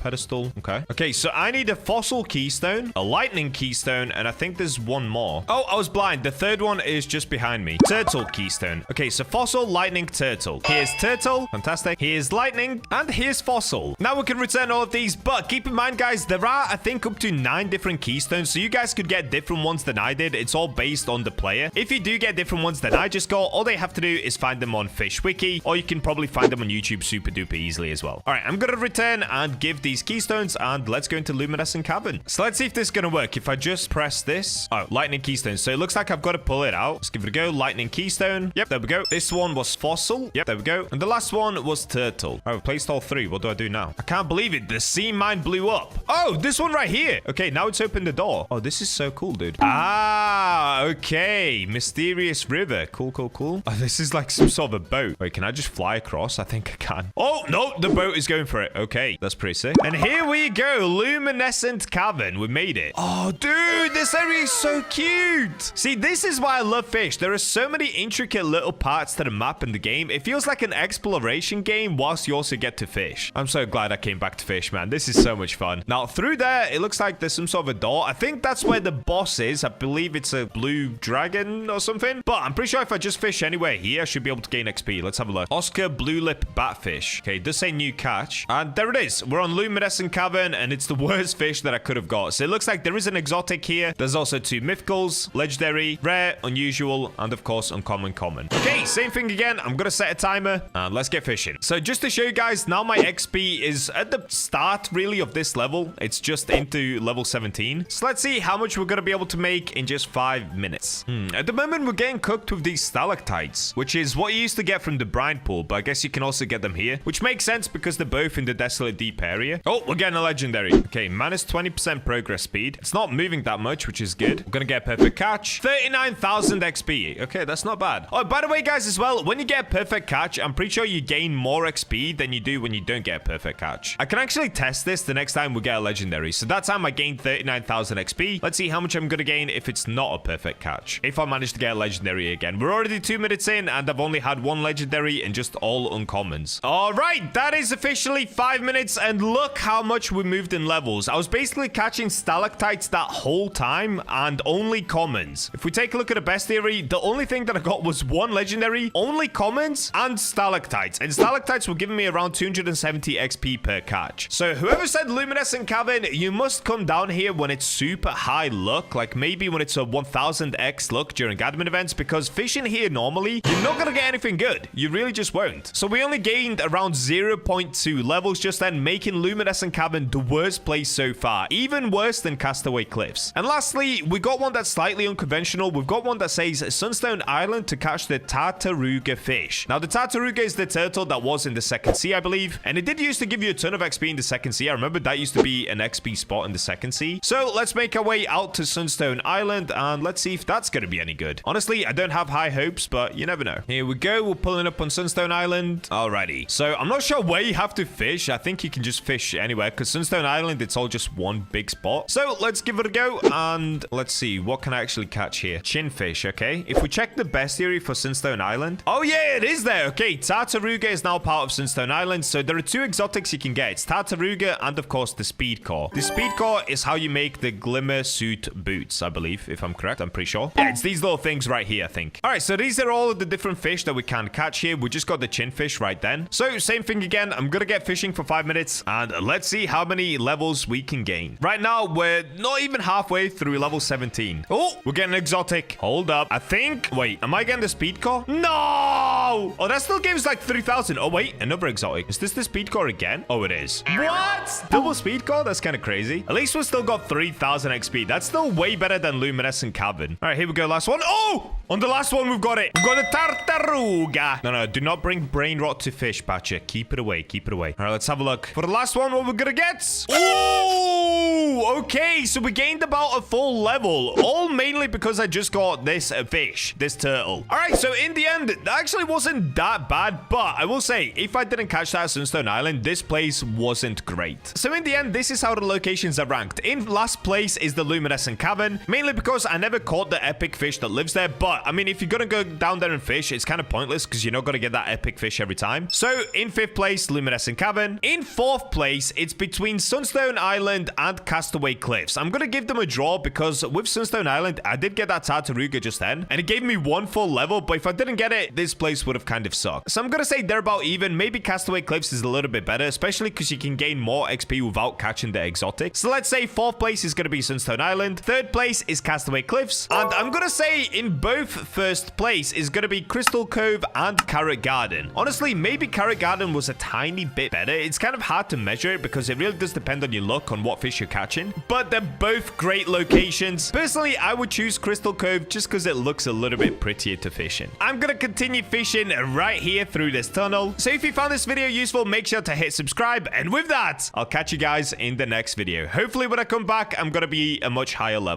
Okay. Okay, so I need a Fossil Keystone, a Lightning Keystone, and I think there's one more. Oh, I was blind. The third one is just behind me. Turtle Keystone. Okay, so Fossil, Lightning, Turtle. Here's Turtle. Fantastic. Here's Lightning, and here's Fossil. Now we can return all of these, but keep in mind, guys, there are, I think, up to 9 different keystones, so you guys could get different ones than I did. It's all based on the player. If you do get different ones than I just got, all they have to do is find them on Fish Wiki, or you can probably find them on YouTube super duper easily as well. All right, I'm gonna return and give these keystones, and let's go into Luminescent Luminescent Cavern. So let's see if this is going to work. If I just press this. Oh, Lightning Keystone. So it looks like I've got to pull it out. Let's give it a go. Lightning Keystone. Yep, there we go. This one was Fossil. Yep, there we go. And the last one was Turtle. Oh, I've placed all three. What do I do now? I can't believe it. The sea mine blew up. Oh, this one right here. Okay, now it's opened the door. Oh, this is so cool, dude. Ah, okay. Mysterious river. Cool, cool, cool. Oh, this is like some sort of a boat. Wait, can I just fly across? I think I can. Oh, no, the boat is going for it. Okay, that's pretty sick. And here we go. Luminescent Cavern. We made it. Oh, dude, this area is so cute. See, this is why I love Fish. There are so many intricate little parts to the map in the game. It feels like an exploration game whilst you also get to fish. I'm so glad I came back to Fish, man. This is so much fun. Now, through there, it looks like there's some sort of a door. I think that's where the boss is. I believe it's a blue dragon or something. But I'm pretty sure if I just fish anywhere here, I should be able to gain XP. Let's have a look. Oscar Blue Lip Batfish. Okay, it does say new catch. And there it is. We're on Luminescent Cavern, and it's the worst fish that I could have got. So it looks like there is an exotic here. There's also 2 mythicals, legendary, rare, unusual, and of course, uncommon, common. Okay, same thing again. I'm gonna set a timer, and let's get fishing. So just to show you guys, now my XP is at the start, really, of this level. It's just into level 17. So let's see how much we're gonna be able to make in just 5 minutes. At the moment, we're getting cooked with these stalactites, which is what you used to get from the brine pool, but I guess you can also get them here, which makes sense because they're both in the desolate deep area. Oh, we're getting a legendary. Okay, minus 20% progress speed. It's not moving that much, which is good. We're gonna get a perfect catch. 39,000 XP. Okay, that's not bad. Oh, by the way, guys, as well, when you get a perfect catch, I'm pretty sure you gain more XP than you do when you don't get a perfect catch. I can actually test this the next time we get a legendary. So that time I gained 39,000 XP. Let's see how much I'm gonna gain if it's not a perfect catch. If I manage to get a legendary again. We're already 2 minutes in, and I've only had 1 legendary and just all uncommons. All right, that is officially 5 minutes, and look how much we moved in levels. I was basically catching stalactites that whole time and only commons. If we take a look at the best theory, the only thing that I got was 1 legendary, only commons, and stalactites. And stalactites were giving me around 270 XP per catch. So whoever said Luminescent Cavern, you must come down here when it's super high luck, like maybe when it's a 1000x luck during admin events, because fishing here normally, you're not gonna get anything good. You really just won't. So we only gained around 0.2 levels just then, making Luminescent Cavern the worst place so far, even worse than Castaway Cliffs. And lastly, we got one that's slightly unconventional. We've got one that says Sunstone Island to catch the Tartaruga fish. Now, the Tartaruga is the turtle that was in the second sea, I believe, and it did used to give you a ton of XP in the second sea. I remember that used to be an XP spot in the second sea. So let's make our way out to Sunstone Island, and let's see if that's going to be any good. Honestly, I don't have high hopes, but you never know. Here we go. We're pulling up on Sunstone Island. Alrighty. So I'm not sure where you have to fish. I think you can just fish anywhere, because Sunstone Island, it's all just one big spot. So let's give it a go, and let's see. What can I actually catch here? Chinfish, okay. If we check the best theory for Sunstone Island. Oh, yeah, it is there. Okay, Tartaruga is now part of Sunstone Island, so there are 2 exotics you can get. It's Tartaruga and, of course, the Speed Core. The Speed Core is how you make the Glimmer Suit boots, I believe, if I'm correct. I'm pretty sure. Yeah, it's these little things right here, I think. All right, so these are all of the different fish that we can catch here. We just got the chinfish right then. So, same thing again. I'm gonna get fishing for 5 minutes, and let's see how many levels we can gain. Right now, we're not even halfway through level 17. Oh, we're getting exotic. Hold up. I think... Wait, am I getting the Speed Core? No! Oh, that still gives like 3,000. Oh, wait, another exotic. Is this the Speed Core again? Oh, it is. What? Double Speed Core? That's kind of crazy. At least we still got 3,000 XP. That's still way better than Luminescent Cavern. All right, here we go. Last one. Oh! On the last one, we've got it. We've got the Tartaruga. No, do not bring brain rot to fish, Bacha. Keep it away. Keep it away. All right, let's have a look. For the last one, what we're gonna get? Oh! Okay, so we gained about a full level. All mainly because I just got this fish, this turtle. All right, so in the end, that actually wasn't that bad, but I will say, if I didn't catch that at Sunstone Island, this place wasn't great. So in the end, this is how the locations are ranked. In last place is the Luminescent Cavern, mainly because I never caught the epic fish that lives there, but I mean, if you're gonna go down there and fish, it's kind of pointless because you're not gonna get that epic fish every time. So in 5th place, Luminescent Cavern. In 4th place, it's between Sunstone Island and Castaway Cliffs. I'm gonna give them a draw because with Sunstone Island, I did get that Tartaruga just then, and it gave me 1 full level, but if I didn't get it, this place would have kind of sucked. So I'm gonna say they're about even. Maybe Castaway Cliffs is a little bit better, especially because you can gain more XP without catching the exotic. So let's say 4th place is gonna be Sunstone Island, 3rd place is Castaway Cliffs, and I'm gonna say in both 1st place is gonna be Crystal Cove and Carrot Garden. Honestly, maybe Carrot Garden was a tiny bit better. It's kind of hard to measure it because it really does depend on your luck on what fish you're catching. fishing, but they're both great locations. Personally, I would choose Crystal Cove just because it looks a little bit prettier to fish in. I'm gonna continue fishing right here through this tunnel. So if you found this video useful, make sure to hit subscribe. And with that, I'll catch you guys in the next video. Hopefully when I come back, I'm gonna be a much higher level.